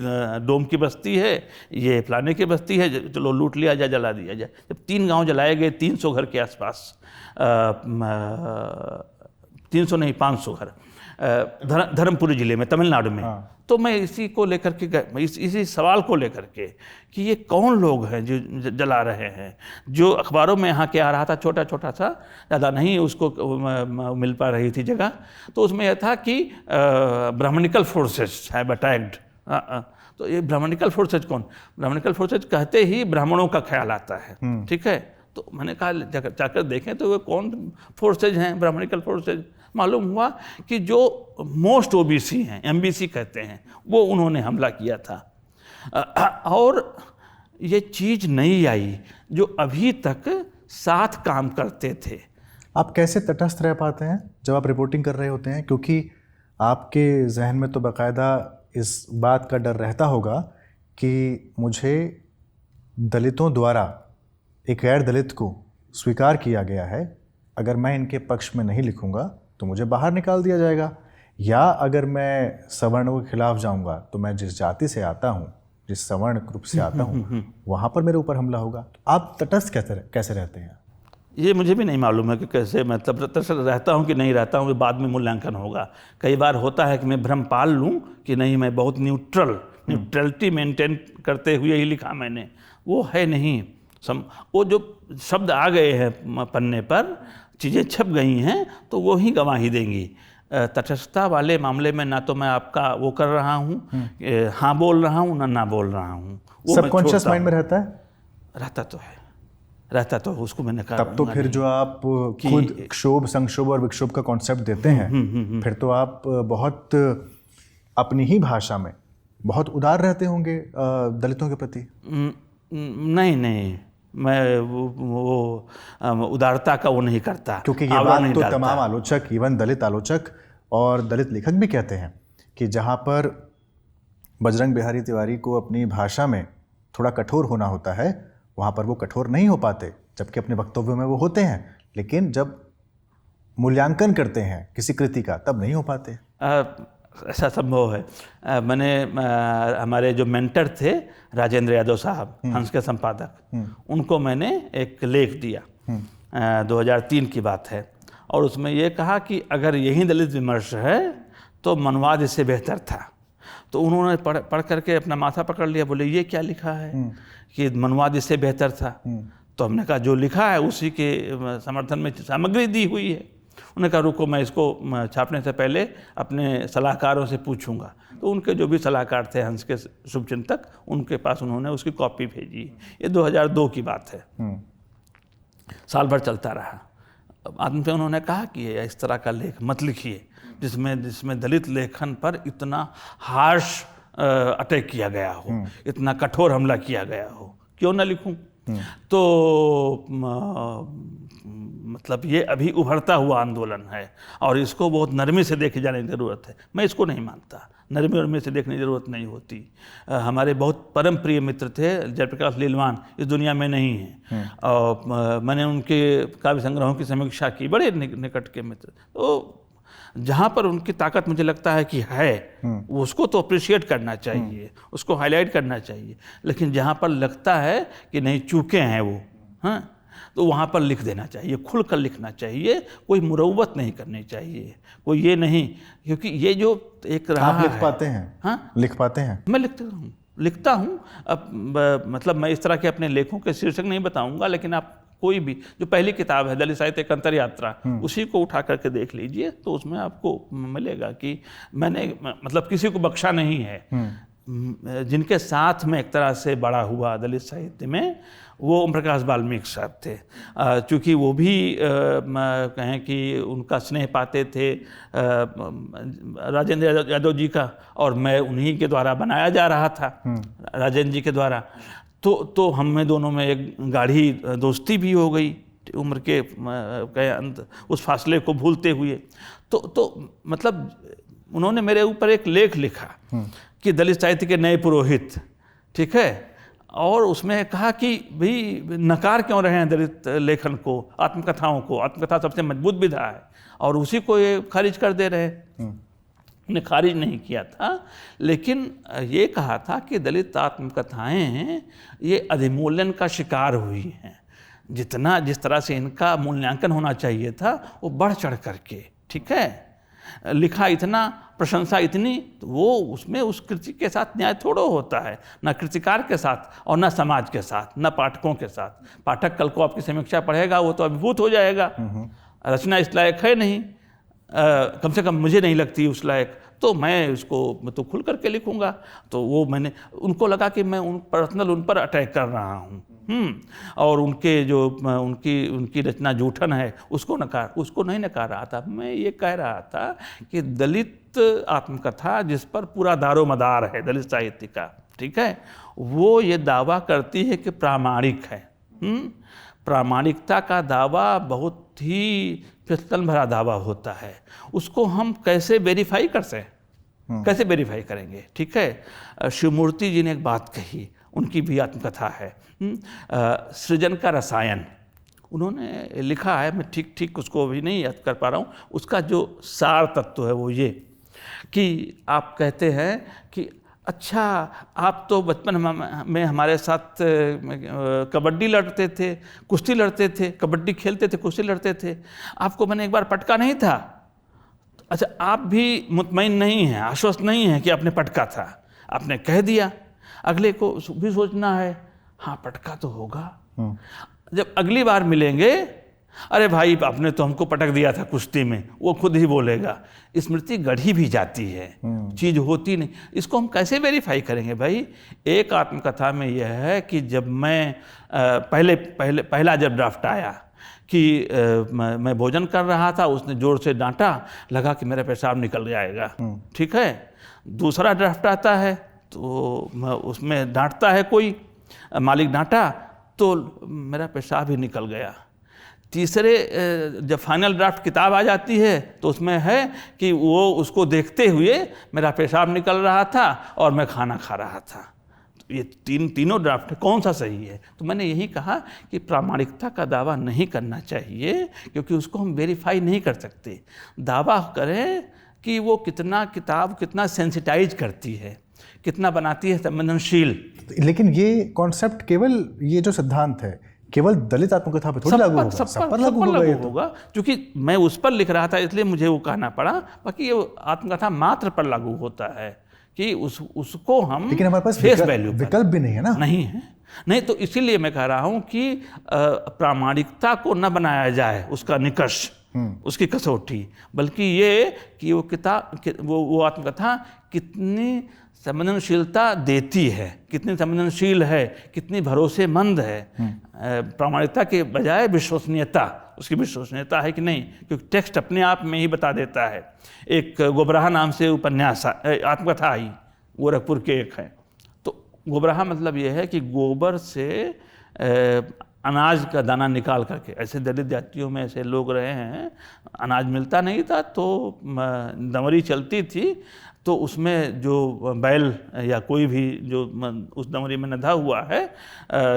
डोम की बस्ती है, ये फलाने की बस्ती है, चलो लूट लिया जाए, जला दिया जाए। जब 3 गांव जलाए गए 300 घर के आसपास, 300 नहीं 500 घर धर्मपुरी जिले में, तमिलनाडु में। तो मैं इसी को लेकर के, इसी सवाल को लेकर के कि ये कौन लोग हैं जो जला रहे हैं। जो अखबारों में यहाँ के आ रहा था, छोटा छोटा सा, ज़्यादा नहीं उसको मिल पा रही थी जगह, तो उसमें यह था कि ब्राह्मणिकल फोर्सेस हैव अटैक्ड। तो ये ब्राह्मणिकल फोर्सेज कौन? ब्राह्मणिकल फोर्सेज कहते ही ब्राह्मणों का ख्याल आता है, ठीक है। तो मैंने कहा जाकर देखें तो वे कौन फोर्सेज हैं ब्राह्मणिकल फोर्सेज। मालूम हुआ कि जो मोस्ट ओबीसी हैं, एमबीसी कहते हैं, वो उन्होंने हमला किया था। और ये चीज़ नहीं आई जो अभी तक साथ काम करते थे। आप कैसे तटस्थ रह पाते हैं जब आप रिपोर्टिंग कर रहे होते हैं? क्योंकि आपके जहन में तो बाकायदा इस बात का डर रहता होगा कि मुझे दलितों द्वारा एक गैर दलित को स्वीकार किया गया है, अगर मैं इनके पक्ष में नहीं लिखूंगा तो मुझे बाहर निकाल दिया जाएगा, या अगर मैं सवर्णों के खिलाफ जाऊंगा तो मैं जिस जाति से आता हूँ, जिस सवर्ण ग्रुप से आता हूँ, वहाँ पर मेरे ऊपर हमला होगा। तो आप तटस्थ कैसे रहते हैं? ये मुझे भी नहीं मालूम है कि कैसे मैं तटस्थ रहता हूँ कि नहीं रहता हूँ, बाद में मूल्यांकन होगा। कई बार होता है कि मैं भ्रम पाल लूँ कि नहीं, मैं बहुत न्यूट्रलिटी मेंटेन करते हुए ही लिखा मैंने, वो है नहीं। वो जो शब्द आ गए हैं पन्ने पर, चीज़ें छप गई हैं, तो वो ही गवाही देंगी। तटस्थता वाले मामले में ना तो मैं आपका वो कर रहा हूँ, हाँ बोल रहा हूँ, ना बोल रहा हूँ। वो सबकॉन्शियस माइंड में रहता है, रहता तो उसको मैंने कहा। तब तो फिर जो आप खुद क्षोभ, संक्षोभ और विक्षोभ का कॉन्सेप्ट देते हैं, फिर तो आप बहुत अपनी ही भाषा में बहुत उदार रहते होंगे दलितों के प्रति। नहीं, मैं वो उदारता का वो नहीं करता, क्योंकि ये आवरण बात नहीं तो डालता। तमाम आलोचक, इवन दलित आलोचक और दलित लेखक भी कहते हैं कि जहाँ पर बजरंग बिहारी तिवारी को अपनी भाषा में थोड़ा कठोर होना होता है, वहाँ पर वो कठोर नहीं हो पाते, जबकि अपने वक्तव्यों में वो होते हैं, लेकिन जब मूल्यांकन करते हैं किसी कृति का तब नहीं हो पाते। ऐसा संभव है। मैंने हमारे जो मेंटर थे राजेंद्र यादव साहब, हंस के संपादक, उनको मैंने एक लेख दिया, 2003 की बात है, और उसमें ये कहा कि अगर यही दलित विमर्श है तो मनवाद इससे बेहतर था। तो उन्होंने पढ़ करके अपना माथा पकड़ लिया, बोले ये क्या लिखा है कि मनवाद इससे बेहतर था। तो हमने कहा जो लिखा है उसी के समर्थन में सामग्री दी हुई है। उन्होंने कहा रुको, मैं इसको छापने से पहले अपने सलाहकारों से पूछूंगा। तो उनके जो भी सलाहकार थे हंस के शुभचिंतक, उनके पास उन्होंने उसकी कॉपी भेजी। ये 2002 की बात है। साल भर चलता रहा। आदमी से उन्होंने कहा कि इस तरह का लेख मत लिखिए जिसमें दलित लेखन पर इतना हार्श अटैक किया गया हो, इतना कठोर हमला किया गया हो, क्यों ना लिखूं। तो मतलब ये अभी उभरता हुआ आंदोलन है और इसको बहुत नरमी से देखे जाने की ज़रूरत है। मैं इसको नहीं मानता, नरमी से देखने की ज़रूरत नहीं होती। हमारे बहुत परम प्रिय मित्र थे जयप्रकाश लीलवान, इस दुनिया में नहीं हैं, और मैंने उनके काव्य संग्रहों की समीक्षा की, बड़े निकट के मित्र। तो जहाँ पर उनकी ताकत मुझे लगता है कि है, उसको तो अप्रिशिएट करना चाहिए, उसको हाईलाइट करना चाहिए। लेकिन जहाँ पर लगता है कि नहीं चूके हैं वो, हाँ, तो वहाँ पर लिख देना चाहिए, खुल कर लिखना चाहिए, कोई मुरव्वत नहीं करनी चाहिए, कोई ये नहीं। क्योंकि ये जो एक रहा आप लिख है, पाते हैं? हाँ, लिख पाते हैं। मैं लिखता हूँ। अब मतलब मैं इस तरह के अपने लेखों के शीर्षक नहीं बताऊंगा, लेकिन आप कोई भी जो पहली किताब है दलित साहित्य एक अंतर यात्रा, उसी को उठा करके देख लीजिए, तो उसमें आपको मिलेगा कि मैंने मतलब किसी को बख्शा नहीं है। जिनके साथ में एक तरह से बड़ा हुआ दलित साहित्य में, वो ओम प्रकाश वाल्मीकि साहब थे। चूँकि वो भी कहें कि उनका स्नेह पाते थे राजेंद्र यादव जी का, और मैं उन्हीं के द्वारा बनाया जा रहा था, राजेंद्र जी के द्वारा। तो हम में दोनों में एक गाढ़ी दोस्ती भी हो गई उम्र के अंत, उस फासले को भूलते हुए। तो मतलब उन्होंने मेरे ऊपर एक लेख लिखा कि दलित साहित्य के नए पुरोहित, ठीक है, और उसमें कहा कि भाई नकार क्यों रहे हैं दलित लेखन को, आत्मकथाओं को। आत्मकथा सबसे मजबूत विधा है और उसी को ये खारिज कर दे रहे हैं। ने खारिज नहीं किया था, लेकिन ये कहा था कि दलित आत्मकथाएं ये अधिमूल्यन का शिकार हुई हैं। जिस तरह से इनका मूल्यांकन होना चाहिए था वो बढ़ चढ़ करके, ठीक है, लिखा इतना, प्रशंसा इतनी, तो वो उसमें उस कृति के साथ न्याय थोड़ा होता है, ना कृतिकार के साथ और ना समाज के साथ, ना पाठकों के साथ। पाठक कल को आपकी समीक्षा पढ़ेगा वो तो अभिभूत हो जाएगा, रचना इस लायक है नहीं, कम से कम मुझे नहीं लगती उस लायक, तो मैं उसको तो खुल करके लिखूंगा। तो वो मैंने, उनको लगा कि मैं उन पर अटैक कर रहा हूँ, और उनके जो उनकी रचना जूठन है उसको नहीं नकार रहा था। मैं ये कह रहा था कि दलित आत्मकथा जिस पर पूरा दारोमदार है दलित साहित्य का, ठीक है, वो ये दावा करती है कि प्रामाणिक है। प्रामाणिकता का दावा बहुत ही फिसलन भरा दावा होता है, उसको हम कैसे वेरीफाई कैसे वेरीफाई करेंगे, ठीक है। शिवमूर्ति जी ने एक बात कही, उनकी भी आत्मकथा है, सृजन का रसायन, उन्होंने लिखा है, मैं ठीक उसको अभी नहीं याद कर पा रहा हूँ, उसका जो सार तत्व है वो ये कि आप कहते हैं कि अच्छा आप तो बचपन में हमारे साथ कबड्डी लड़ते थे, कुश्ती लड़ते थे, कबड्डी खेलते थे, कुश्ती लड़ते थे, आपको मैंने एक बार पटका नहीं था। अच्छा, आप भी मुतमईन नहीं हैं, आश्वस्त नहीं हैं कि आपने पटका था, आपने कह दिया, अगले को भी सोचना है हाँ पटका तो होगा। जब अगली बार मिलेंगे, अरे भाई आपने तो हमको पटक दिया था कुश्ती में, वो खुद ही बोलेगा। स्मृति गढ़ी भी जाती है, चीज होती नहीं। इसको हम कैसे वेरीफाई करेंगे भाई? एक आत्मकथा में यह है कि जब मैं पहला जब ड्राफ्ट आया कि मैं भोजन कर रहा था, उसने जोर से डांटा, लगा कि मेरा पेशाब निकल जाएगा, ठीक है। दूसरा ड्राफ्ट आता है तो उसमें डांटता है कोई, मालिक डांटा तो मेरा पेशाब ही निकल गया। तीसरे जब फाइनल ड्राफ्ट किताब आ जाती है तो उसमें है कि वो उसको देखते हुए मेरा पेशाब निकल रहा था और मैं खाना खा रहा था। तो ये तीनों ड्राफ्ट है, कौन सा सही है? तो मैंने यही कहा कि प्रामाणिकता का दावा नहीं करना चाहिए, क्योंकि उसको हम वेरीफाई नहीं कर सकते। दावा करें कि वो किताब कितना सेंसिटाइज करती है, कितना बनाती है संवेदनशील। लेकिन ये कॉन्सेप्ट केवल, ये जो सिद्धांत है केवल दलित आत्मकथा पर थोड़ी लागू होगा, सब पर लागू होगा। क्योंकि मैं उस पर लिख रहा था इसलिए मुझे वो कहना पड़ा, बाकी ये आत्मकथा मात्र पर लागू होता है कि उसको हम, लेकिन हमारे पास फेस वैल्यू विकल्प भी नहीं है ना। नहीं है, नहीं, तो इसीलिए मैं कह रहा हूं कि प्रामाणिकता को न बनाया जाए उसका निकष, उसकी कसौटी, बल्कि ये कि वो किताब, वो आत्मकथा कितनी संवेदनशीलता देती है, कितनी संवेदनशील है, कितनी भरोसेमंद है। प्रामाणिकता के बजाय विश्वसनीयता, उसकी विश्वसनीयता है कि नहीं, क्योंकि टेक्स्ट अपने आप में ही बता देता है। एक गोबराह नाम से उपन्यास आत्मकथा आई, गोरखपुर के एक है। तो गोबराह मतलब ये है कि गोबर से अनाज का दाना निकाल करके, ऐसे दलित जातियों में ऐसे लोग रहे हैं, अनाज मिलता नहीं था तो दमरी चलती थी, तो उसमें जो बैल या कोई भी जो उस दमरी में नधा हुआ है,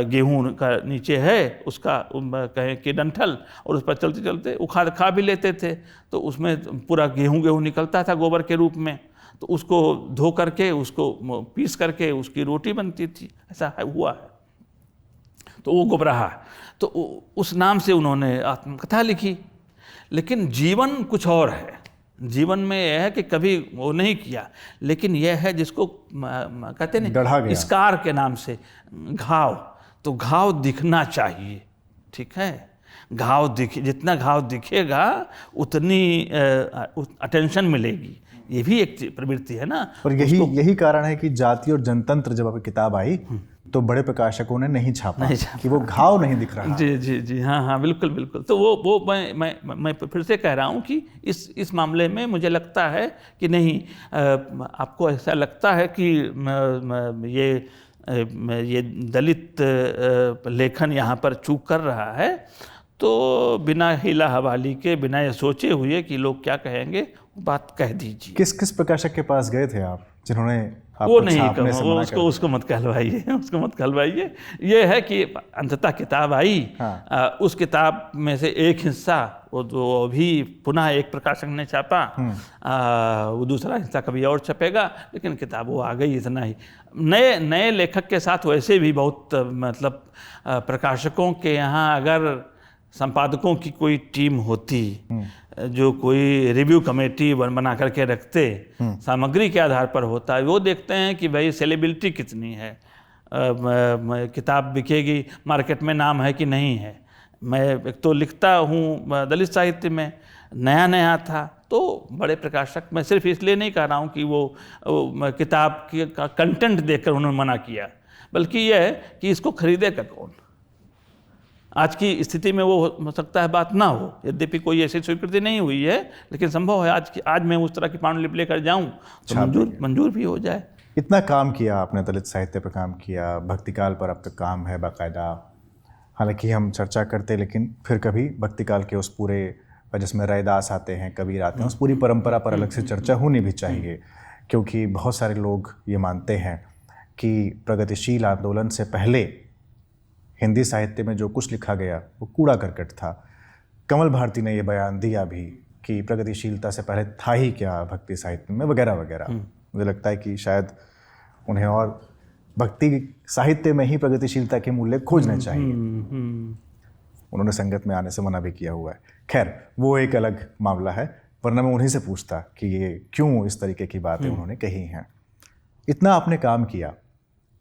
गेहूं का नीचे है उसका कहें कि डंठल, और उस पर चलते चलते उखाड़ खा भी लेते थे, तो उसमें पूरा गेहूं निकलता था गोबर के रूप में, तो उसको धो करके, उसको पीस करके उसकी रोटी बनती थी। ऐसा हुआ है। तो वो गोबराह, तो उस नाम से उन्होंने आत्मकथा लिखी। लेकिन जीवन कुछ और है। जीवन में यह है कि कभी वो नहीं किया, लेकिन यह है जिसको कहते नहीं, स्कार के नाम से, घाव, तो घाव दिखना चाहिए, ठीक है। घाव जितना घाव दिखेगा उतनी अटेंशन मिलेगी। ये भी एक प्रवृत्ति है ना। और यही कारण है कि जाति और जनतंत्र जब आपकी किताब आई तो बड़े प्रकाशकों ने नहीं छापा कि वो घाव नहीं दिख रहा। जी जी जी, हाँ, बिल्कुल बिल्कुल। तो वो मैं फिर से कह रहा हूँ कि इस मामले में मुझे लगता है कि नहीं, आपको ऐसा लगता है कि ये दलित लेखन यहाँ पर चूक कर रहा है, तो बिना हिला हवाली के, बिना ये सोचे हुए कि लोग क्या कहेंगे, बात कह दीजिए। किस प्रकाशक के पास गए थे आप जिन्होंने वो नहीं कहूँ, उसको मत कहलवाइए, उसको मत कहलवाइए। ये है कि अंततः किताब आई। हाँ। उस किताब में से एक हिस्सा वो भी पुनः एक प्रकाशक ने छापा, वो दूसरा हिस्सा कभी और छपेगा, लेकिन किताब वो आ गई, इतना ही। नए लेखक के साथ वैसे भी बहुत, मतलब प्रकाशकों के यहाँ अगर संपादकों की कोई टीम होती, जो कोई रिव्यू कमेटी बना करके रखते, सामग्री के आधार पर होता है, वो देखते हैं कि भाई सेलेबिलिटी कितनी है, किताब बिकेगी, मार्केट में नाम है कि नहीं है। मैं एक तो लिखता हूँ दलित साहित्य में, नया था, तो बड़े प्रकाशक, मैं सिर्फ इसलिए नहीं कह रहा हूँ कि वो किताब का कंटेंट देखकर उन्होंने मना किया, बल्कि यह है कि इसको खरीदेगा कौन। आज की स्थिति में वो हो सकता है बात ना हो, यद्यपि कोई ऐसी स्वीकृति नहीं हुई है, लेकिन संभव है आज मैं उस तरह की पांडुलिपि लेकर जाऊं तो मंजूर भी हो जाए। इतना काम किया आपने, दलित साहित्य पर काम किया, भक्तिकाल पर आपका काम है बाकायदा, हालांकि हम चर्चा करते, लेकिन फिर कभी भक्तिकाल के उस पूरे, जिसमें रैदास आते हैं, कबीर आते हैं, उस पूरी परंपरा पर अलग से चर्चा होनी भी चाहिए, क्योंकि बहुत सारे लोग ये मानते हैं कि प्रगतिशील आंदोलन से पहले हिंदी साहित्य में जो कुछ लिखा गया वो कूड़ा करकट था। कमल भारती ने ये बयान दिया भी कि प्रगतिशीलता से पहले था ही क्या भक्ति साहित्य में, वगैरह वगैरह। मुझे लगता है कि शायद उन्हें और भक्ति साहित्य में ही प्रगतिशीलता के मूल्य खोजने चाहिए। उन्होंने संगत में आने से मना भी किया हुआ है। खैर, वो एक अलग मामला है, वरना मैं उन्हीं से पूछता कि ये क्यों इस तरीके की बातें उन्होंने कही हैं। इतना आपने काम किया,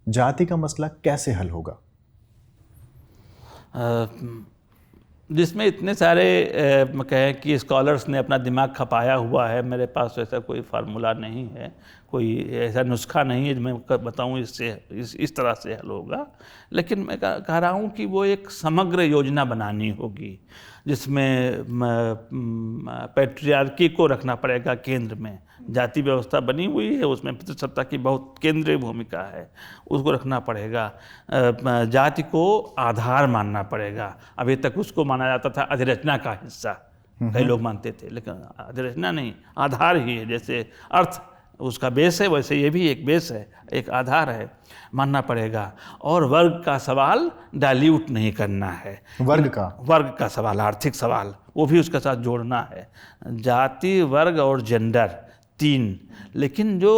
जाति का मसला कैसे हल होगा? जिसमें इतने सारे कहें कि स्कॉलर्स ने अपना दिमाग खपाया हुआ है। मेरे पास ऐसा कोई फार्मूला नहीं है, कोई ऐसा नुस्खा नहीं है जो मैं बताऊं इससे इस तरह से हल होगा। लेकिन मैं कह रहा हूं कि वो एक समग्र योजना बनानी होगी जिसमें पैट्रियार्की को रखना पड़ेगा केंद्र में। जाति व्यवस्था बनी हुई है, उसमें पितृसत्ता की बहुत केंद्रीय भूमिका है, उसको रखना पड़ेगा। जाति को आधार मानना पड़ेगा। अभी तक उसको माना जाता था अधिरचना का हिस्सा, कई लोग मानते थे, लेकिन अधिरचना नहीं, आधार ही है। जैसे अर्थ उसका बेस है, वैसे ये भी एक बेस है, एक आधार है, मानना पड़ेगा। और वर्ग का सवाल डाइल्यूट नहीं करना है। वर्ग का सवाल, आर्थिक सवाल, वो भी उसके साथ जोड़ना है। जाति, वर्ग और जेंडर, 3। लेकिन जो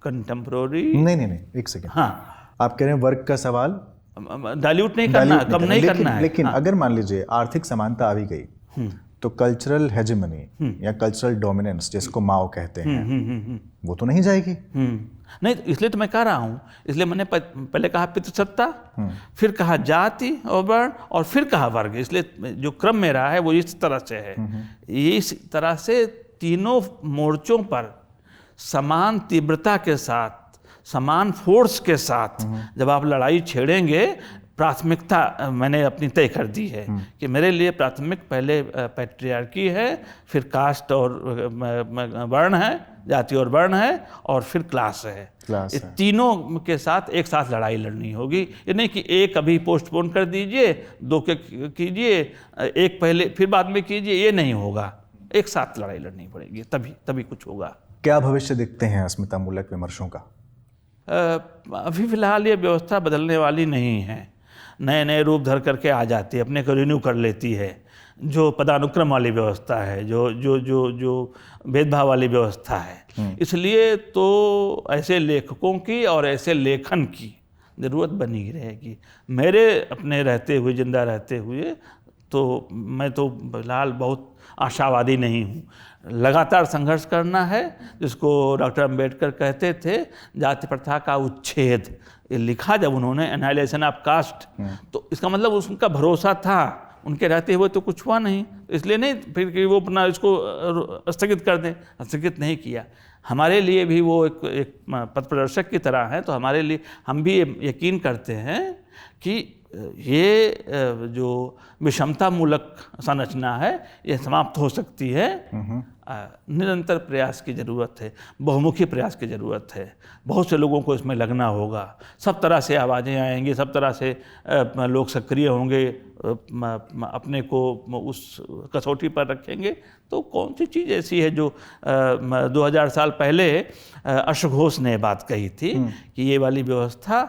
कंटेम्प्रोरी नहीं, एक सेकेंड। हाँ, आप कह रहे हैं वर्ग का सवाल डाइल्यूट नहीं करना, कम नहीं करना है। लेकिन अगर मान लीजिए आर्थिक समानता आ भी गई तो कल्चरल हेजेमनी या कल्चरल डोमिनेंस जिसको माओ कहते हैं वो तो नहीं जाएगी। नहीं, इसलिए तो मैं कह रहा हूँ, इसलिए मैंने पहले कहा पितृसत्ता, फिर कहा जाति और वर्ण, और फिर कहा वर्ग। इसलिए जो क्रम मेरा है वो इस तरह से है। इस तरह से तीनों मोर्चों पर समान तीव्रता के साथ, समान फोर्स के साथ जब आप लड़ाई छेड़ेंगे, प्राथमिकता मैंने अपनी तय कर दी है कि मेरे लिए प्राथमिक पहले पैट्रियार्की है, फिर कास्ट और वर्ण है, जाति और वर्ण है, और फिर क्लास है। ये तीनों के साथ एक साथ लड़ाई लड़नी होगी। ये नहीं कि एक अभी पोस्टपोन कर दीजिए, 2 के कीजिए, एक पहले फिर बाद में कीजिए, ये नहीं होगा। एक साथ लड़ाई लड़नी पड़ेगी, तभी कुछ होगा। क्या भविष्य दिखते हैं अस्मितामूलक विमर्शों का? अभी फिलहाल ये व्यवस्था बदलने वाली नहीं है, नए नए रूप धर करके आ जाती है, अपने को रिन्यू कर लेती है। जो पदानुक्रम वाली व्यवस्था है, जो भेदभाव वाली व्यवस्था है, इसलिए तो ऐसे लेखकों की और ऐसे लेखन की ज़रूरत बनी रहेगी। मेरे अपने रहते हुए, जिंदा रहते हुए, तो मैं तो फिलहाल बहुत आशावादी नहीं हूँ। लगातार संघर्ष करना है, जिसको डॉक्टर अंबेडकर कहते थे जाति प्रथा का उच्छेद। ये लिखा जब उन्होंने एनाइलेशन ऑफ कास्ट, तो इसका मतलब उनका भरोसा था, उनके रहते हुए तो कुछ हुआ नहीं, इसलिए नहीं फिर कि वो अपना इसको स्थगित कर दें, स्थगित नहीं किया। हमारे लिए भी वो एक पथ प्रदर्शक की तरह है, तो हमारे लिए हम भी यकीन करते हैं कि ये जो विषमतामूलक संरचना है ये समाप्त हो सकती है। निरंतर प्रयास की ज़रूरत है, बहुमुखी प्रयास की ज़रूरत है। बहुत से लोगों को इसमें लगना होगा, सब तरह से आवाज़ें आएंगी, सब तरह से लोग सक्रिय होंगे, अपने को उस कसौटी पर रखेंगे। तो कौन सी चीज़ ऐसी है जो 2000 साल पहले अश्वघोष ने बात कही थी कि ये वाली व्यवस्था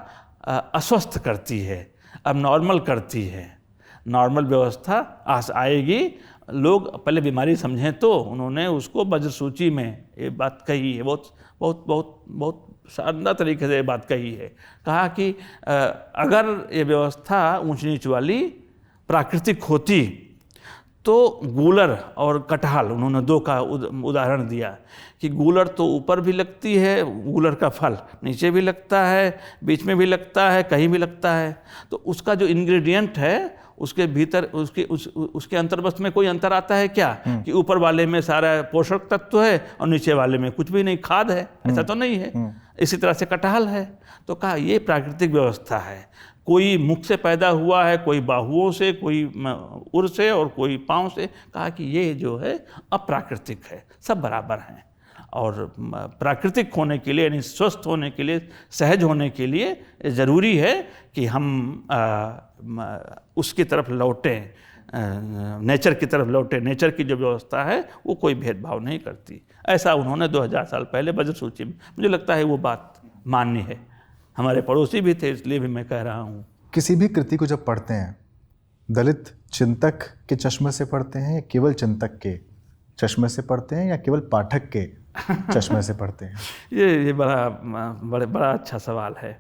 अस्वस्थ करती है, अब नॉर्मल करती है। नॉर्मल व्यवस्था आएगी, लोग पहले बीमारी समझें, तो उन्होंने उसको वज्र सूची में ये बात कही है। बहुत बहुत बहुत बहुत शानदार तरीके से ये बात कही है। कहा कि अगर ये व्यवस्था ऊंच नीच वाली प्राकृतिक होती तो गूलर और कटहल, उन्होंने 2 का उदाहरण दिया कि गूलर तो ऊपर भी लगती है, गूलर का फल नीचे भी लगता है, बीच में भी लगता है, कहीं भी लगता है। तो उसका जो इंग्रेडिएंट है उसके भीतर, उसके अंतर्वस्त्र में कोई अंतर आता है क्या कि ऊपर वाले में सारा पोषक तत्व है और नीचे वाले में कुछ भी नहीं, खाद है? ऐसा तो नहीं है। इसी तरह से कटहल है। तो कहा ये प्राकृतिक व्यवस्था है, कोई मुख से पैदा हुआ है, कोई बाहुओं से, कोई उर से और कोई पाँव से। कहा कि ये जो है अप्राकृतिक है, सब बराबर हैं। और प्राकृतिक होने के लिए, यानी स्वस्थ होने के लिए, सहज होने के लिए ज़रूरी है कि हम उसकी तरफ लौटें, नेचर की तरफ लौटें। नेचर की जो व्यवस्था है वो कोई भेदभाव नहीं करती। ऐसा उन्होंने 2000 साल पहले वज्र सूची में, मुझे लगता है वो बात मान्य है। हमारे पड़ोसी भी थे, इसलिए भी मैं कह रहा हूँ। किसी भी कृति को जब पढ़ते हैं, दलित चिंतक के चश्मे से पढ़ते हैं या केवल चिंतक के चश्मे से पढ़ते हैं या केवल पाठक के चश्मे से पढ़ते हैं? ये बड़ा अच्छा सवाल है।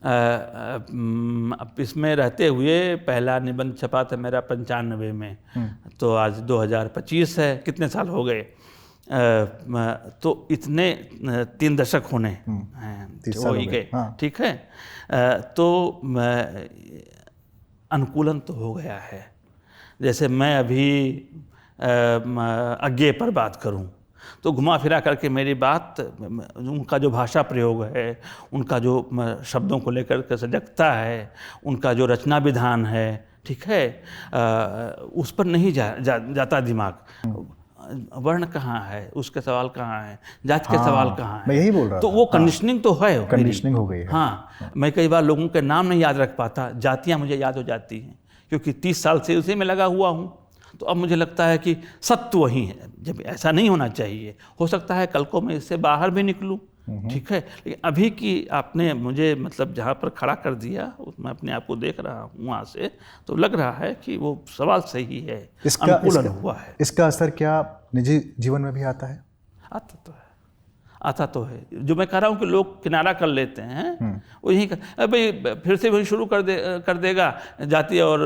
अब इसमें रहते हुए पहला निबंध छपा था मेरा 95 में, तो आज 2025 है, कितने साल हो गए? तो इतने 3 दशक होने हो ही गए। ठीक है। तो अनुकूलन तो हो गया है, जैसे मैं अभी अज्ञे पर बात करूं तो घुमा फिरा करके मेरी बात, उनका जो भाषा प्रयोग है, उनका जो शब्दों को लेकर के सजगता है, उनका जो रचना विधान है, ठीक है, उस पर नहीं जाता दिमाग। वर्ण कहाँ है, उसके सवाल कहाँ है, जात के सवाल कहाँ है, मैं यही बोल रहा तो था। वो कंडीशनिंग तो है, कंडीशनिंग हो गई है। हाँ, मैं कई बार लोगों के नाम नहीं याद रख पाता, जातियाँ मुझे याद हो जाती हैं, क्योंकि 30 साल से उसी में लगा हुआ हूँ। तो अब मुझे लगता है कि सत्य वही है, जब ऐसा नहीं होना चाहिए। हो सकता है कल को मैं इससे बाहर भी निकलूं, ठीक है, लेकिन अभी की आपने मुझे मतलब जहाँ पर खड़ा कर दिया, मैं अपने आप को देख रहा हूँ वहाँ से, तो लग रहा है कि वो सवाल सही है, अनुकूलन हुआ है। इसका असर क्या निजी जीवन में भी आता है? आता तो है। जो मैं कह रहा हूँ कि लोग किनारा कर लेते हैं, वो यही भाई फिर से वही शुरू कर देगा, जाति और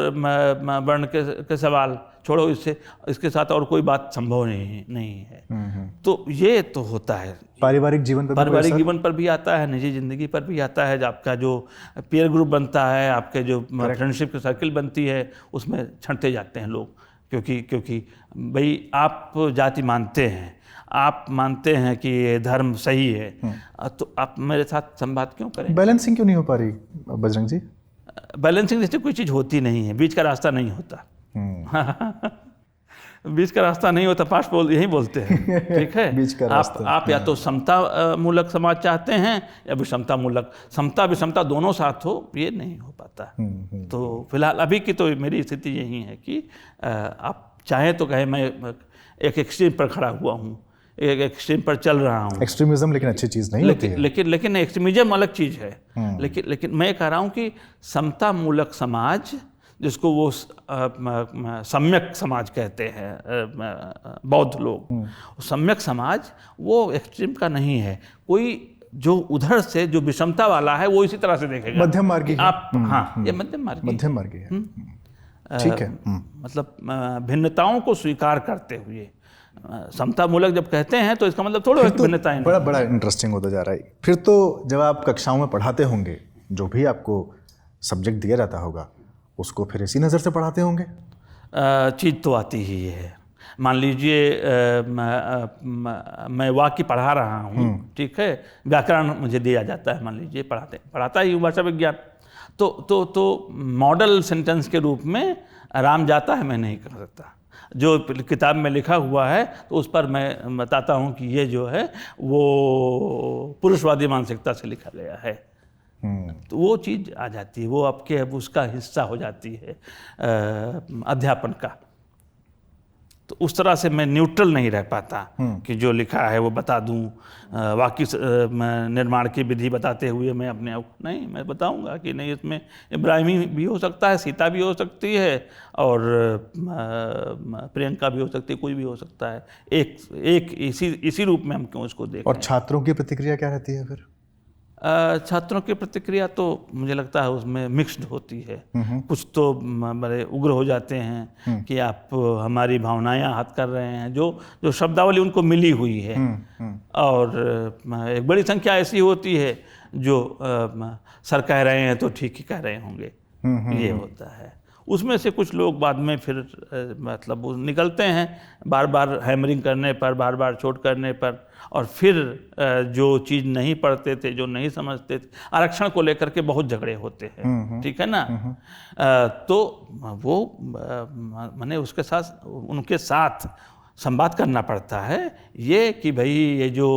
वर्ण के सवाल छोड़ो, इसके साथ और कोई बात संभव नहीं है। तो ये तो होता है। पारिवारिक जीवन पर भी आता है, निजी जिंदगी पर भी आता है। आपका जो पीयर ग्रुप बनता है, आपके जो फ्रेंडशिप की सर्किल बनती है, उसमें छंटते जाते हैं लोग, क्योंकि भाई आप जाति मानते हैं, आप मानते हैं कि ये धर्म सही है, तो आप मेरे साथ संवाद क्यों करें? बैलेंसिंग क्यों नहीं हो पा रही बजरंग जी? बैलेंसिंग जैसे कोई चीज़ होती नहीं है, बीच का रास्ता नहीं होता। बीच का रास्ता नहीं होता, पास्ट यही बोलते हैं, ठीक है। बीच का रास्ता। आप या तो समता मूलक समाज चाहते हैं या विषमता मूलक, समता विषमता दोनों साथ हो, ये नहीं हो पाता। तो फिलहाल अभी की तो मेरी स्थिति यही है कि आप चाहें तो कहें मैं एक एक्सट्रीम पर खड़ा हुआ हूँ, एक एक्सट्रीम पर चल रहा हूँ। एक्सट्रीमिज्म लेकिन अच्छी चीज़ नहीं होती है। लेकिन एक्सट्रीमिज्म अलग चीज़ है। लेकिन मैं कह रहा हूँ कि समता मूलक समाज, जिसको वो सम्यक समाज कहते हैं बौद्ध लोग, सम्यक समाज वो एक्सट्रीम का नहीं है। कोई जो उधर से जो विषमता वाला है वो इसी तरह से देखेगा, मध्यम मार्गी आप ये मध्यम मार्गी है। ठीक है। मतलब भिन्नताओं को स्वीकार करते हुए समता मूलक जब कहते हैं तो इसका मतलब थोड़ा भिन्नताएं बड़ा इंटरेस्टिंग होता जा रहा है। फिर तो जब आप कक्षाओं में पढ़ाते होंगे, जो भी आपको सब्जेक्ट दिया जाता होगा उसको फिर इसी नज़र से पढ़ाते होंगे? चीज़ तो आती ही है। मान लीजिए मैं वाक्य पढ़ा रहा हूँ, ठीक है, व्याकरण मुझे दिया जाता है, मान लीजिए पढ़ाता ही हूँ भाषा विज्ञान, तो मॉडल सेंटेंस के रूप में राम जाता है मैं नहीं कर सकता। जो किताब में लिखा हुआ है तो उस पर मैं बताता हूँ कि ये जो है वो पुरुषवादी मानसिकता से लिखा गया है। तो वो चीज़ आ जाती है, वो आपके उसका हिस्सा हो जाती है अध्यापन का। तो उस तरह से मैं न्यूट्रल नहीं रह पाता कि जो लिखा है वो बता दूं, वाक्य निर्माण की विधि बताते हुए मैं अपने आप नहीं, मैं बताऊंगा कि नहीं, इसमें इब्राहिमी भी हो सकता है, सीता भी हो सकती है, और प्रियंका भी हो सकती है, कोई भी हो सकता है। एक इसी रूप में हम क्यों इसको देखें। और छात्रों की प्रतिक्रिया क्या रहती है फिर? छात्रों की प्रतिक्रिया तो मुझे लगता है उसमें मिक्स्ड होती है। कुछ तो बड़े उग्र हो जाते हैं कि आप हमारी भावनाएं आहत कर रहे हैं, जो शब्दावली उनको मिली हुई है। और एक बड़ी संख्या ऐसी होती है जो सर कह रहे हैं तो ठीक ही कह रहे होंगे, ये होता है। उसमें से कुछ लोग बाद में फिर मतलब निकलते हैं, बार बार हैमरिंग करने पर, बार बार चोट करने पर, और फिर जो चीज़ नहीं पढ़ते थे, जो नहीं समझते थे, आरक्षण को लेकर के बहुत झगड़े होते हैं, ठीक है ना। तो वो मैंने उनके साथ संवाद करना पड़ता है, ये कि भाई ये जो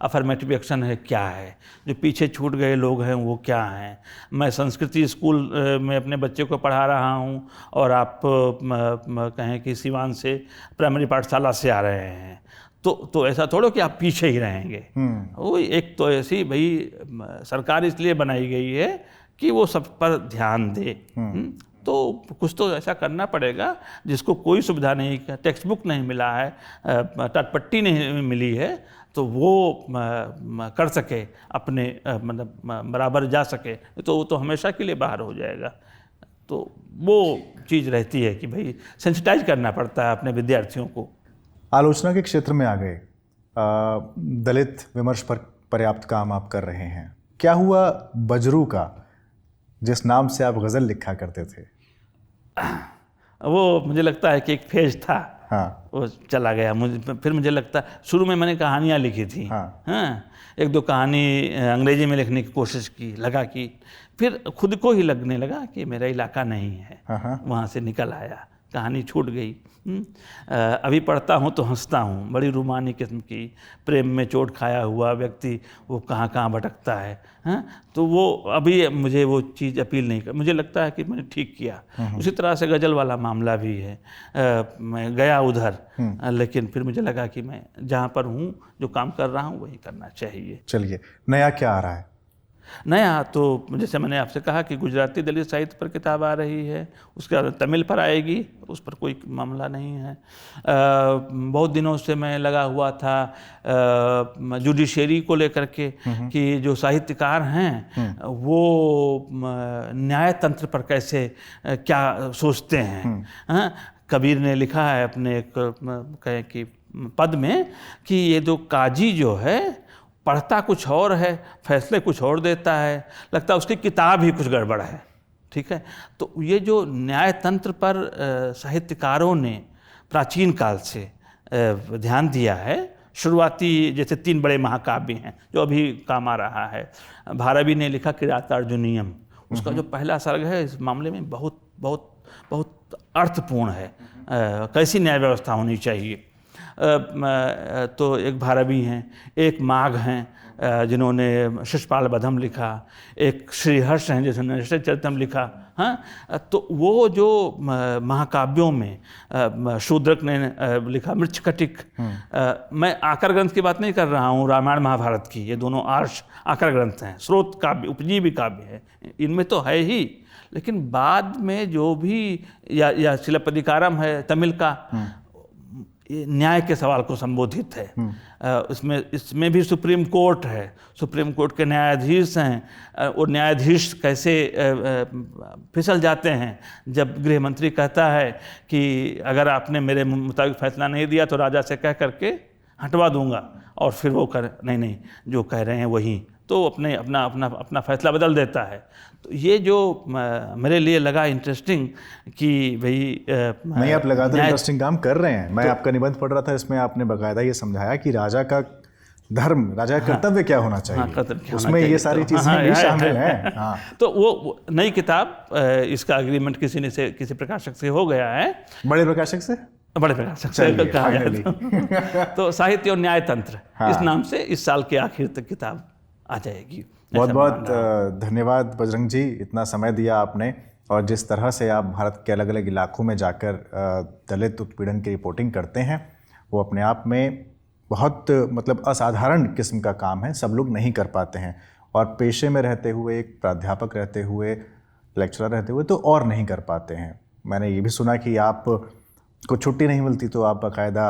अफर्मेटिव एक्शन है क्या है, जो पीछे छूट गए लोग हैं वो क्या हैं। मैं संस्कृति स्कूल में अपने बच्चे को पढ़ा रहा हूँ और आप कहें कि सिवान से प्राइमरी पाठशाला से आ रहे हैं, तो ऐसा थोड़ा कि आप पीछे ही रहेंगे। वो एक तो ऐसी भाई सरकार इसलिए बनाई गई है कि वो सब पर ध्यान दे। तो कुछ तो ऐसा करना पड़ेगा जिसको कोई सुविधा नहीं, टेक्स्ट बुक नहीं मिला है, टटपट्टी नहीं मिली है, तो वो कर सके, अपने मतलब बराबर जा सके, तो वो तो हमेशा के लिए बाहर हो जाएगा। तो वो चीज़ रहती है कि भाई सेंसिटाइज करना पड़ता है अपने विद्यार्थियों को। आलोचना के क्षेत्र में आ गए, दलित विमर्श पर पर्याप्त काम आप कर रहे हैं। क्या हुआ बजरू का, जिस नाम से आप गज़ल लिखा करते थे? वो मुझे लगता है कि एक फेज था, हाँ, वो चला गया। फिर मुझे लगता, शुरू में मैंने कहानियाँ लिखी थी, हाँ, एक दो कहानी अंग्रेजी में लिखने की कोशिश की, लगा कि फिर खुद को ही लगने लगा कि मेरा इलाका नहीं है, वहाँ से निकल आया, कहानी छूट गई। अभी पढ़ता हूँ तो हंसता हूँ, बड़ी रूमानी किस्म की, प्रेम में चोट खाया हुआ व्यक्ति वो कहाँ कहाँ भटकता है, हाँ? तो वो अभी मुझे वो चीज़ अपील नहीं कर, मुझे लगता है कि मैंने ठीक किया। उसी तरह से गज़ल वाला मामला भी है, मैं गया उधर, लेकिन फिर मुझे लगा कि मैं जहाँ पर हूँ, जो काम कर रहा हूँ, वही करना चाहिए। चलिए, नया क्या आ रहा है? नया तो जैसे मैंने आपसे कहा कि गुजराती दलित साहित्य पर किताब आ रही है, उसके बाद तमिल पर आएगी, उस पर कोई मामला नहीं है। बहुत दिनों से मैं लगा हुआ था जुडिशरी को लेकर के कि जो साहित्यकार हैं वो न्याय तंत्र पर कैसे क्या सोचते हैं। हाँ, कबीर ने लिखा है अपने एक कहें कि पद में कि ये जो काजी जो है पढ़ता कुछ और है, फैसले कुछ और देता है, लगता है उसकी किताब ही कुछ गड़बड़ है। ठीक है, तो ये जो न्याय तंत्र पर साहित्यकारों ने प्राचीन काल से ध्यान दिया है, शुरुआती जैसे 3 बड़े महाकाव्य हैं जो अभी काम आ रहा है। भारवी ने लिखा किरातार्जुनीयम, उसका जो पहला सर्ग है इस मामले में बहुत बहुत बहुत अर्थपूर्ण है, कैसी न्याय व्यवस्था होनी चाहिए। तो एक भारवी हैं, एक माघ हैं जिन्होंने शिशुपाल बधम लिखा, एक श्रीहर्ष हैं जिन्होंने चरितम लिखा। हाँ, तो वो जो महाकाव्यों में शूद्रक ने लिखा मृच्छकटिक, मैं आकर ग्रंथ की बात नहीं कर रहा हूँ, रामायण महाभारत की, ये दोनों आर्ष आकर ग्रंथ हैं, स्रोत काव्य, उपजीवी काव्य है, इनमें तो है ही। लेकिन बाद में जो भी या शिलापदिकारम है तमिल का, न्याय के सवाल को संबोधित है। इसमें भी सुप्रीम कोर्ट है, सुप्रीम कोर्ट के न्यायाधीश हैं, और न्यायाधीश कैसे फिसल जाते हैं जब गृह मंत्री कहता है कि अगर आपने मेरे मुताबिक फैसला नहीं दिया तो राजा से कह करके हटवा दूंगा, और फिर वो नहीं जो कह रहे हैं वही, तो अपना फैसला बदल देता है। तो ये जो मेरे लिए लगा इंटरेस्टिंग कि भाई नहीं, आप लगातार इंटरेस्टिंग काम कर रहे हैं। मैं आपका निबंध पढ़ रहा था, इसमें आपने बाकायदा ये समझाया कि राजा का धर्म, राजा का कर्तव्य क्या होना चाहिए, उसमें ये सारी चीजें भी शामिल हैं। हाँ, तो वो नई किताब, इसका एग्रीमेंट किसी प्रकाशक से हो गया है, बड़े प्रकाशक से कहा गया। तो साहित्य और न्याय तंत्र, इस नाम से इस साल के आखिर तक किताब आ जाएगी। बहुत बहुत धन्यवाद बजरंग जी, इतना समय दिया आपने, और जिस तरह से आप भारत के अलग अलग इलाकों में जाकर दलित उत्पीड़न की रिपोर्टिंग करते हैं, वो अपने आप में बहुत मतलब असाधारण किस्म का काम है, सब लोग नहीं कर पाते हैं। और पेशे में रहते हुए, एक प्राध्यापक रहते हुए, लेक्चरर रहते हुए तो और नहीं कर पाते हैं। मैंने ये भी सुना कि आप को छुट्टी नहीं मिलती तो आप बाकायदा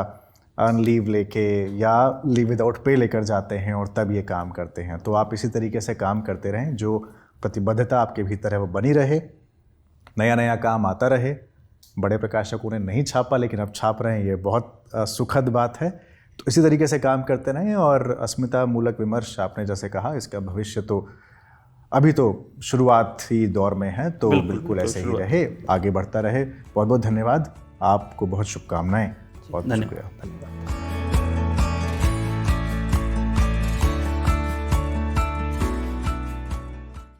अर्न लीव लेके या लीव विदाउट पे लेकर जाते हैं और तब ये काम करते हैं। तो आप इसी तरीके से काम करते रहें, जो प्रतिबद्धता आपके भीतर है वो बनी रहे, नया नया काम आता रहे। बड़े प्रकाशकों ने नहीं छापा लेकिन अब छाप रहे हैं, ये बहुत सुखद बात है। तो इसी तरीके से काम करते रहें, और अस्मिता मूलक विमर्श आपने जैसे कहा, इसका भविष्य तो अभी तो शुरुआती दौर में है, तो बिल्कुल ऐसे ही रहे, आगे बढ़ता रहे। बहुत बहुत धन्यवाद, आपको बहुत शुभकामनाएं, बहुत शुक्रिया।